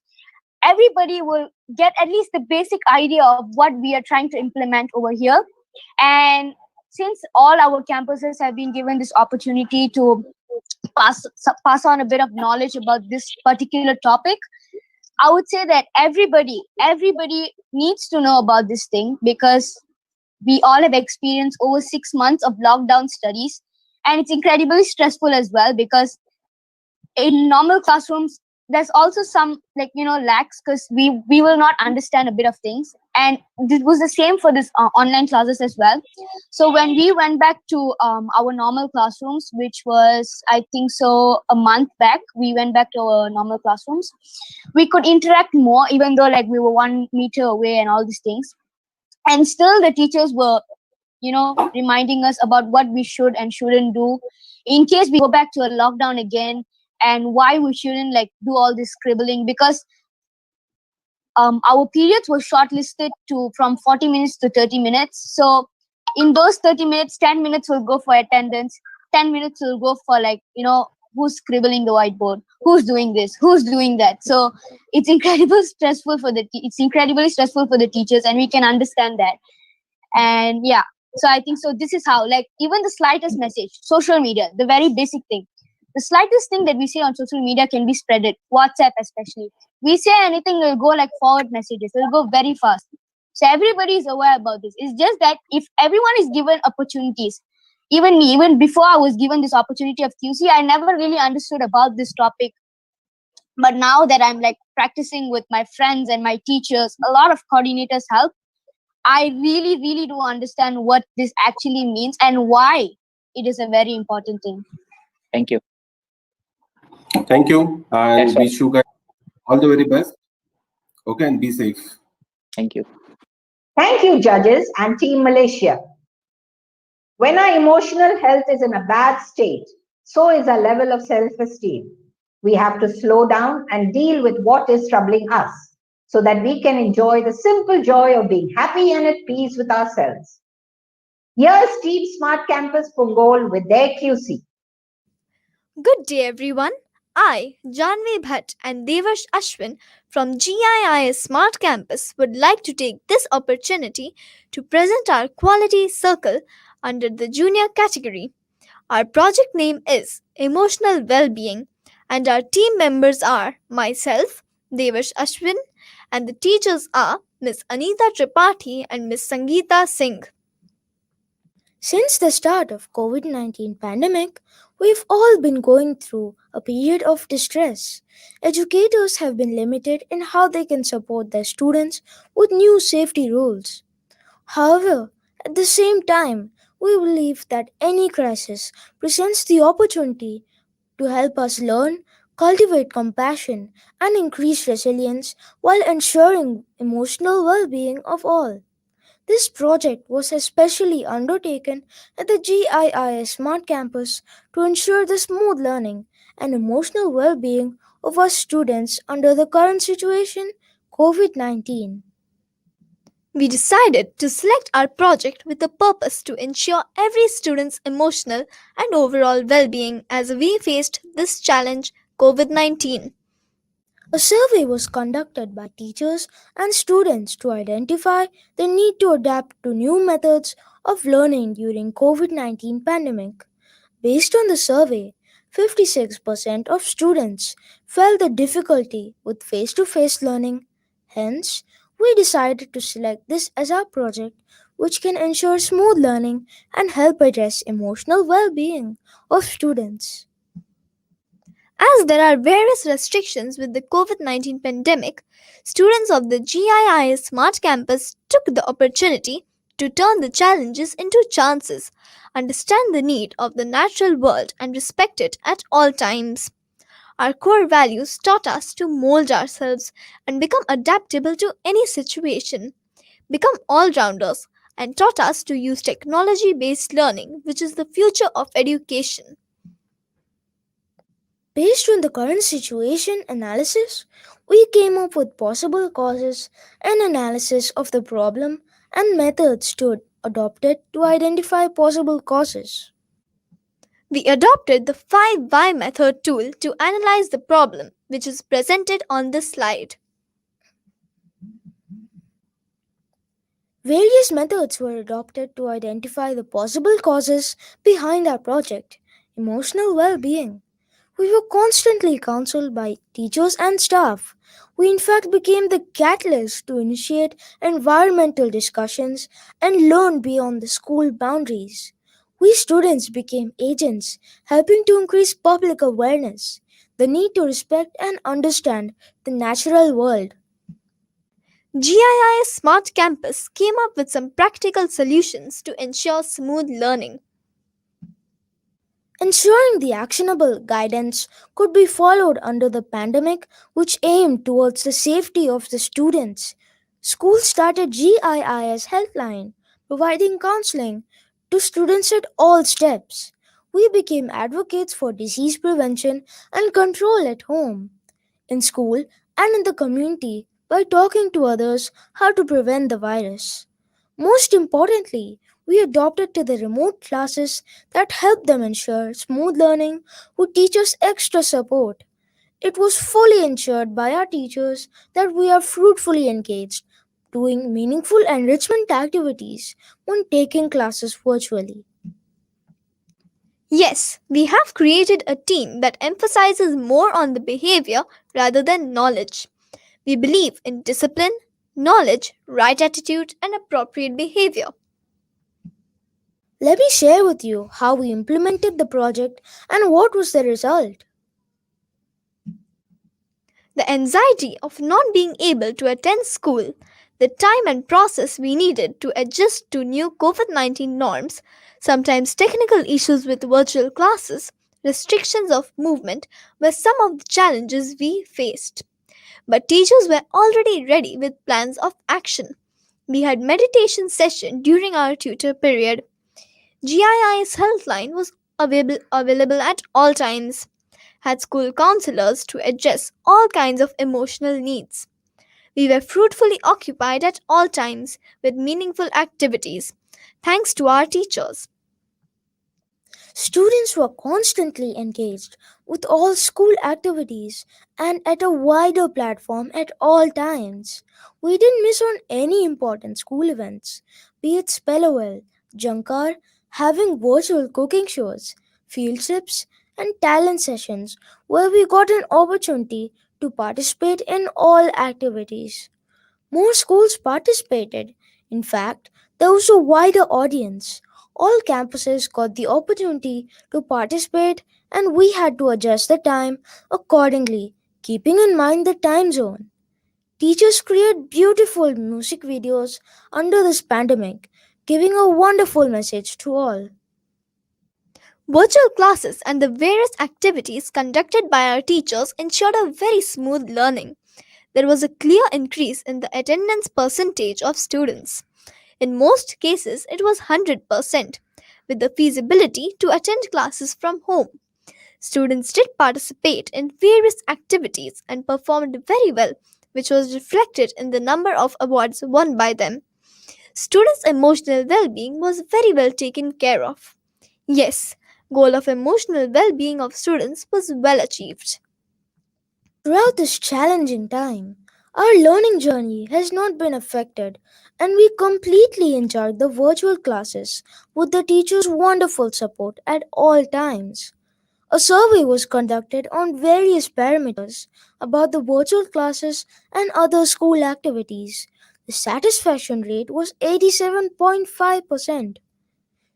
everybody will get at least the basic idea of what we are trying to implement over here. And since all our campuses have been given this opportunity to pass on a bit of knowledge about this particular topic, I would say that everybody needs to know about this thing, because we all have experienced over 6 months of lockdown studies, and it's incredibly stressful as well, because in normal classrooms there's also some lacks, because we will not understand a bit of things, and this was the same for this online classes as well. So when we went back to our normal classrooms, which was I think so a month back, we went back to our normal classrooms, we could interact more, even though like we were 1 meter away and all these things. And still the teachers were reminding us about what we should and shouldn't do in case we go back to a lockdown again, and why we shouldn't like do all this scribbling, because our periods were shortlisted to from 40 minutes to 30 minutes. So in those 30 minutes, 10 minutes will go for attendance, 10 minutes will go for who's scribbling the whiteboard, who's doing this, who's doing that. So it's incredibly stressful for the teachers, and we can understand that. And yeah, so I think so this is how, like, even the slightest message, social media, the very basic thing, the slightest thing that we say on social media can be spreaded. WhatsApp especially, we say anything, will go like forward messages, will go very fast. So everybody is aware about this. It's just that if everyone is given opportunities, even before I was given this opportunity of QC, I never really understood about this topic. But now that I'm like practicing with my friends and my teachers, a lot of coordinators help. I really, really do understand what this actually means and why it is a very important thing. Thank you. Thank you, and wish you guys all the very best. Okay, and be safe. Thank you. Thank you, judges and Team Malaysia. When our emotional health is in a bad state, so is our level of self-esteem. We have to slow down and deal with what is troubling us so that we can enjoy the simple joy of being happy and at peace with ourselves. Here's Team Smart Campus Punggol with their QC. Good day, everyone. I, Janvi Bhatt and Devash Ashwin from GIIS Smart Campus would like to take this opportunity to present our quality circle under the junior category. Our project name is Emotional Well-Being and our team members are myself, Devash Ashwin, and the teachers are Miss Anita Tripathi and Miss Sangeeta Singh. Since the start of COVID-19 pandemic, we've all been going through a period of distress. Educators have been limited in how they can support their students with new safety rules. However, at the same time, we believe that any crisis presents the opportunity to help us learn, cultivate compassion, and increase resilience while ensuring emotional well-being of all. This project was especially undertaken at the GIIS Smart Campus to ensure the smooth learning and emotional well-being of our students under the current situation, COVID-19. We decided to select our project with a purpose to ensure every student's emotional and overall well-being as we faced this challenge, COVID-19. A survey was conducted by teachers and students to identify the need to adapt to new methods of learning during COVID-19 pandemic. Based on the survey, 56% of students felt the difficulty with face-to-face learning. Hence, we decided to select this as our project, which can ensure smooth learning and help address emotional well-being of students. As there are various restrictions with the COVID-19 pandemic, students of the GIIS Smart Campus took the opportunity to turn the challenges into chances, understand the need of the natural world, and respect it at all times. Our core values taught us to mold ourselves and become adaptable to any situation, become all rounders, and taught us to use technology based learning, which is the future of education. Based on the current situation analysis, we came up with possible causes and analysis of the problem and methods to adopted to identify possible causes. We adopted the 5 Why method tool to analyze the problem, which is presented on this slide. Various methods were adopted to identify the possible causes behind our project. Emotional well-being. We were constantly counseled by teachers and staff. We in fact became the catalyst to initiate environmental discussions and learn beyond the school boundaries. We students became agents, helping to increase public awareness, the need to respect and understand the natural world. GIIS Smart Campus came up with some practical solutions to ensure smooth learning. Ensuring the actionable guidance could be followed under the pandemic, which aimed towards the safety of the students. Schools started GIIS Helpline, providing counseling to students at all steps. We became advocates for disease prevention and control at home, in school, and in the community by talking to others how to prevent the virus. Most importantly, we adopted to the remote classes that help them ensure smooth learning who teach us extra support. It was fully ensured by our teachers that we are fruitfully engaged, doing meaningful enrichment activities when taking classes virtually. Yes, we have created a team that emphasizes more on the behavior rather than knowledge. We believe in discipline, knowledge, right attitude, and appropriate behavior. Let me share with you how we implemented the project and what was the result. The anxiety of not being able to attend school, the time and process we needed to adjust to new COVID 19 norms, sometimes technical issues with virtual classes, restrictions of movement were some of the challenges we faced. But teachers were already ready with plans of action. We had meditation session during our tutor period. GII's helpline was available at all times. Had school counselors to address all kinds of emotional needs. We were fruitfully occupied at all times with meaningful activities, thanks to our teachers. Students were constantly engaged with all school activities and at a wider platform at all times. We didn't miss on any important school events, be it Spellowell, Junkar, having virtual cooking shows, field trips, and talent sessions where we got an opportunity to participate in all activities. More schools participated. In fact, there was a wider audience. All campuses got the opportunity to participate, and we had to adjust the time accordingly, keeping in mind the time zone. Teachers create beautiful music videos under this pandemic, giving a wonderful message to all. Virtual classes and the various activities conducted by our teachers ensured a very smooth learning. There was a clear increase in the attendance percentage of students. In most cases, it was 100%, with the feasibility to attend classes from home. Students did participate in various activities and performed very well, which was reflected in the number of awards won by them. Students' emotional well-being was very well taken care of. Yes, goal of emotional well-being of students was well achieved. Throughout this challenging time, our learning journey has not been affected, and we completely enjoyed the virtual classes with the teachers' wonderful support at all times. A survey was conducted on various parameters about the virtual classes and other school activities. The satisfaction rate was 87.5%.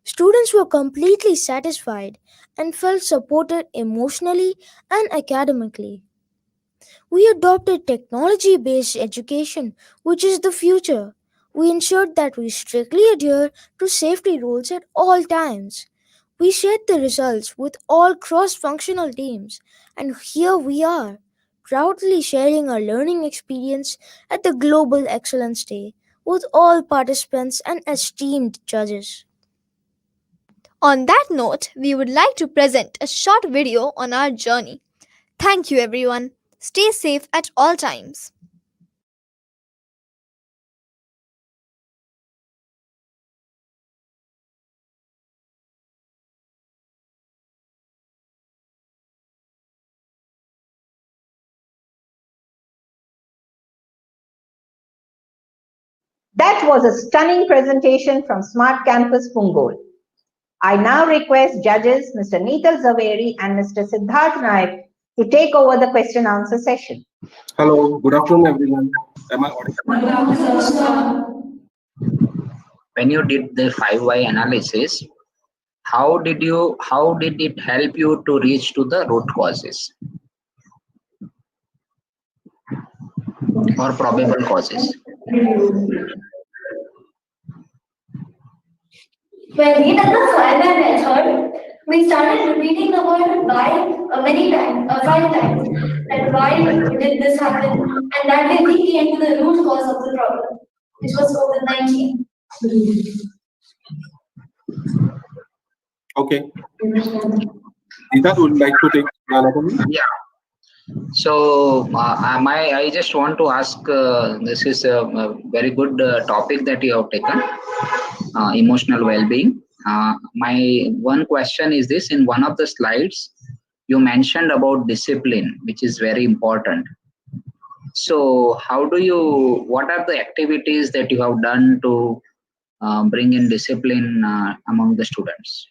Students were completely satisfied and felt supported emotionally and academically. We adopted technology based education, which is the future. We ensured that we strictly adhere to safety rules at all times. We shared the results with all cross functional teams, and here we are, proudly sharing our learning experience at the Global Excellence Day with all participants and esteemed judges. On that note, we would like to present a short video on our journey. Thank you, everyone. Stay safe at all times. That was a stunning presentation from Smart Campus Punggol. I now request judges Mr. Neetal Zaveri and Mr. Siddharth Naik to take over the question answer session. Hello, good afternoon, everyone. Am I audible? When you did the 5 why analysis, how did it help you to reach to the root causes or probable causes? When we did the 5 why method, we started repeating the word why many times, 5 times. That why did this happen? And that way we came to the root cause of the problem, which was COVID-19. Okay. Neeta, would you like to take another one? Yeah. So I just want to ask, this is a very good topic that you have taken, emotional well-being. My one question is this: in one of the slides, you mentioned about discipline, which is very important. So what are the activities that you have done to bring in discipline among the students?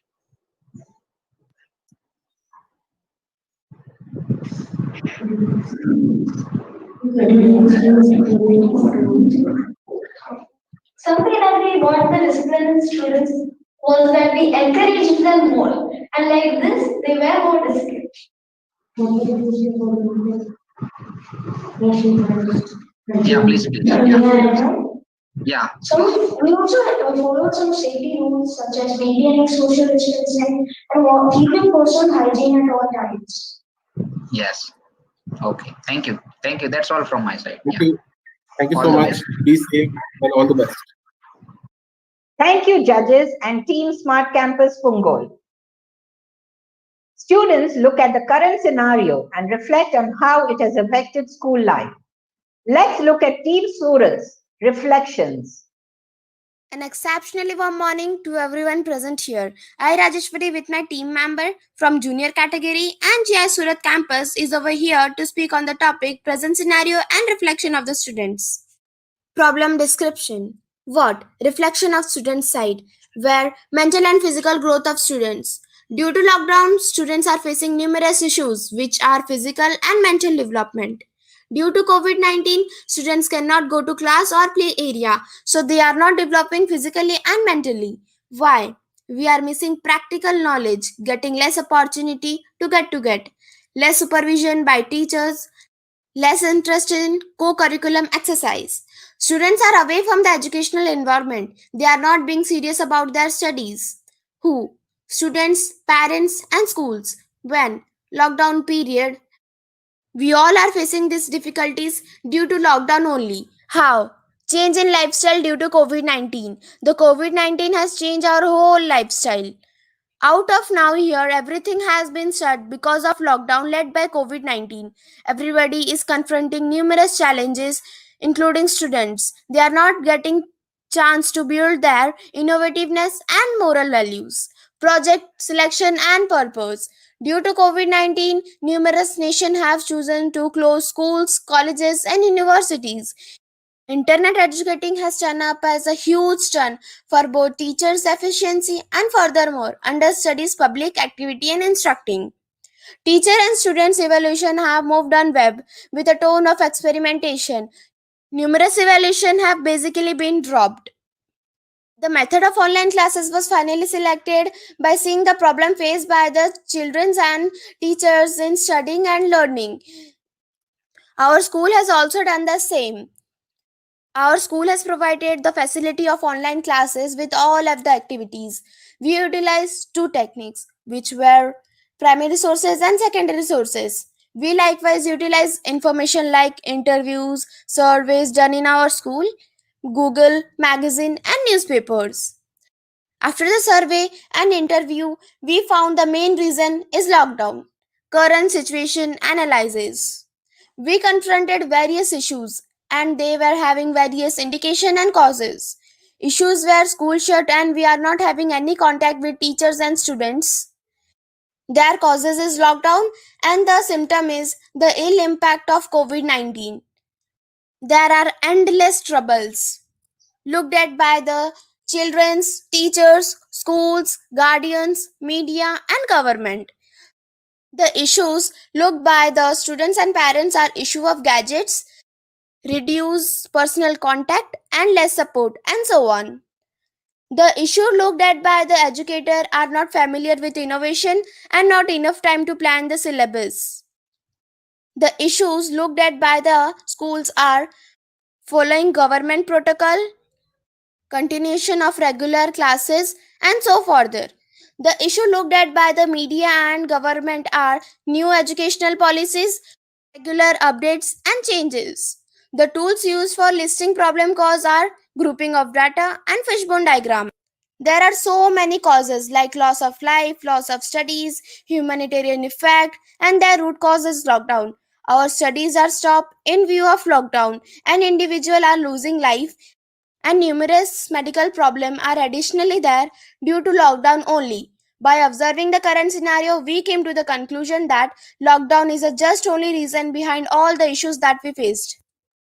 Something that we want the discipline in students was that we encouraged them more, and like this, they were more disciplined. Yeah, please. Yeah. So we also followed some safety rules such as maintaining social distancing and keeping personal hygiene at all times. Yes. Okay. Thank you. Thank you. That's all from my side. Thank you. Thank you All so the much. best. Be safe and all the best. Thank you, judges and Team Smart Campus Punggol. Students look at the current scenario and reflect on how it has affected school life. Let's look at Team Surat's reflections. An exceptionally warm morning to everyone present here. I, Rajeshwari, with my team member from junior category and GI Surat campus, is over here to speak on the topic present scenario and reflection of the students. Problem description. What? Reflection of students' side. Where? Mental and physical growth of students. Due to lockdown, students are facing numerous issues which are physical and mental development. Due to COVID-19, students cannot go to class or play area, so they are not developing physically and mentally. Why? We are missing practical knowledge, getting less opportunity to get, less supervision by teachers, less interest in co-curriculum exercise. Students are away from the educational environment. They are not being serious about their studies. Who? Students, parents, and schools. When? Lockdown period. We all are facing these difficulties due to lockdown only. How? Change in lifestyle due to COVID-19. The COVID-19 has changed our whole lifestyle. Out of now here, everything has been shut because of lockdown led by COVID-19. Everybody is confronting numerous challenges, including students. They are not getting chance to build their innovativeness and moral values, project selection and purpose. Due to COVID-19, numerous nations have chosen to close schools, colleges, and universities. Internet educating has turned up as a huge turn for both teachers' efficiency and furthermore understudies public activity and instructing. Teacher and students evaluation have moved on web with a tone of experimentation. Numerous evaluation have basically been dropped. The method of online classes was finally selected by seeing the problem faced by the children and teachers in studying and learning. Our school has also done the same. Our school has provided the facility of online classes with all of the activities. We utilized two techniques, which were primary sources and secondary sources. We likewise utilize information like interviews, surveys done in our school, Google, magazine, and newspapers. After the survey and interview, we found the main reason is lockdown. Current situation analysis. We confronted various issues and they were having various indication and causes. Issues were school shut and we are not having any contact with teachers and students. Their causes is lockdown and the symptom is the ill impact of COVID-19. There are endless troubles looked at by the children's, teachers, schools, guardians, media, and government. The issues looked by the students and parents are issue of gadgets, reduce personal contact and less support, and so on. The issue looked at by the educator are not familiar with innovation and not enough time to plan the syllabus. The issues looked at by the schools are following government protocol, continuation of regular classes, and so further. The issue looked at by the media and government are new educational policies, regular updates and changes. The tools used for listing problem cause are grouping of data and fishbone diagram. There are so many causes like loss of life, loss of studies, humanitarian effect, and their root cause is lockdown. Our studies are stopped in view of lockdown and individuals are losing life and numerous medical problems are additionally there due to lockdown only. By observing the current scenario, we came to the conclusion that lockdown is a just only reason behind all the issues that we faced.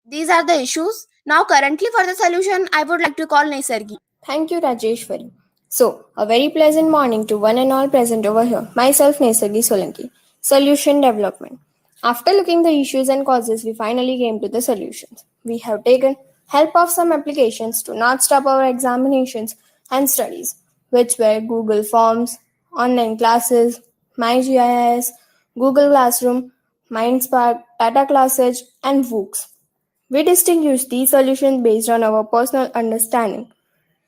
These are the issues. Now currently for the solution, I would like to call Naisargi. Thank you, Rajeshwari. So, a very pleasant morning to one and all present over here. Myself, Naisargi Solanki. Solution development. After looking the issues and causes, we finally came to the solutions. We have taken help of some applications to not stop our examinations and studies. which were Google Forms, online classes, MyGIS, Google Classroom, MindSpark, Tata ClassEdge, and WOOCs. We distinguish these solutions based on our personal understanding,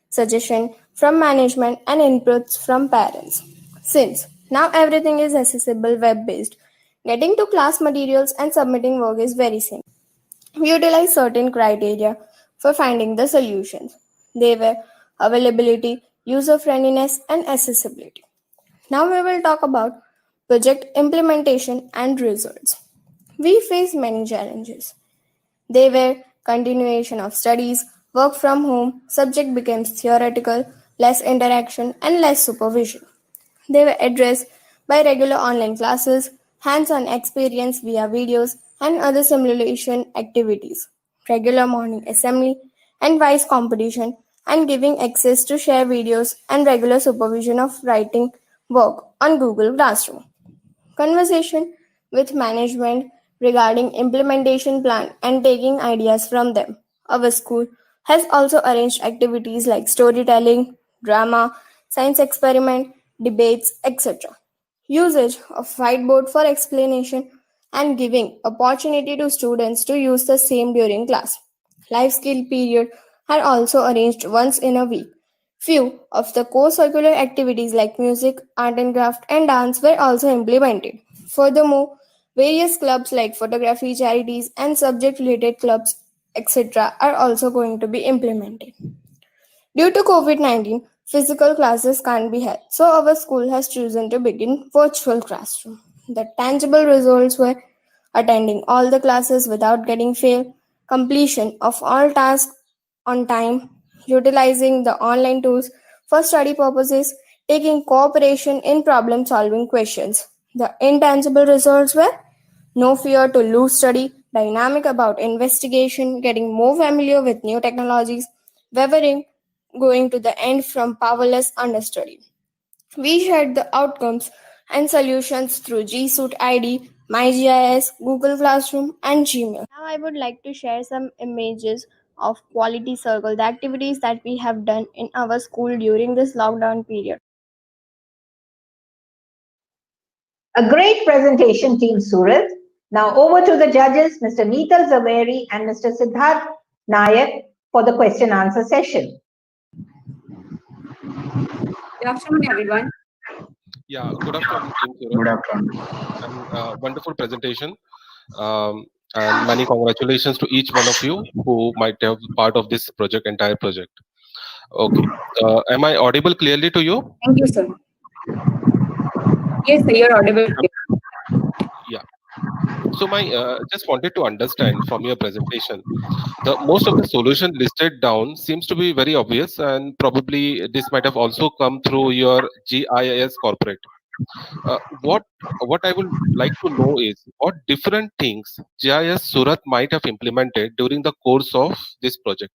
suggestion from management, and inputs from parents. Since now everything is accessible web-based, getting to class materials and submitting work is very simple. We utilize certain criteria for finding the solutions. They were availability, user friendliness, and accessibility. Now we will talk about project implementation and results. We face many challenges. They were continuation of studies, work from home, subject becomes theoretical, less interaction, and less supervision. They were addressed by regular online classes, hands-on experience via videos, and other simulation activities, regular morning assembly and vice competition, and giving access to share videos and regular supervision of writing work on Google Classroom. Conversation with management regarding implementation plan and taking ideas from them. Our school has also arranged activities like storytelling, drama, science experiment, debates, etc. Usage of whiteboard for explanation and giving opportunity to students to use the same during class. Life skill period are also arranged once in a week. Few of the co-curricular activities like music, art and craft, and dance were also implemented. Furthermore, various clubs like photography, charities, and subject-related clubs, etc., are also going to be implemented. Due to COVID-19, physical classes can't be held, so our school has chosen to begin virtual classroom. The tangible results were attending all the classes without getting failed, completion of all tasks on time, utilizing the online tools for study purposes, taking cooperation in problem solving questions. The intangible results were no fear to lose study, dynamic about investigation, getting more familiar with new technologies, wavering, going to the end from powerless understudy. We shared the outcomes and solutions through G Suite ID, MyGIS, Google Classroom, and Gmail. Now I would like to share some images of quality circle, the activities that we have done in our school during this lockdown period. A great presentation, Team Surat. Now over to the judges, Mr. Neetal Zaveri and Mr. Siddharth Nayak for the question answer session. Good afternoon, everyone. Yeah, good afternoon, Team Surat. Good afternoon. Wonderful presentation. And many congratulations to each one of you who might have part of this project, entire project. Okay. Am I audible clearly to you? Thank you, sir. Yes, sir, you're audible. Yeah. So my just wanted to understand from your presentation, the most of the solution listed down seems to be very obvious, and probably this might have also come through your GIS corporate. What I would like to know is what different things GIS Surat might have implemented during the course of this project.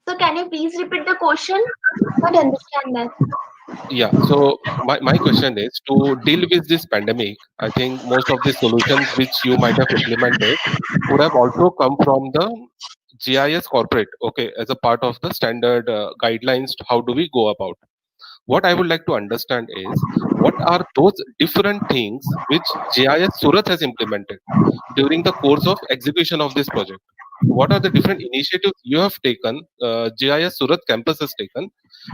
So can you please repeat the question? I don't understand that. Yeah, so my question is to deal with this pandemic. I think most of the solutions which you might have implemented would have also come from the GIS corporate, okay, as a part of the standard guidelines. How do we go about? What I would like to understand is what are those different things which GIS Surat has implemented during the course of execution of this project? What are the different initiatives you have taken, GIS Surat campus has taken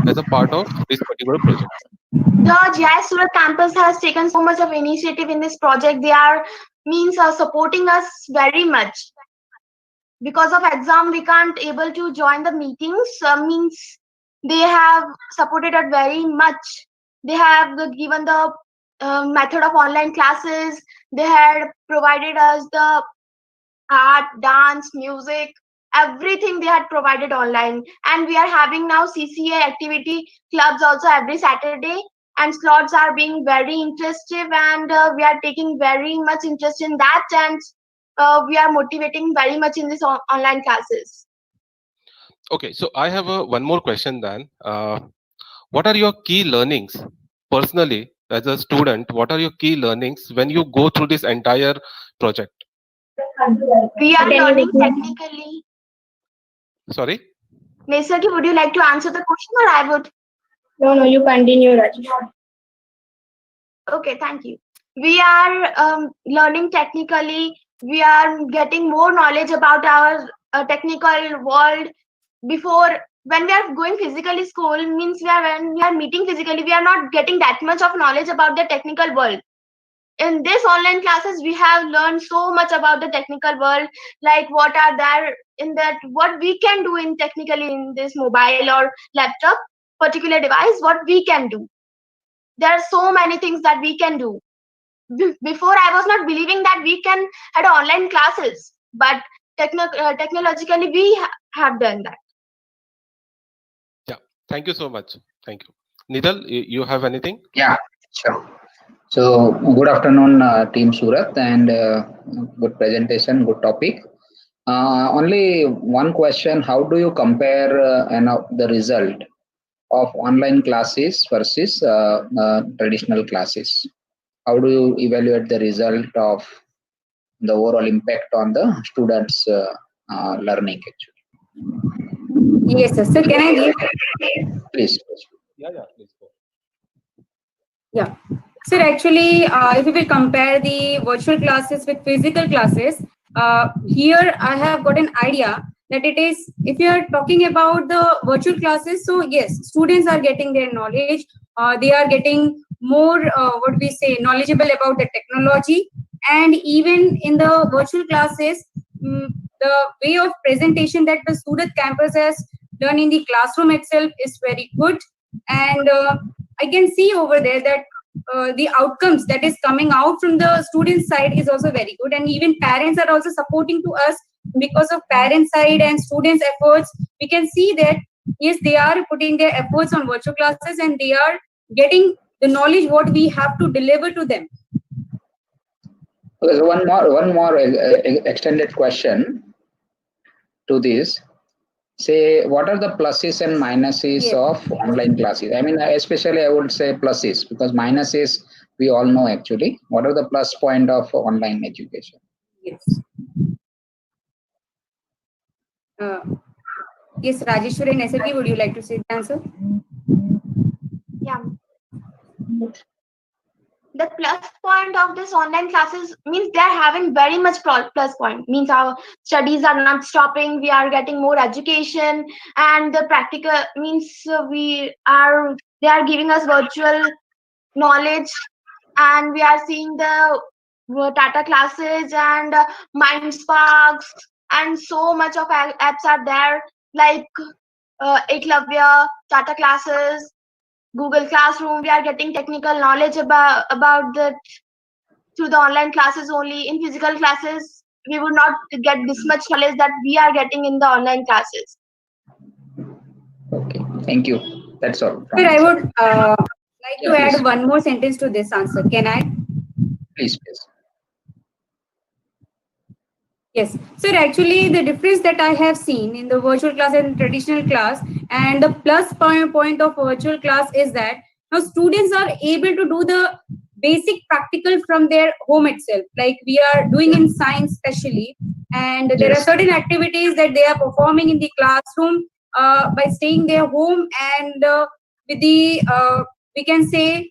as a part of this particular project? The GIS Surat campus has taken so much of initiative in this project. They are supporting us very much. Because of exam, we can't able to join the meetings. Means they have supported us very much. They have given the method of online classes. They had provided us the art, dance, music, everything they had provided online. And we are having now CCA activity clubs also every Saturday. And slots are being very interesting, and we are taking very much interest in that, and we are motivating very much in this online classes. Okay, so I have one more question then. What are your key learnings personally as a student? What are your key learnings when you go through this entire project? We are learning technically. Sorry? Nesaki, would you like to answer the question, or I would? No, you continue, Rajesh. Okay, thank you. We are learning technically. We are getting more knowledge about our technical world. Before, when we are going physically school, means when we are meeting physically, we are not getting that much of knowledge about the technical world. In this online classes, we have learned so much about the technical world, like what are there in that, what we can do in technically in this mobile or laptop particular device, what we can do. There are so many things that we can do. Before, I was not believing that we can had online classes, but technologically we have done that. Yeah. Thank you so much. Thank you. Nidal, you have anything? Yeah, sure. So, good afternoon, Team Surat, and good presentation, good topic. Only one question: how do you compare the result of online classes versus traditional classes? How do you evaluate the result of the overall impact on the students' learning? Actually, Yes, sir. So can I give? please. Yeah, please go. Yeah. So actually, if we will compare the virtual classes with physical classes, here I have got an idea that it is, if you are talking about the virtual classes, so yes, students are getting their knowledge. They are getting more, what we say, knowledgeable about the technology. And even in the virtual classes, the way of presentation that the Surat campus has done in the classroom itself is very good. And I can see over there that the outcomes that is coming out from the student side is also very good, and even parents are also supporting to us because of parent side and students efforts. We can see that yes, they are putting their efforts on virtual classes and they are getting the knowledge what we have to deliver to them. Okay, so one more extended question to this. Say, what are the pluses and minuses of online classes? I mean, especially I would say pluses, because minuses we all know actually. What are the plus point of online education? Yes. Yes, Rajeshwari and SLG, would you like to say the answer? Yeah. The plus point of this online classes means they're having very much plus point, means our studies are not stopping, we are getting more education, and the practical means they are giving us virtual knowledge, and we are seeing the Tata classes and Mind Sparks, and so much of apps are there, like Eklavya, Tata classes, Google Classroom. We are getting technical knowledge about that through the online classes only. In physical classes, we would not get this much knowledge that we are getting in the online classes. Okay, thank you. That's all. Sir, I would like to add one more sentence to this answer. Can I? Please. Yes. So actually, the difference that I have seen in the virtual class and traditional class, and the plus point of virtual class is that now students are able to do the basic practical from their home itself. Like we are doing in science especially, and there are certain activities that they are performing in the classroom by staying their home, and with the we can say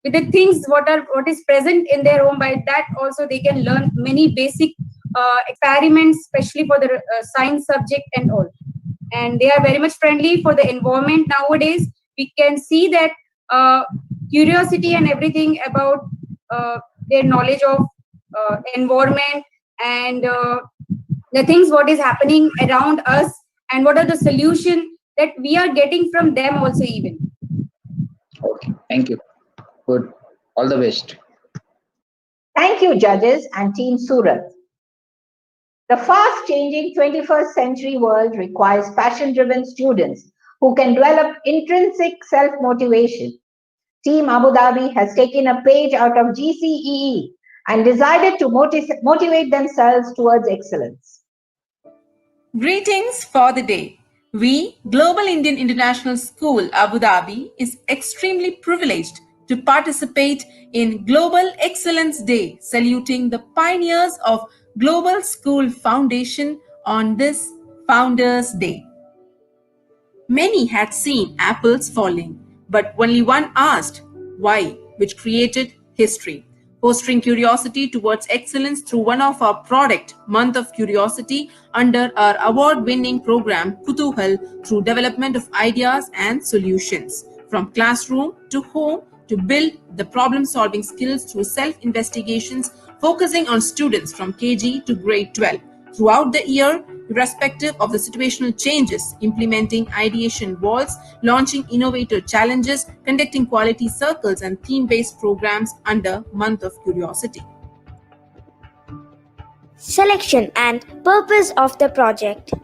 with the things what is present in their home. By that also they can learn many basic experiments, especially for the science subject and all. And they are very much friendly for the environment nowadays. We can see that curiosity and everything about their knowledge of environment and the things what is happening around us, and what are the solution that we are getting from them also even. Okay, thank you. Good. All the best. Thank you, judges and Team Surat. The fast-changing 21st century world requires passion-driven students who can develop intrinsic self-motivation. Team Abu Dhabi has taken a page out of GCEE and decided to motivate themselves towards excellence. Greetings for the day. We, Global Indian International School, Abu Dhabi, is extremely privileged to participate in Global Excellence Day, saluting the pioneers of Global School Foundation on this Founders Day. Many had seen apples falling, but only one asked why, which created history. Fostering curiosity towards excellence through one of our product, Month of Curiosity, under our award-winning program, Kutuhal, through development of ideas and solutions. From classroom to home, to build the problem-solving skills through self-investigations, focusing on students from KG to grade 12. Throughout the year, irrespective of the situational changes, implementing ideation walls, launching innovator challenges, conducting quality circles and theme-based programs under Month of Curiosity. Selection and purpose of the project.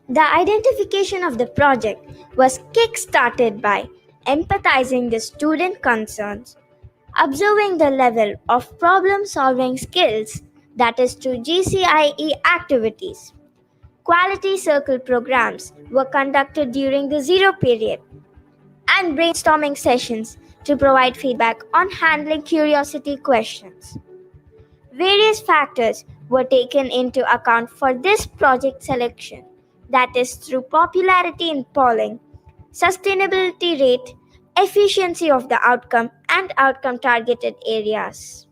The identification of the project was kick-started by empathizing the student concerns, observing the level of problem-solving skills, that is through GCIE activities. Quality circle programs were conducted during the zero period and brainstorming sessions to provide feedback on handling curiosity questions. Various factors were taken into account for this project selection, that is through popularity in polling, sustainability rate, efficiency of the outcome, and outcome targeted areas.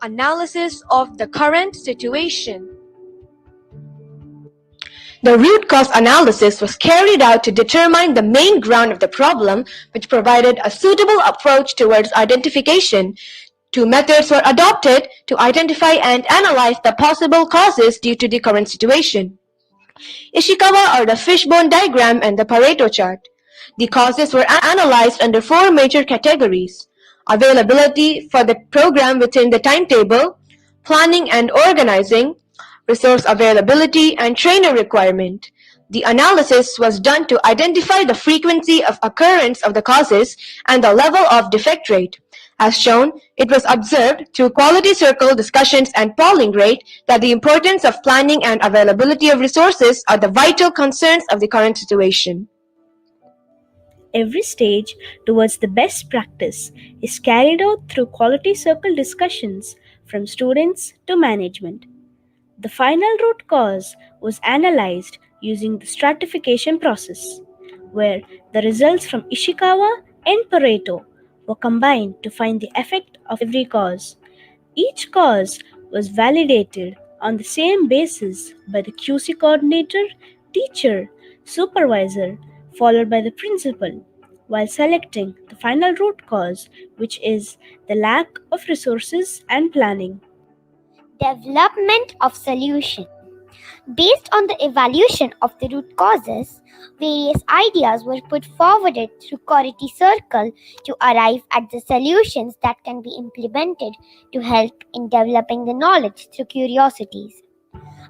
Analysis of the current situation. The root cause analysis was carried out to determine the main ground of the problem, which provided a suitable approach towards identification. Two methods were adopted to identify and analyze the possible causes due to the current situation: Ishikawa or the fishbone diagram and the Pareto chart. The causes were analyzed under four major categories: availability for the program within the timetable, planning and organizing, resource availability, and trainer requirement. The analysis was done to identify the frequency of occurrence of the causes and the level of defect rate. As shown, it was observed through quality circle discussions and polling rate that the importance of planning and availability of resources are the vital concerns of the current situation. Every stage towards the best practice is carried out through quality circle discussions from students to management. The final root cause was analyzed using the stratification process, where the results from Ishikawa and Pareto were combined to find the effect of every cause. Each cause was validated on the same basis by the QC coordinator, teacher, supervisor, followed by the principal, while selecting the final root cause, which is the lack of resources and planning. Development of solution. Based on the evaluation of the root causes, various ideas were put forwarded through quality circle to arrive at the solutions that can be implemented to help in developing the knowledge through curiosities.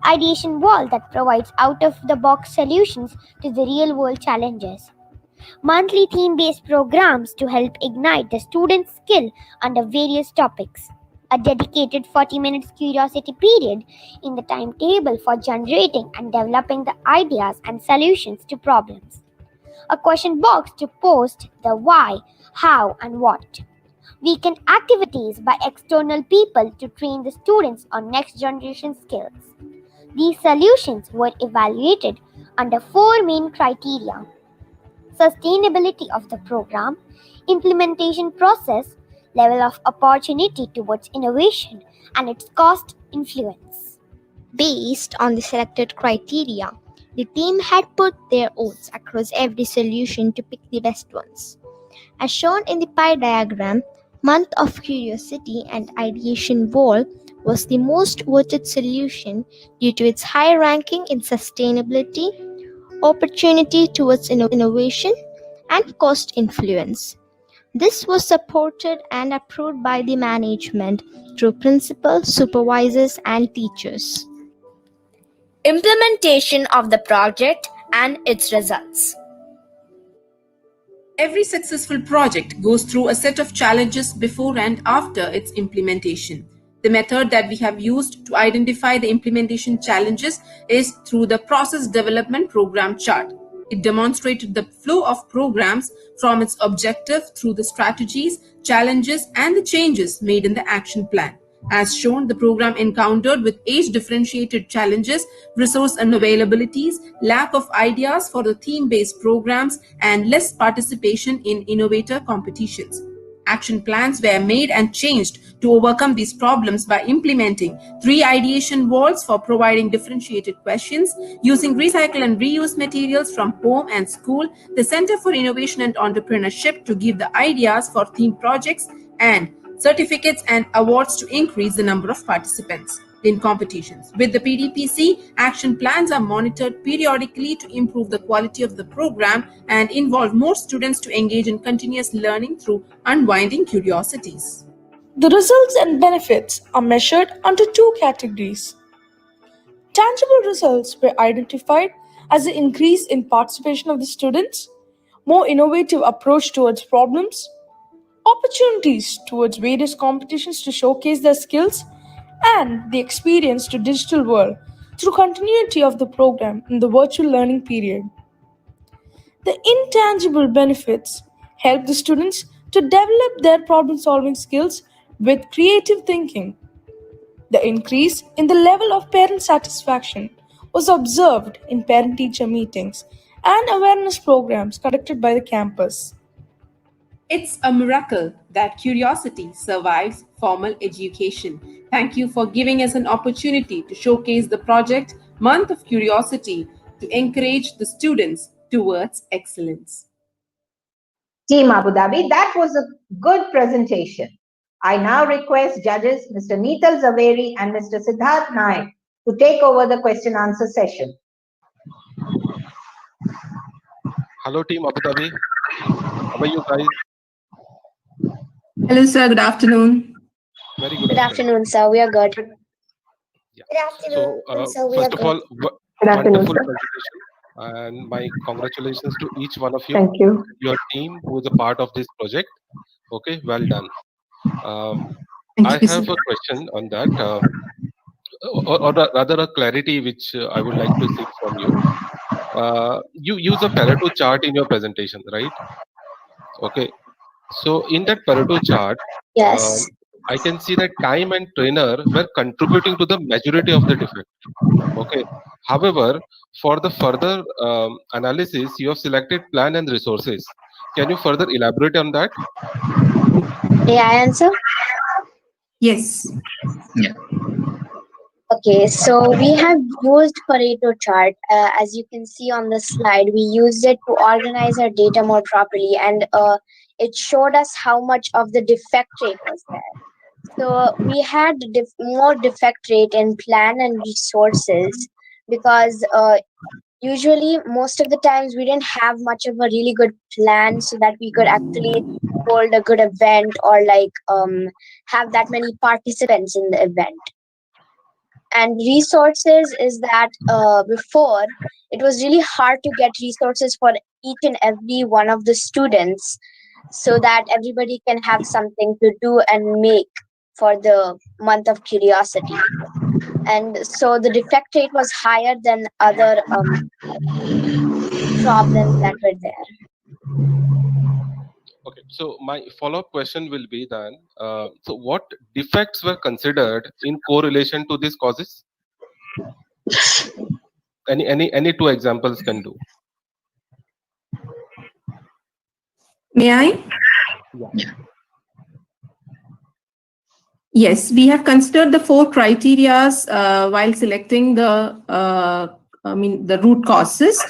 Ideation wall that provides out-of-the-box solutions to the real-world challenges. Monthly theme-based programs to help ignite the student's skill under various topics. A dedicated 40 minutes curiosity period in the timetable for generating and developing the ideas and solutions to problems. A question box to post the why, how, and what. Weekend activities by external people to train the students on next generation skills. These solutions were evaluated under four main criteria: sustainability of the program, implementation process, level of opportunity towards innovation, and its cost influence. Based on the selected criteria, the team had put their oats across every solution to pick the best ones. As shown in the pie diagram, Month of Curiosity and Ideation Wall was the most voted solution due to its high ranking in sustainability, opportunity towards innovation, and cost influence. This was supported and approved by the management through principals, supervisors, and teachers. Implementation of the project and its results. Every successful project goes through a set of challenges before and after its implementation. The method that we have used to identify the implementation challenges is through the Process Development Program chart. It demonstrated the flow of programs from its objective through the strategies, challenges, and the changes made in the action plan. As shown, the program encountered with age-differentiated challenges, resource unavailabilities, lack of ideas for the theme-based programs, and less participation in innovator competitions. Action plans were made and changed to overcome these problems by implementing 3 ideation walls for providing differentiated questions, using recycle and reuse materials from home and school, the Center for Innovation and Entrepreneurship to give the ideas for theme projects, and certificates and awards to increase the number of participants in competitions. With the PDPC, action plans are monitored periodically to improve the quality of the program and involve more students to engage in continuous learning through unwinding curiosities. The results and benefits are measured under 2 categories. Tangible results were identified as an increase in participation of the students, more innovative approach towards problems, opportunities towards various competitions to showcase their skills, and the experience to digital world through continuity of the program in the virtual learning period. The intangible benefits help the students to develop their problem-solving skills with creative thinking. The increase in the level of parent satisfaction was observed in parent-teacher meetings and awareness programs conducted by the campus. It's a miracle that curiosity survives formal education. Thank you for giving us an opportunity to showcase the project Month of Curiosity to encourage the students towards excellence. Team Abu Dhabi, that was a good presentation. I now request judges Mr. Neetal Zaveri and Mr. Siddharth Naik to take over the question answer session. Hello, Team Abu Dhabi. How are you guys? Hello, sir. Good afternoon. Very good. Good afternoon, sir. We are good. Good afternoon. So, first of all, wonderful presentation, and my congratulations to each one of you. Thank you. Your team who is a part of this project. Okay, well done. I have a question on that, or rather a clarity which I would like to seek from you. You use a Pareto chart in your presentation, right? Okay. So in that Pareto chart, Yes. I can see that time and trainer were contributing to the majority of the defect. Okay. However, for the further analysis, you have selected plan and resources. Can you further elaborate on that? May I answer? Yes. Yeah. Okay, so we have used Pareto chart. As you can see on the slide, we used it to organize our data more properly, and it showed us how much of the defect rate was there. So we had more defect rate in plan and resources because usually most of the times we didn't have much of a really good plan so that we could actually hold a good event or like have that many participants in the event. And resources is that before it was really hard to get resources for each and every one of the students so that everybody can have something to do and make for the month of curiosity. And so the defect rate was higher than other problems that were there. Okay, so my follow-up question will be then, so what defects were considered in correlation to these causes? Any 2 examples can do. May I? Yeah. Yes, we have considered the 4 criteria while selecting the root causes,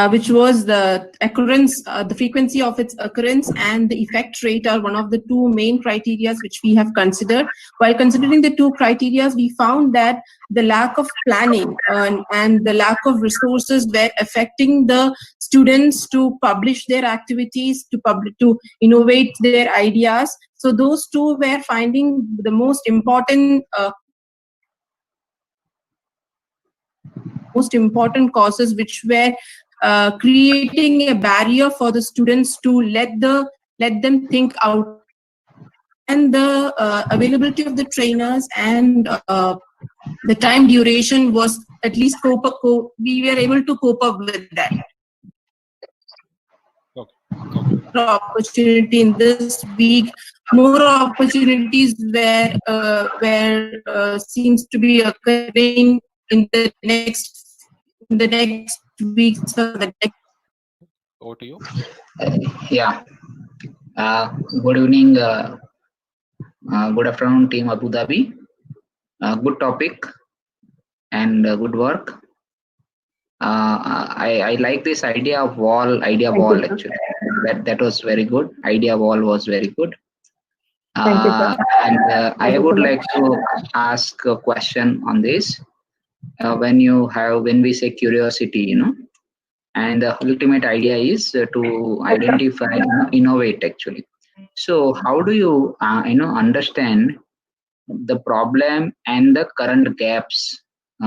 which was the occurrence, the frequency of its occurrence, and the effect rate are one of the 2 main criteria which we have considered. While considering the 2 criteria, we found that the lack of planning and the lack of resources were affecting the students to publish their activities, to innovate their ideas. So those 2 were finding the most important causes which were creating a barrier for the students to let them think out, and the availability of the trainers and the time duration was at least we were able to cope up with that. Okay, opportunity in this week, more opportunities where seems to be occurring in the next weeks or the next. Over to you. Yeah. Good evening. Good afternoon, team Abu Dhabi. Good topic and good work. I like this idea wall actually. That was very good. Idea wall was very good. Thank you, sir. And I Thank you so would much. like to ask a question on this. When we say curiosity, and the ultimate idea is to identify, innovate actually. So how do you, understand the problem and the current gaps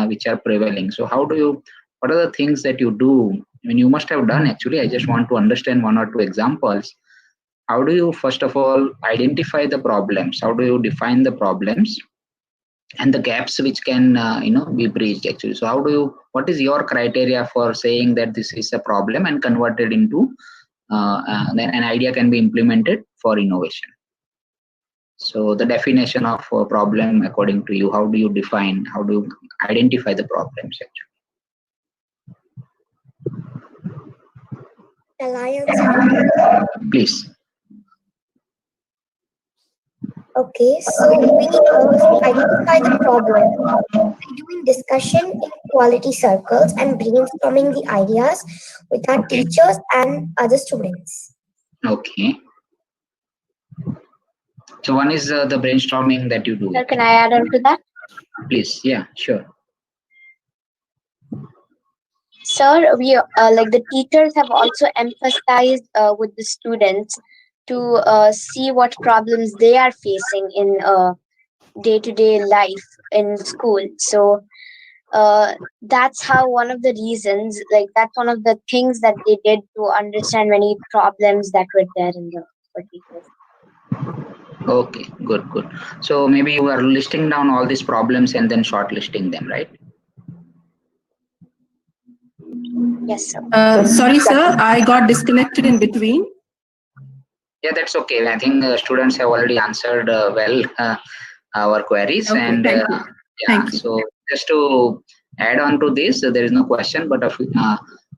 which are prevailing? So what are the things that you do? I mean, you must have done actually. I just want to understand one or two examples. How do you, first of all, identify the problems? How do you define the problems and the gaps which can, be bridged actually? So what is your criteria for saying that this is a problem and converted into then an idea can be implemented for innovation? So the definition of a problem according to you, how do you identify the problems actually? Shall I answer? Please. Okay, so we identify the problem by doing discussion in quality circles and brainstorming the ideas with our teachers and other students. Okay. So one is the brainstorming that you do. Sir, can I add on to that? Please. Yeah, sure. Sir, we like the teachers have also emphasized with the students to see what problems they are facing in day-to-day life in school. So that's how one of the reasons, like that's one of the things that they did to understand many problems that were there in the particular. Okay, good. So maybe you are listing down all these problems and then shortlisting them, right? Yes, sir. Sorry, sir, I got disconnected in between. Yeah, that's okay. I think students have already answered our queries. Okay, And thank you. Thank you. So just to add on to this, there is no question, but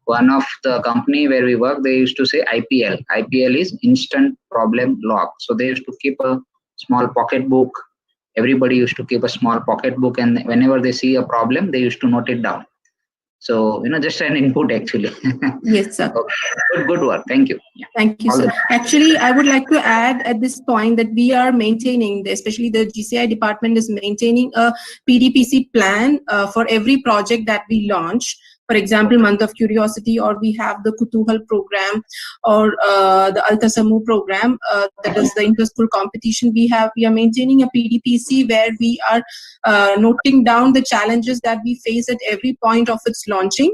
one of the company where we work, they used to say IPL. IPL is instant problem log. So they used to keep a small pocket book. Everybody used to keep a small pocket book, and whenever they see a problem, they used to note it down. So, just an input actually. Yes, sir. Okay. Good work. Thank you. Yeah. Thank you, sir. Actually, I would like to add at this point that we are maintaining, especially the GCI department is maintaining a PDPC plan for every project that we launch. For example, Month of Curiosity, or we have the Kutuhal program, or the Altasamu program, that is the inter-school competition. We are maintaining a PDPC where we are noting down the challenges that we face at every point of its launching.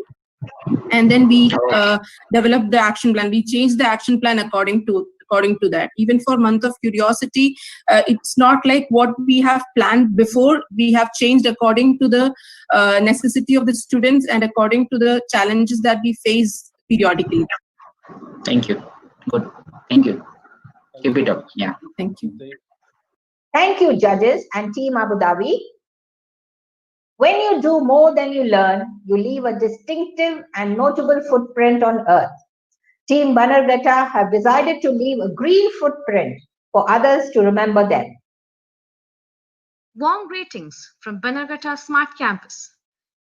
And then we develop the action plan. We change the action plan according to that. Even for Month of Curiosity, it's not like what we have planned before. We have changed according to the necessity of the students and according to the challenges that we face periodically. Thank you. Good. Thank you. Keep it up. Yeah. Thank you. Thank you, judges and Team Abu Dhabi. When you do more than you learn, you leave a distinctive and notable footprint on Earth. Team Banaghatta have decided to leave a green footprint for others to remember them. Warm greetings from Banaghatta Smart Campus.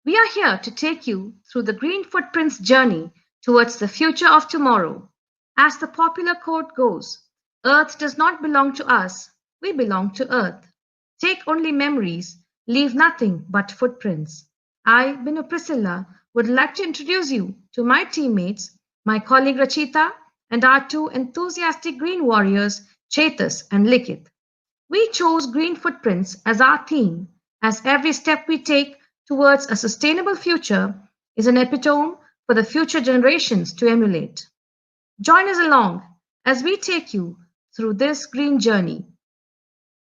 We are here to take you through the Green Footprints journey towards the future of tomorrow. As the popular quote goes, Earth does not belong to us, we belong to Earth. Take only memories, leave nothing but footprints. I, Binu Priscilla, would like to introduce you to my teammates, my colleague Rachita, and our two enthusiastic green warriors, Chetas and Likith. We chose Green Footprints as our theme, as every step we take towards a sustainable future is an epitome for the future generations to emulate. Join us along as we take you through this green journey.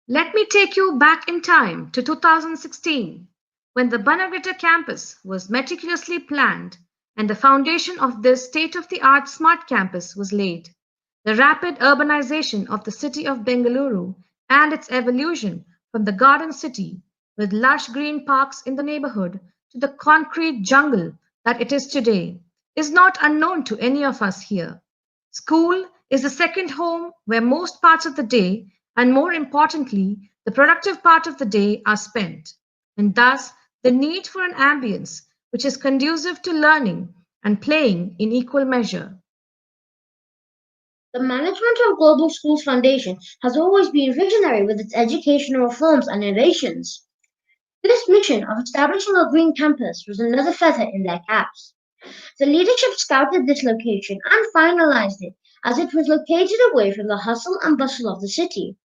Let me take you back in time to 2016, when the Banaghatta campus was meticulously planned and the foundation of this state-of-the-art smart campus was laid. The rapid urbanization of the city of Bengaluru and its evolution from the garden city with lush green parks in the neighborhood to the concrete jungle that it is today is not unknown to any of us here. School is the second home where most parts of the day, and more importantly, the productive part of the day, are spent, and thus the need for an ambience which is conducive to learning and playing in equal measure. The management of Global Schools Foundation has always been visionary with its educational reforms and innovations. This mission of establishing a green campus was another feather in their caps. The leadership scouted this location and finalized it, as it was located away from the hustle and bustle of the city.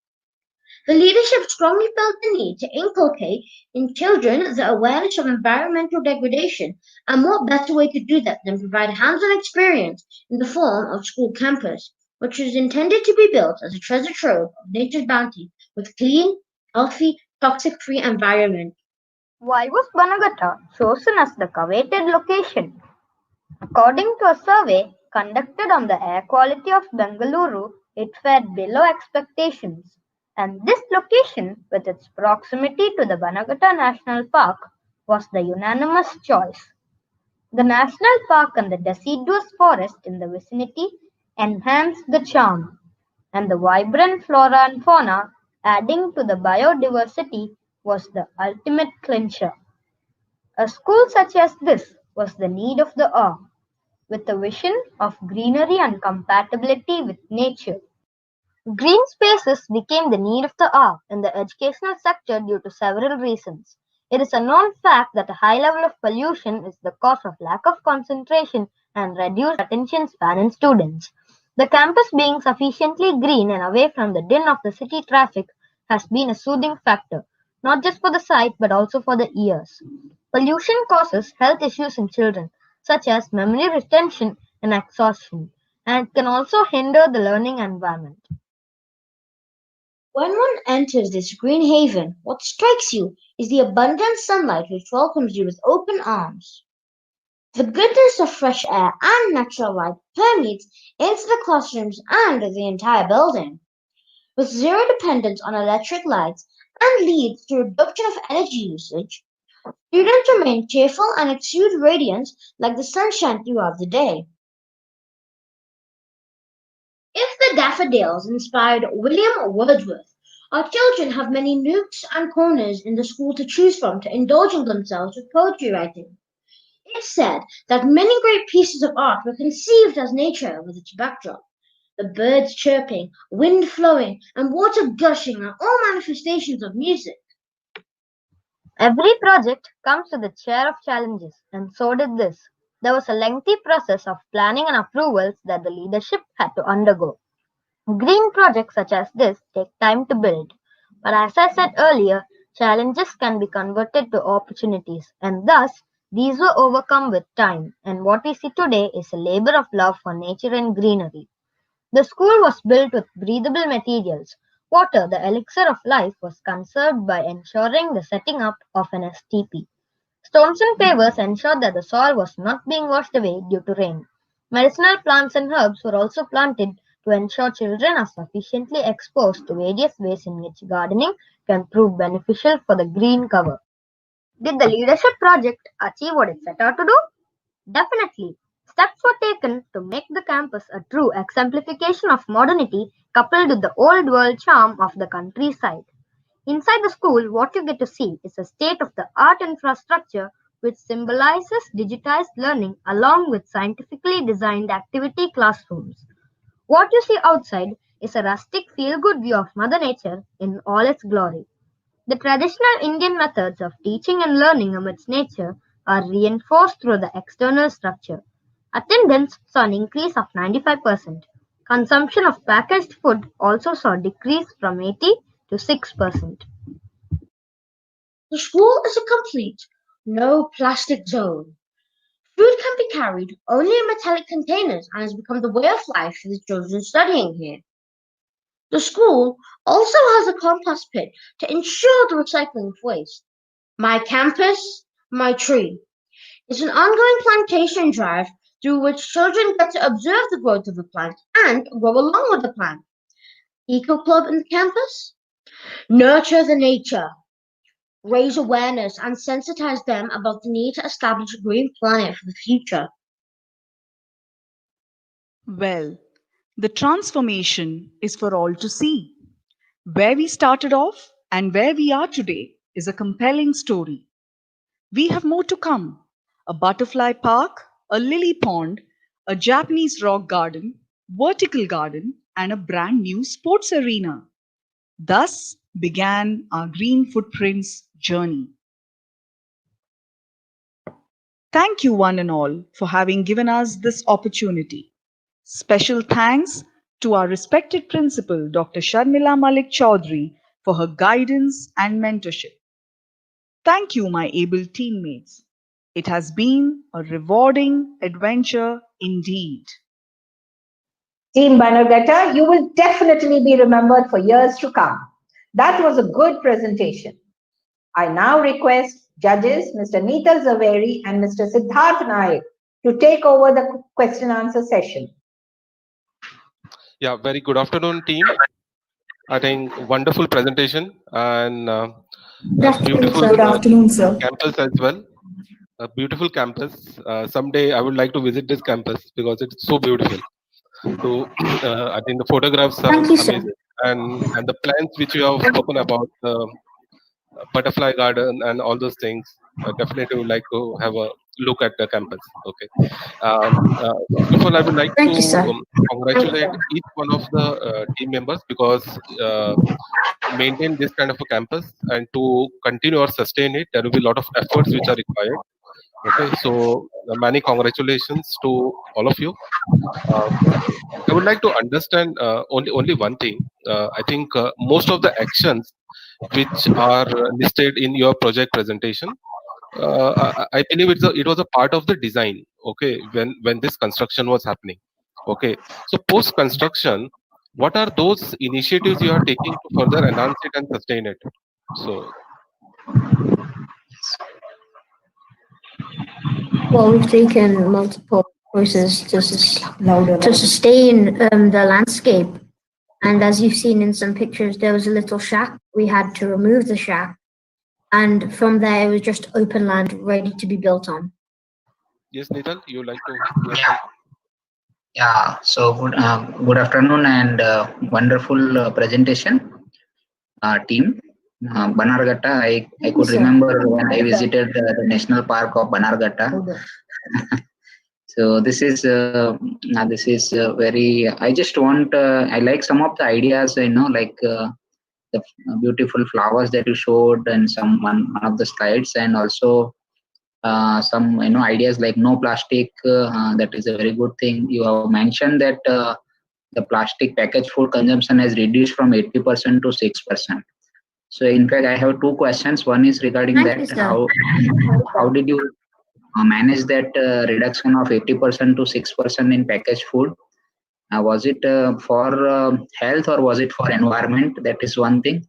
The leadership strongly felt the need to inculcate in children the awareness of environmental degradation, and what better way to do that than provide hands-on experience in the form of school campus, which was intended to be built as a treasure trove of nature's bounty with clean, healthy, toxic-free environment. Why was Banaghatta chosen as the coveted location? According to a survey conducted on the air quality of Bengaluru, it fared below expectations, and this location, with its proximity to the Banaghatta National Park, was the unanimous choice. The national park and the deciduous forest in the vicinity enhanced the charm, and the vibrant flora and fauna adding to the biodiversity was the ultimate clincher. A school such as this was the need of the hour, with a vision of greenery and compatibility with nature. Green spaces became the need of the hour in the educational sector due to several reasons. It is a known fact that a high level of pollution is the cause of lack of concentration and reduced attention span in students. The campus being sufficiently green and away from the din of the city traffic has been a soothing factor, not just for the sight but also for the ears. Pollution causes health issues in children, such as memory retention and exhaustion, and can also hinder the learning environment. When one enters this green haven, what strikes you is the abundant sunlight which welcomes you with open arms. The goodness of fresh air and natural light permeates into the classrooms and the entire building. With zero dependence on electric lights and leads to reduction of energy usage, students remain cheerful and exude radiance like the sunshine throughout the day. If the daffodils inspired William Wordsworth, our children have many nooks and corners in the school to choose from to indulging themselves with poetry writing. It's said that many great pieces of art were conceived as nature with its backdrop. The birds chirping, wind flowing, and water gushing are all manifestations of music. Every project comes with its share of challenges, and so did this. There was a lengthy process of planning and approvals that the leadership had to undergo. Green projects such as this take time to build, but as I said earlier, challenges can be converted to opportunities, and thus these were overcome with time, and what we see today is a labor of love for nature and greenery. The school was built with breathable materials. Water, the elixir of life, was conserved by ensuring the setting up of an STP. Stones and pavers ensured that the soil was not being washed away due to rain. Medicinal plants and herbs were also planted to ensure children are sufficiently exposed to various ways in which gardening can prove beneficial for the green cover. Did the leadership project achieve what it set out to do? Definitely. Steps were taken to make the campus a true exemplification of modernity coupled with the old world charm of the countryside. Inside the school, what you get to see is a state of the art infrastructure which symbolizes digitized learning along with scientifically designed activity classrooms. What you see outside is a rustic feel good view of Mother Nature in all its glory. The traditional Indian methods of teaching and learning amidst nature are reinforced through the external structure. Attendance saw an increase of 95%. Consumption of packaged food also saw a decrease from 80 to 6%. The school is a complete no plastic zone. Food can be carried only in metallic containers and has become the way of life for the children studying here. The school also has a compost pit to ensure the recycling of waste. My campus, my tree is an ongoing plantation drive through which children get to observe the growth of the plant and grow along with the plant. Eco Club in campus? Nurture the nature, raise awareness, and sensitize them about the need to establish a green planet for the future. Well, the transformation is for all to see. Where we started off and where we are today is a compelling story. We have more to come: a butterfly park, a lily pond, a Japanese rock garden, vertical garden, and a brand new sports arena. Thus began our Green Footprints journey. Thank you, one and all, for having given us this opportunity. Special thanks to our respected principal, Dr. Sharmila Malik Chaudhary, for her guidance and mentorship. Thank you, my able teammates. It has been a rewarding adventure indeed. Team Banaghatta, you will definitely be remembered for years to come. That was a good presentation. I now request judges Mr. Neetal Zaveri and Mr. Siddharth Naik to take over the question answer session. Yeah, very good afternoon, team. I think wonderful presentation and beautiful Good afternoon, sir. campus as well. A beautiful campus. Someday I would like to visit this campus because it's so beautiful. So I think the photographs are Thank you, sir. amazing, and the plants which you have spoken about, butterfly garden and all those things. I definitely would like to have a look at the campus. Okay. First of all, I would like Thank you, to sir. congratulate each one of the team members because maintain this kind of a campus and to continue or sustain it, there will be a lot of efforts which are required. Okay, so many congratulations to all of you. I would like to understand only one thing. I think most of the actions which are listed in your project presentation, I believe it was a part of the design. Okay, when this construction was happening. Okay, so post construction, what are those initiatives you are taking to further enhance it and sustain it? So Well, we've taken multiple courses to sustain the landscape. And as you've seen in some pictures, there was a little shack. We had to remove the shack. And from there, it was just open land ready to be built on. yes, Nital, you like to? Yeah, so good afternoon and wonderful presentation, team. Banaghatta, I could remember when I visited the National Park of Banaghatta. So this is very. I just want. I like some of the ideas. Like the beautiful flowers that you showed, and one of the slides, and also some ideas like no plastic. That is a very good thing. You have mentioned that the plastic packaged food consumption has reduced from 80% to 6%. So in fact, I have two questions. One is regarding how did you manage that reduction of 80% to 6% in packaged food? Was it for health or was it for environment? That is one thing.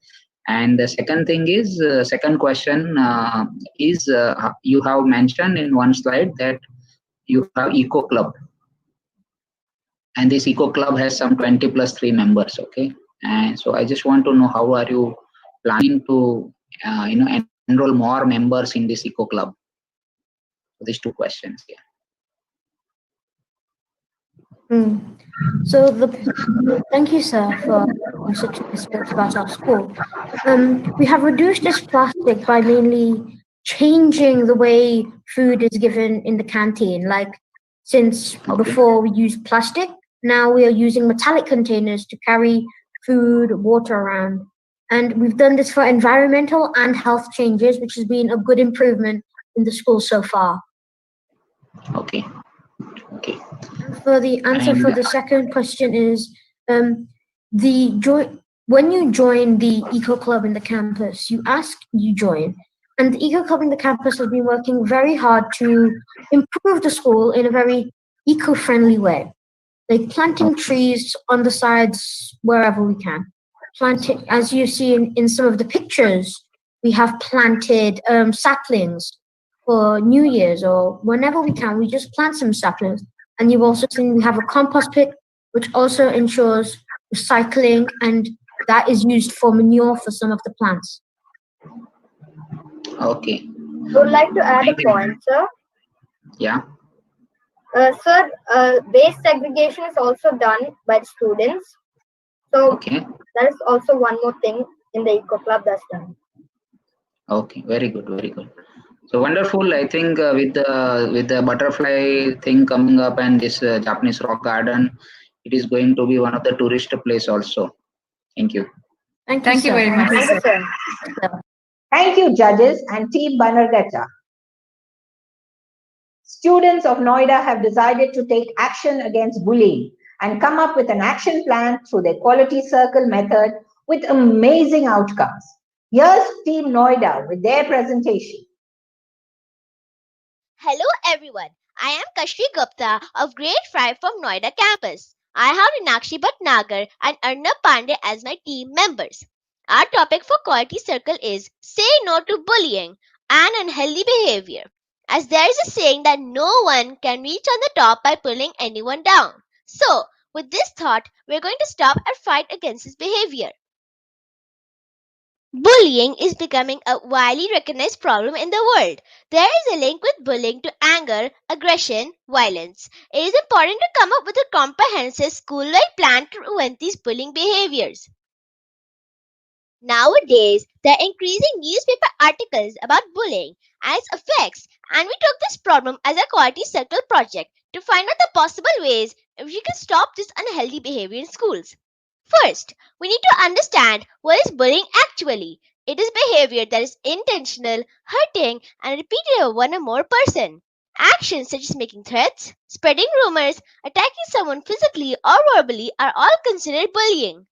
And the second thing is, second question is, you have mentioned in one slide that you have Eco Club. And this Eco Club has some 20 plus 3 members, okay? And so I just want to know how are you planning to, enroll more members in this Eco Club? So these two questions, yeah. So thank you, sir, for such aspects about our school. We have reduced this plastic by mainly changing the way food is given in the canteen. Like since before we used plastic, now we are using metallic containers to carry food, water around. And we've done this for environmental and health changes, which has been a good improvement in the school so far. Okay. For the answer for the second question is, when you join the Eco Club in the campus, you ask, you join. And the Eco Club in the campus has been working very hard to improve the school in a very eco-friendly way. Like planting trees on the sides wherever we can. Planting, as you see in some of the pictures, we have planted saplings for New Year's or whenever we can, we just plant some saplings. And you've also seen we have a compost pit, which also ensures recycling, and that is used for manure for some of the plants. Okay. I would like to add a Thank you. point, sir. Yeah. Sir, waste segregation is also done by the students. So Okay. that is also one more thing in the Eco Club that's done. Okay. Very good. Very good. So wonderful. I think with the butterfly thing coming up and this Japanese rock garden, it is going to be one of the tourist place also. Thank you. Thank you very much. Thank you, sir. Thank you, judges and Team Banaghatta. Students of Noida have decided to take action against bullying and come up with an action plan through their quality circle method with amazing outcomes. Here's Team Noida with their presentation. Hello everyone, I am Kashri Gupta of Grade 5 from Noida campus. I have Rinakshi Bhatnagar and Arnab Pandey as my team members. Our topic for Quality Circle is Say No to Bullying and Unhealthy Behavior. As there is a saying that no one can reach on the top by pulling anyone down. So, with this thought, we're going to stop and fight against this behavior. Bullying is becoming a widely recognized problem in the world. There is a link with bullying to anger, aggression, violence. It is important to come up with a comprehensive school-wide plan to prevent these bullying behaviors. Nowadays, there are increasing newspaper articles about bullying and its effects, and we took this problem as a Quality Circle project to find out the possible ways we can stop this unhealthy behavior in schools. First, we need to understand what is bullying actually. It is behavior that is intentional, hurting, and repeated by one or more person. Actions such as making threats, spreading rumors, attacking someone physically or verbally are all considered bullying.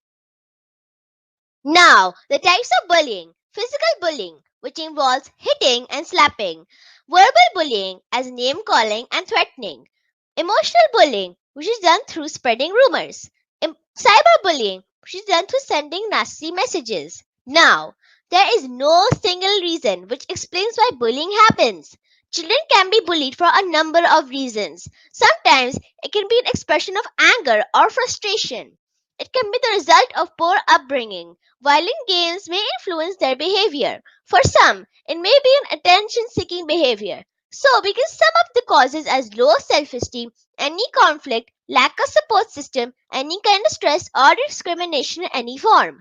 Now, the types of bullying. Physical bullying, which involves hitting and slapping. Verbal bullying, as name calling and threatening. Emotional bullying, which is done through spreading rumors. Cyberbullying, which is done through sending nasty messages. Now, there is no single reason which explains why bullying happens. Children can be bullied for a number of reasons. Sometimes it can be an expression of anger or frustration. It can be the result of poor upbringing. Violent games may influence their behavior. For some, it may be an attention-seeking behavior. So, we can sum up the causes as low self-esteem, any conflict, lack of support system, any kind of stress or discrimination in any form.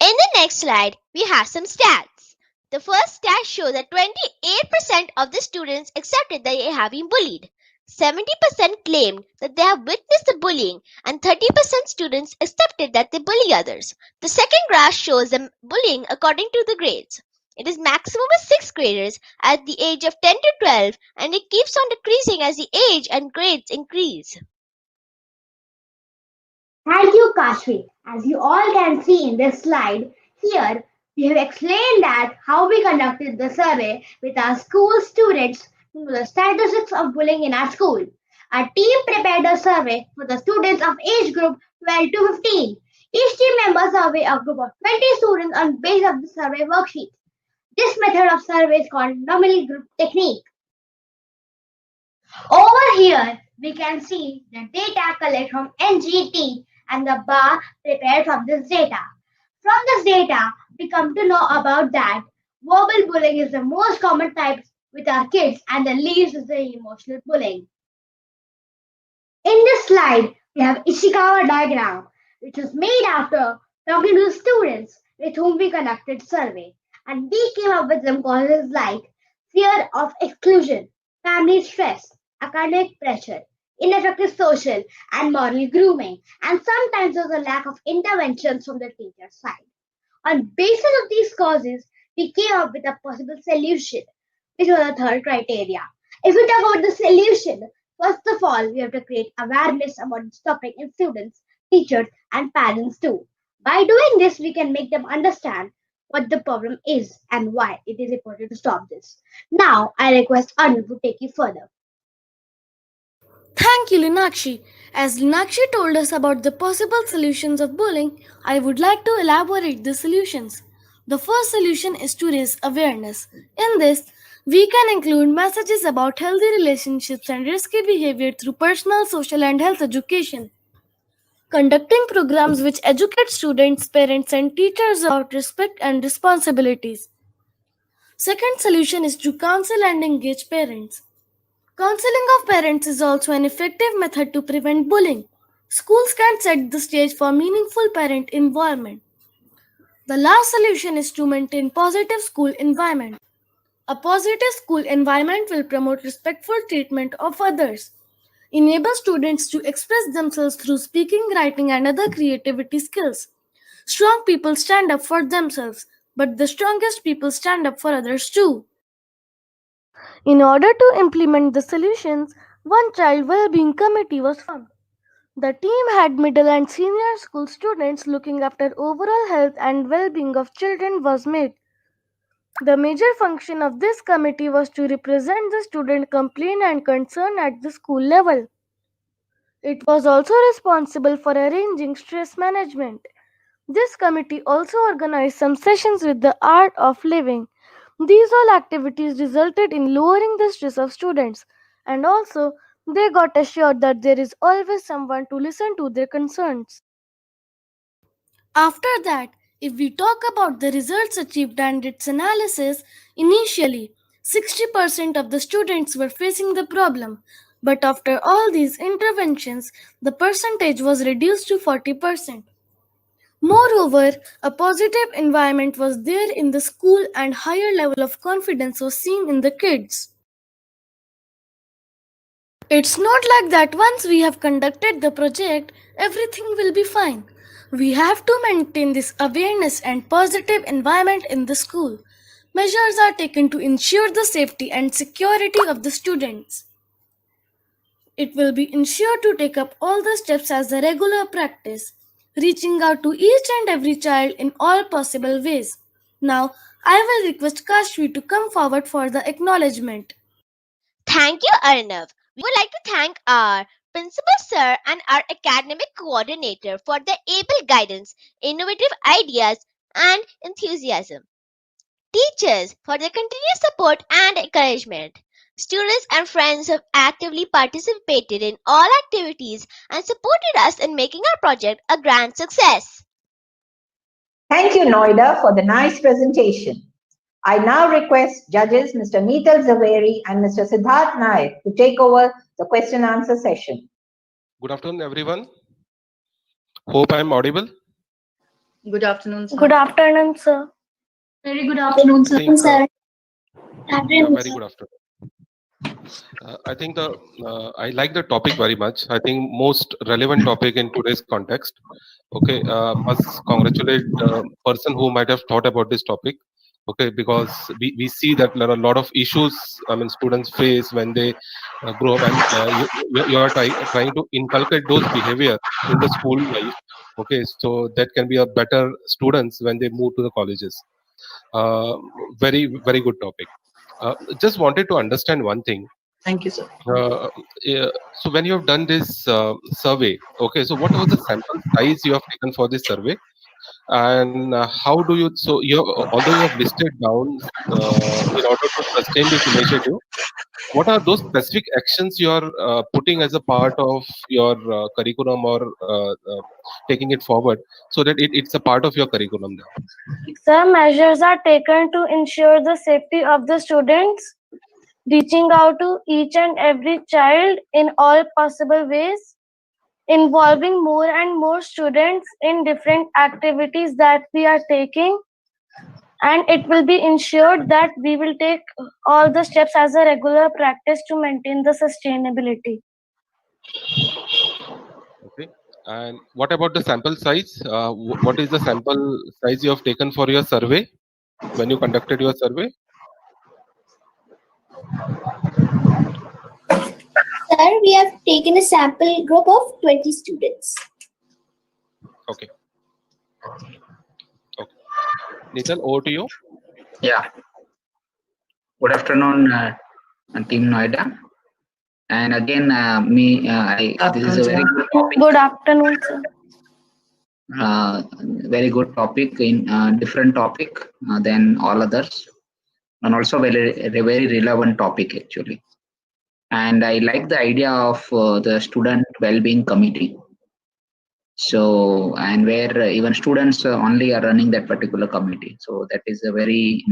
In the next slide, we have some stats. The first stat shows that 28% of the students accepted that they have been bullied. 70% claimed that they have witnessed the bullying, and 30% students accepted that they bully others. The second graph shows the bullying according to the grades. It is maximum with 6th graders at the age of 10 to 12, and it keeps on decreasing as the age and grades increase. Thank you, Kashvi. As you all can see in this slide, here we have explained that how we conducted the survey with our school students to know the statistics of bullying in our school. Our team prepared a survey for the students of age group 12 to 15. Each team member surveyed a group of 20 students on basis of the survey worksheet. This method of survey is called nominal group technique. Over here, we can see the data collected from NGT and the bar prepared from this data. From this data, we come to know about that verbal bullying is the most common type with our kids and the least is the emotional bullying. In this slide, we have Ishikawa diagram, which was made after talking to the students with whom we conducted survey. And we came up with some causes like fear of exclusion, family stress, academic pressure, ineffective social and moral grooming, and sometimes there's a lack of interventions from the teacher's side. On basis of these causes, we came up with a possible solution, which was the third criteria. If we talk about the solution, first of all, we have to create awareness about this topic in students, teachers, and parents too. By doing this, we can make them understand what the problem is and why it is important to stop this. Now, I request Anu to take you further. Thank you, Linakshi. As Linakshi told us about the possible solutions of bullying, I would like to elaborate the solutions. The first solution is to raise awareness. In this, We can include messages about healthy relationships and risky behavior through personal, social, and health education. Conducting programs which educate students, parents, and teachers about respect and responsibilities. Second solution is to counsel and engage parents. Counseling of parents is also an effective method to prevent bullying. Schools can set the stage for meaningful parent involvement. The last solution is to maintain positive school environment. A positive school environment will promote respectful treatment of others, enable students to express themselves through speaking, writing, and other creativity skills. Strong people stand up for themselves, but the strongest people stand up for others too. In order to implement the solutions, one child well-being committee was formed. The team had middle and senior school students looking after overall health and well-being of children was made. The major function of this committee was to represent the student complaint and concern at the school level. It was also responsible for arranging stress management. This committee also organized some sessions with the art of living. These all activities resulted in lowering the stress of students, and also they got assured that there is always someone to listen to their concerns. After that, if we talk about the results achieved and its analysis, initially 60% of the students were facing the problem, but after all these interventions, the percentage was reduced to 40%. Moreover, a positive environment was there in the school and higher level of confidence was seen in the kids. It's not like that once we have conducted the project, everything will be fine. We have to maintain this awareness and positive environment in the school. Measures are taken to ensure the safety and security of the students. It will be ensured to take up all the steps as a regular practice, reaching out to each and every child in all possible ways. Now, I will request Kashvi to come forward for the acknowledgement. Thank you, Arnav. We would like to thank our principal sir and our academic coordinator for their able guidance, innovative ideas, and enthusiasm. Teachers for their continuous support and encouragement. Students and friends have actively participated in all activities and supported us in making our project a grand success. Thank you, Noida, for the nice presentation. I now request judges Mr. Meetal Zaveri and Mr. Siddharth Naik to take over the question answer session. Good afternoon, everyone. Hope I am audible. Good afternoon, sir. Good afternoon, sir. Very good afternoon, sir. Yeah, Afternoon, very sir. good afternoon. I think I like the topic very much. I think most relevant topic in today's context. Okay, must congratulate the person who might have thought about this topic. Okay, because we see that there are a lot of issues. I mean, students face when they grow up, and you are trying to inculcate those behavior in the school life. Okay, so that can be a better students when they move to the colleges. Very good topic. Just wanted to understand one thing. Thank you, sir. So when you have done this survey, okay, so what was the sample size you have taken for this survey, and how do you? So although you have listed down in order to sustain this initiative, what are those specific actions you are putting as a part of your curriculum or taking it forward so that it's a part of your curriculum now? Some measures are taken to ensure the safety of the students, reaching out to each and every child in all possible ways, involving more and more students in different activities that we are taking, and it will be ensured that we will take all the steps as a regular practice to maintain the sustainability. Okay. And what about the sample size? What is the sample size you have taken for your survey when you conducted your survey? Sir, we have taken a sample group of 20 students. Okay. Okay. Nitin, over to you. Yeah. Good afternoon, Team Noida. And again, this is a very good topic. Good afternoon, sir. Very good topic in different topic than all others. and also a very relevant topic actually. And I like the idea of the student well-being committee. So, and where even students only are running that particular committee. So that is a very,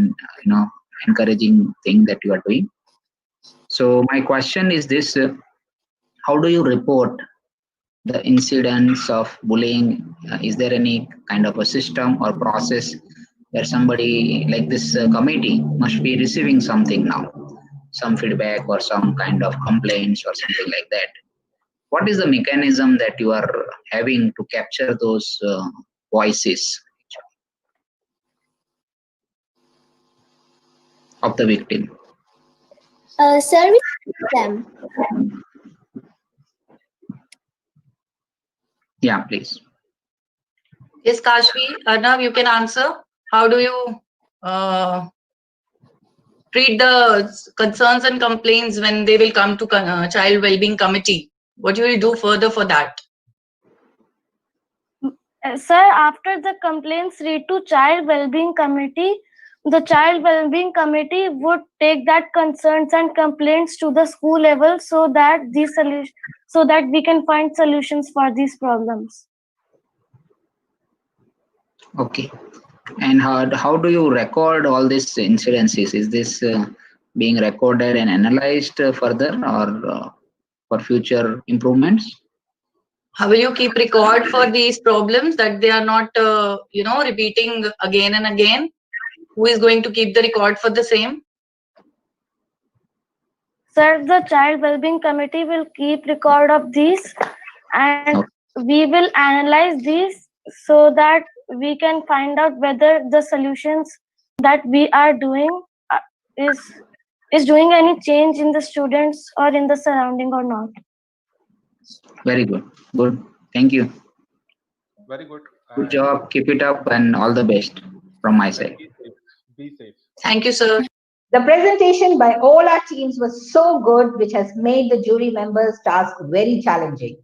encouraging thing that you are doing. So my question is this: how do you report the incidents of bullying? Is there any kind of a system or process where somebody like this committee must be receiving something now, some feedback or some kind of complaints or something like that? What is the mechanism that you are having to capture those voices of the victim? Service them. Yeah, please. Yes, Kashvi. Arnav, you can answer. How do you treat the concerns and complaints when they will come to Child Wellbeing Committee? What do you do further for that? Sir, after the complaints read to Child Wellbeing Committee, the Child Wellbeing Committee would take that concerns and complaints to the school level so that we can find solutions for these problems. Okay. And how do you record all these incidences? Is this being recorded and analyzed further or for future improvements? How will you keep record for these problems that they are not, repeating again and again? Who is going to keep the record for the same? Sir, the Child Wellbeing Committee will keep record of these and we will analyze these so that we can find out whether the solutions that we are doing is doing any change in the students or in the surrounding or not. Very good. Good. Thank you. Very good. Good job. Keep it up and all the best from my side. Be safe. Thank you, sir. The presentation by all our teams was so good, which has made the jury members' task very challenging.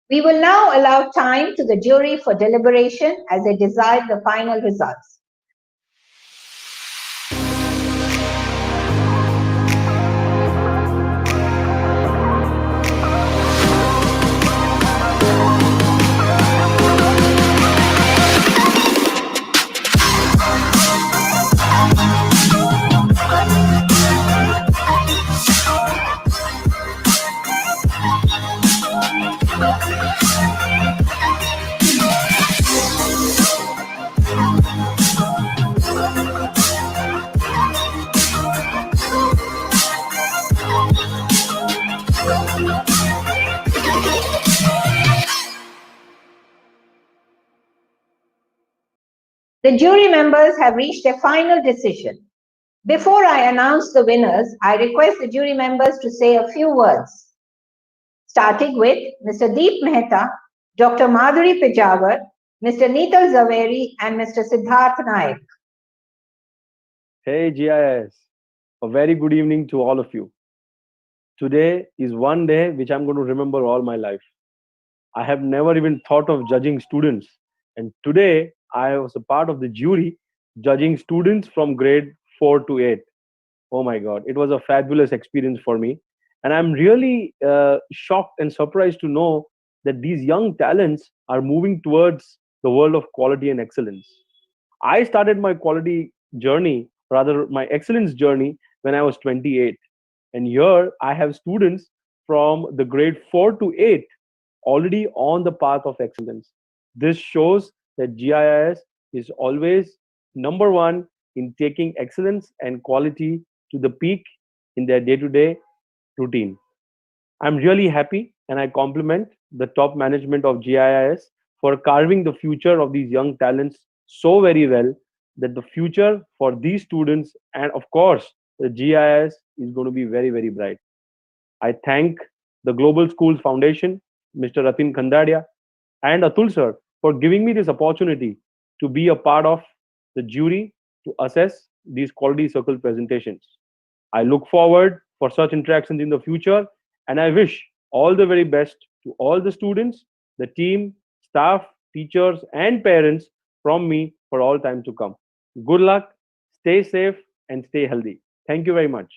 We will now allow time to the jury for deliberation as they decide the final results. The jury members have reached a final decision. Before I announce the winners, I request the jury members to say a few words. Starting with Mr. Deep Mehta, Dr. Madhuri Pejawar, Mr. Neetal Zaveri, and Mr. Siddharth Naik. Hey GIS, a very good evening to all of you. Today is one day which I'm going to remember all my life. I have never even thought of judging students, and today I was a part of the jury judging students from grade 4 to 8. Oh my God, it was a fabulous experience for me. And I'm really shocked and surprised to know that these young talents are moving towards the world of quality and excellence. I started my quality journey, rather my excellence journey, when I was 28. And here I have students from the grade 4 to 8 already on the path of excellence. This shows that GIS is always number one in taking excellence and quality to the peak in their day-to-day routine. I'm really happy and I compliment the top management of GIS for carving the future of these young talents so very well that the future for these students and of course the GIS is going to be very, very bright. I thank the Global Schools Foundation, Mr. Ratin Khandadia, and Atul sir for giving me this opportunity to be a part of the jury to assess these quality circle presentations. I look forward for such interactions in the future, and I wish all the very best to all the students, the team, staff, teachers, and parents from me for all time to come. Good luck, stay safe, and stay healthy. Thank you very much.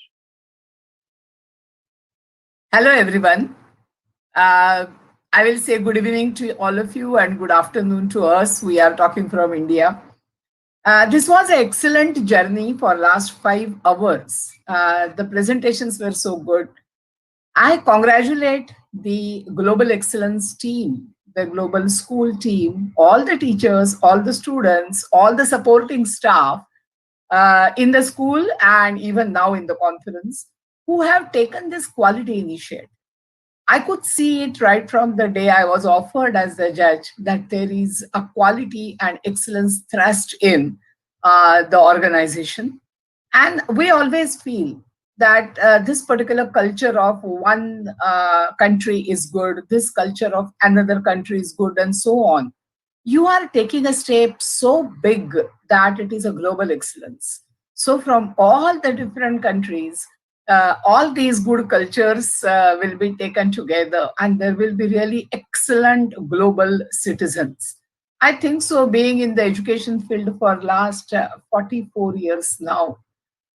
Hello, everyone. I will say good evening to all of you and good afternoon to us. We are talking from India. This was an excellent journey for last 5 hours. The presentations were so good. I congratulate the Global Excellence team, the global school team, all the teachers, all the students, all the supporting staff in the school and even now in the conference who have taken this quality initiative. I could see it right from the day I was offered as the judge that there is a quality and excellence thrust in the organization. And we always feel that this particular culture of one country is good, this culture of another country is good, and so on. You are taking a step so big that it is a global excellence. So from all the different countries, all these good cultures will be taken together and there will be really excellent global citizens. I think so, being in the education field for last 44 years now,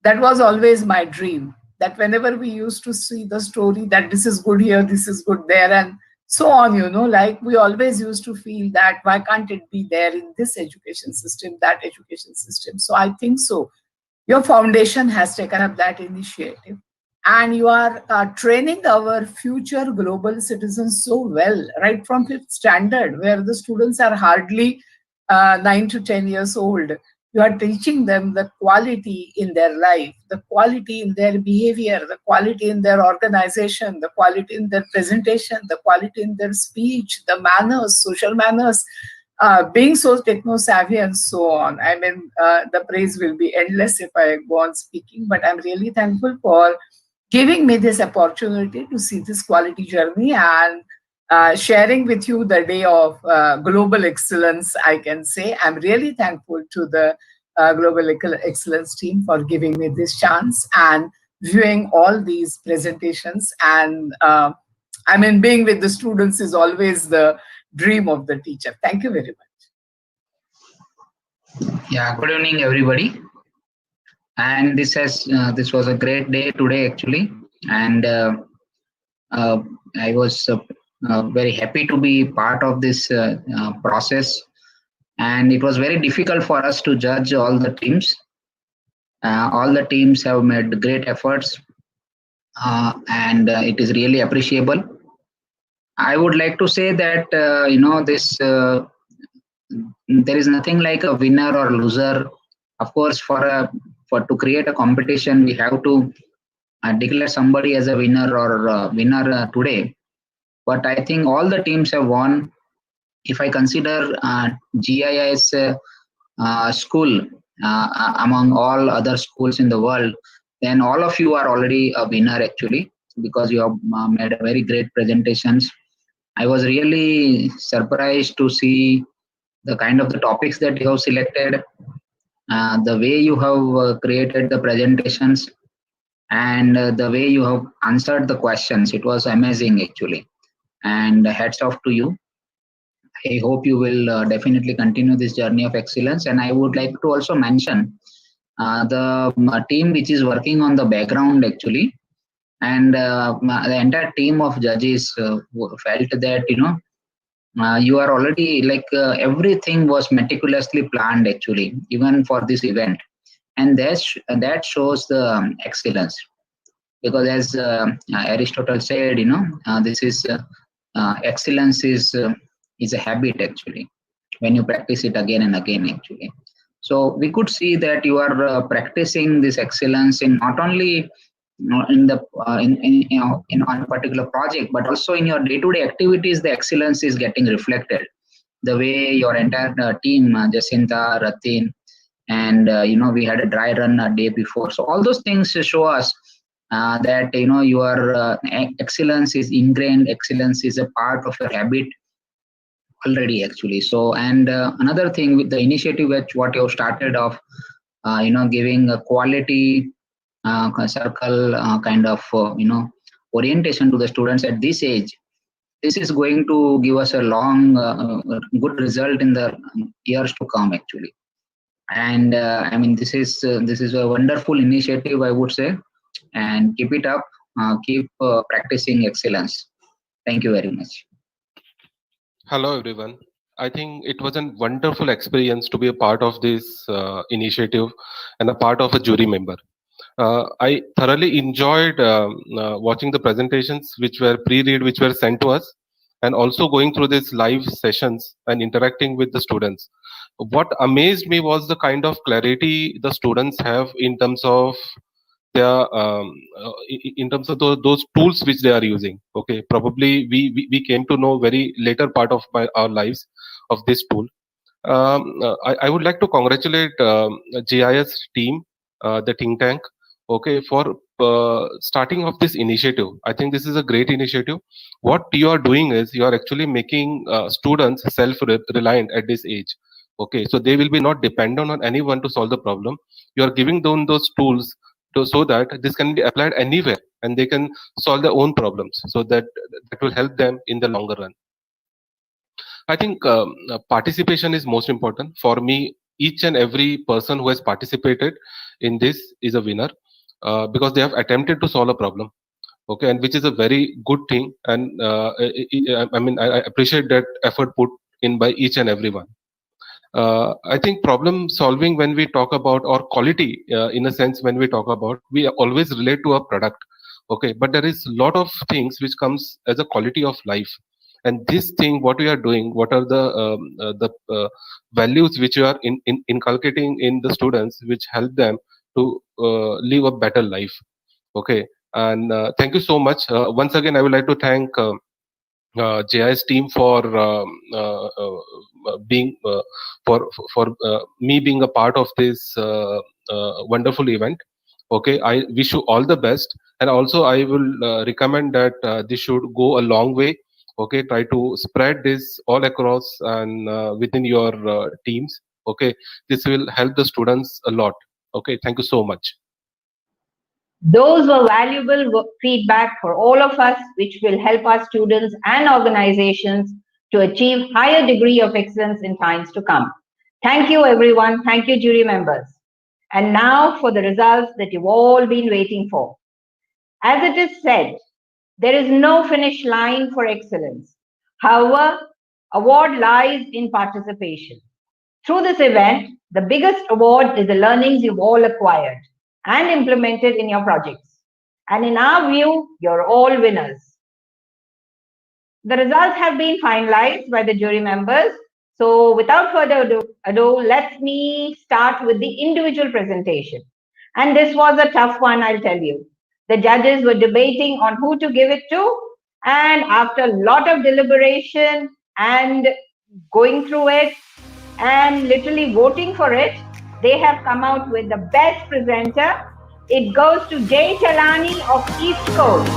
that was always my dream, that whenever we used to see the story that this is good here, this is good there, and so on, like we always used to feel that why can't it be there in this education system, that education system. So I think so, your foundation has taken up that initiative and you are training our future global citizens so well, right from 5th standard, where the students are hardly 9 to 10 years old. You are teaching them the quality in their life, the quality in their behavior, the quality in their organization, the quality in their presentation, the quality in their speech, the manners, social manners, being so techno-savvy and so on. I mean, the praise will be endless if I go on speaking, but I'm really thankful for giving me this opportunity to see this quality journey and sharing with you the day of global excellence. I can say I'm really thankful to the Global Excellence team for giving me this chance and viewing all these presentations. And I mean, being with the students is always the dream of the teacher. Thank you very much. Yeah, good evening, everybody. And this was a great day today, actually. And I was very happy to be part of this process. And it was very difficult for us to judge all the teams. All the teams have made great efforts, and it is really appreciable. I would like to say that there is nothing like a winner or loser. Of course, to create a competition, we have to declare somebody as a winner or winner today. But I think all the teams have won. If I consider GIS school among all other schools in the world, then all of you are already a winner actually, because you have made very great presentations. I was really surprised to see the kind of the topics that you have selected, the way you have created the presentations, and the way you have answered the questions. It was amazing actually, and hats off to you. I hope you will definitely continue this journey of excellence. And I would like to also mention the team which is working on the background actually, and the entire team of judges felt that you are already like everything was meticulously planned actually, even for this event, and that shows the excellence. Because as Aristotle said, this is excellence is a habit actually, when you practice it again and again actually. So we could see that you are practicing this excellence in not only in on a particular project, but also in your day-to-day activities. The excellence is getting reflected. The way your entire team, Jacinta, Ratin, and we had a dry run a day before. So all those things show us that your excellence is ingrained. Excellence is a part of your habit already actually. So, and another thing with the initiative which what you have started off, giving a quality circle kind of orientation to the students at this age, this is going to give us a long good result in the years to come actually. And I mean, this is a wonderful initiative, I would say, and keep it up. Keep practicing excellence. Thank you very much. Hello, everyone. I think it was a wonderful experience to be a part of this initiative and a part of a jury member. I thoroughly enjoyed watching the presentations which were pre-read, which were sent to us, and also going through these live sessions and interacting with the students. What amazed me was the kind of clarity the students have in terms of their in terms of those tools which they are using. Okay, probably we came to know very later part of our lives of this tool. I would like to congratulate GIS team, the think tank, okay, for starting off this initiative. I think this is a great initiative. What you are doing is you are actually making students self-reliant at this age. Okay, so they will be not dependent on anyone to solve the problem. You are giving them those tools so that this can be applied anywhere and they can solve their own problems. So that will help them in the longer run. I think participation is most important. For me, each and every person who has participated in this is a winner because they have attempted to solve a problem. Okay, and which is a very good thing. And I mean, I appreciate that effort put in by each and everyone. I think problem solving, when we talk about, or quality in a sense, when we talk about, we always relate to a product. Okay, but there is a lot of things which comes as a quality of life. And this thing, what we are doing, what are the values which you are inculcating in the students, which help them to live a better life. Okay, and thank you so much. Once again, I would like to thank JIS team for being for me being a part of this wonderful event. Okay, I wish you all the best, and also I will recommend that this should go a long way. Okay, try to spread this all across and within your teams. Okay, this will help the students a lot. Okay, thank you so much. Those were valuable feedback for all of us, which will help our students and organizations to achieve higher degree of excellence in times to come. Thank you, everyone. Thank you, jury members. And now for the results that you've all been waiting for. As it is said, there is no finish line for excellence. However, award lies in participation. Through this event, the biggest award is the learnings you've all acquired and implemented in your projects. And in our view, you're all winners. The results have been finalized by the jury members. So without further ado, let me start with the individual presentation. And this was a tough one, I'll tell you. The judges were debating on who to give it to. And after a lot of deliberation and going through it and literally voting for it, they have come out with the best presenter. It goes to Jay Chalani of East Coast.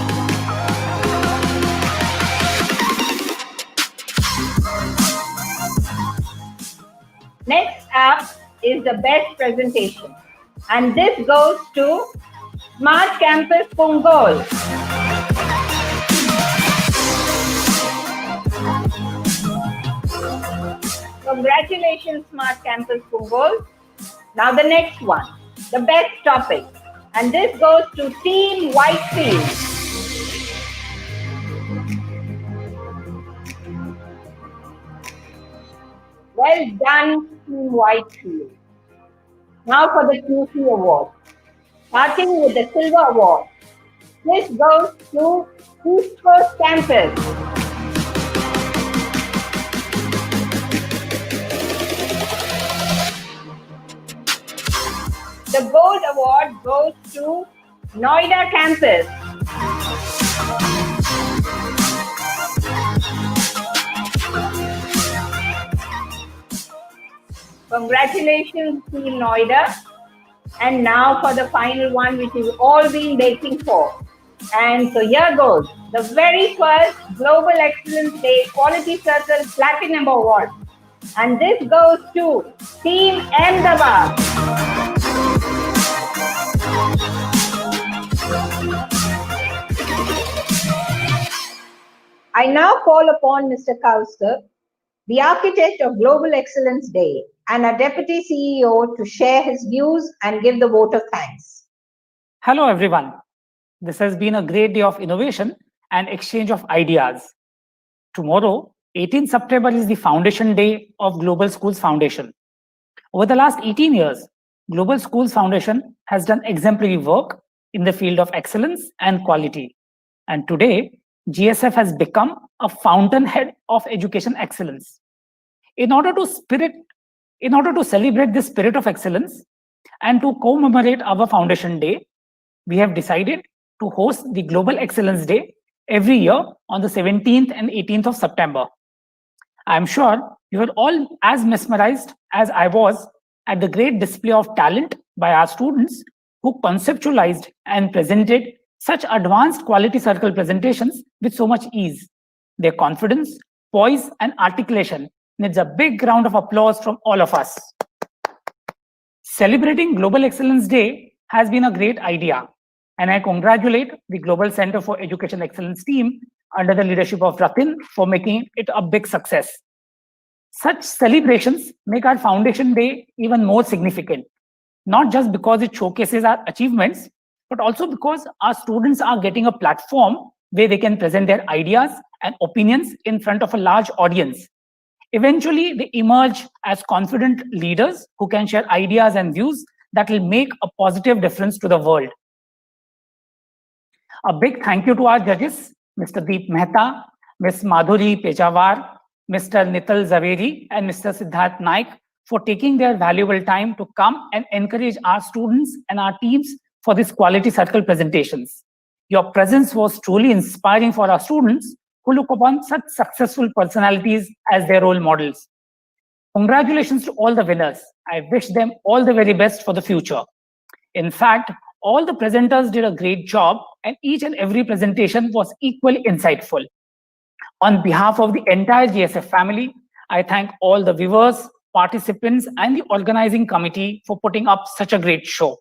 Next up is the best presentation. And this goes to Smart Campus Punggol. Congratulations, Smart Campus Punggol. Now the next one, the best topic. And this goes to Team Whitefield. Well done, Team Whitefield. Now for the QC Award. Starting with the Silver Award. This goes to East Coast Campus. The Gold Award goes to Noida Campus. Congratulations, Team Noida. And now for the final one, which you've all been waiting for. And so here goes, the very first Global Excellence Day Quality Circle Platinum Award. And this goes to Team Ahmedabad. I now call upon Mr. Kauster, the architect of Global Excellence Day, and our Deputy CEO to share his views and give the vote of thanks. Hello, everyone. This has been a great day of innovation and exchange of ideas. Tomorrow, 18 September is the Foundation Day of Global Schools Foundation. Over the last 18 years, Global Schools Foundation has done exemplary work in the field of excellence and quality. And today, GSF has become a fountainhead of education excellence. In order to celebrate this spirit of excellence and to commemorate our Foundation Day, we have decided to host the Global Excellence Day every year on the 17th and 18th of September. I'm sure you are all as mesmerized as I was at the great display of talent by our students who conceptualized and presented such advanced quality circle presentations with so much ease. Their confidence, poise, and articulation needs a big round of applause from all of us. Celebrating Global Excellence Day has been a great idea, and I congratulate the Global Center for Education Excellence team under the leadership of Ratin for making it a big success. Such celebrations make our Foundation Day even more significant, not just because it showcases our achievements, but also because our students are getting a platform where they can present their ideas and opinions in front of a large audience. Eventually, they emerge as confident leaders who can share ideas and views that will make a positive difference to the world. A big thank you to our judges, Mr. Deep Mehta, Ms. Madhuri Pejawar, Mr. Nital Zaveri, and Mr. Siddharth Naik for taking their valuable time to come and encourage our students and our teams for these quality circle presentations. Your presence was truly inspiring for our students who look upon such successful personalities as their role models. Congratulations to all the winners. I wish them all the very best for the future. In fact, all the presenters did a great job and each and every presentation was equally insightful. On behalf of the entire GSF family, I thank all the viewers, participants, and the organizing committee for putting up such a great show.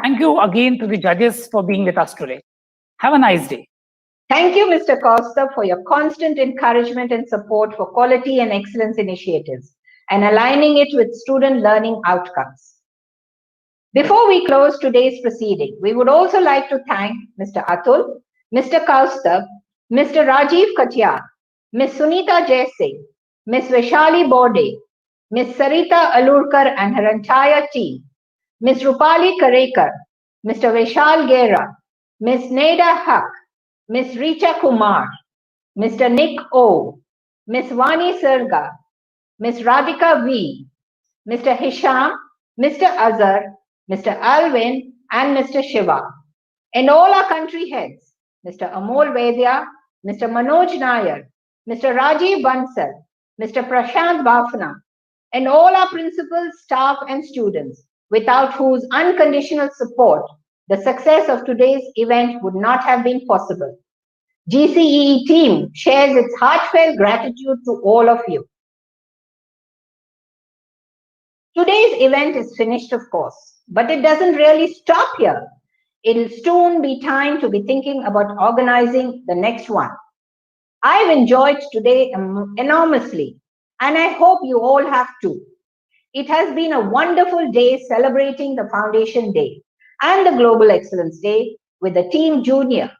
Thank you again to the judges for being with us today. Have a nice day. Thank you, Mr. Costa, for your constant encouragement and support for quality and excellence initiatives and aligning it with student learning outcomes. Before we close today's proceeding, we would also like to thank Mr. Atul, Mr. Kaustubh, Mr. Rajiv Katiyar, Ms. Sunita Jaisingh, Ms. Vaishali Borde, Ms. Sarita Alurkar and her entire team, Ms. Rupali Karekar, Mr. Vishal Gera, Ms. Neda Haq, Ms. Richa Kumar, Mr. Nick O, Ms. Vani Sirga, Ms. Radhika V, Mr. Hisham, Mr. Azhar, Mr. Alvin, and Mr. Shiva, and all our country heads, Mr. Amol Vedya, Mr. Manoj Nair, Mr. Rajiv Bansal, Mr. Prashant Bafna, and all our principals, staff, and students, without whose unconditional support, the success of today's event would not have been possible. GCEE team shares its heartfelt gratitude to all of you. Today's event is finished, of course, but it doesn't really stop here. It'll soon be time to be thinking about organizing the next one. I've enjoyed today enormously, and I hope you all have too. It has been a wonderful day celebrating the Foundation Day and the Global Excellence Day with the Team Juniors.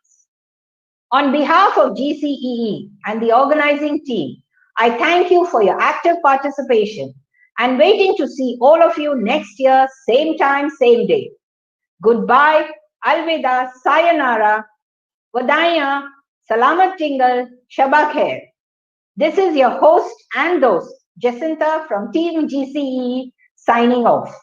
On behalf of GCEE and the organizing team, I thank you for your active participation and waiting to see all of you next year, same time, same day. Goodbye, Alvida, Sayonara, Wadaya, Salamat Tingal, Shaba Khair. This is your host and host, Jacinta from Team GCEE, signing off.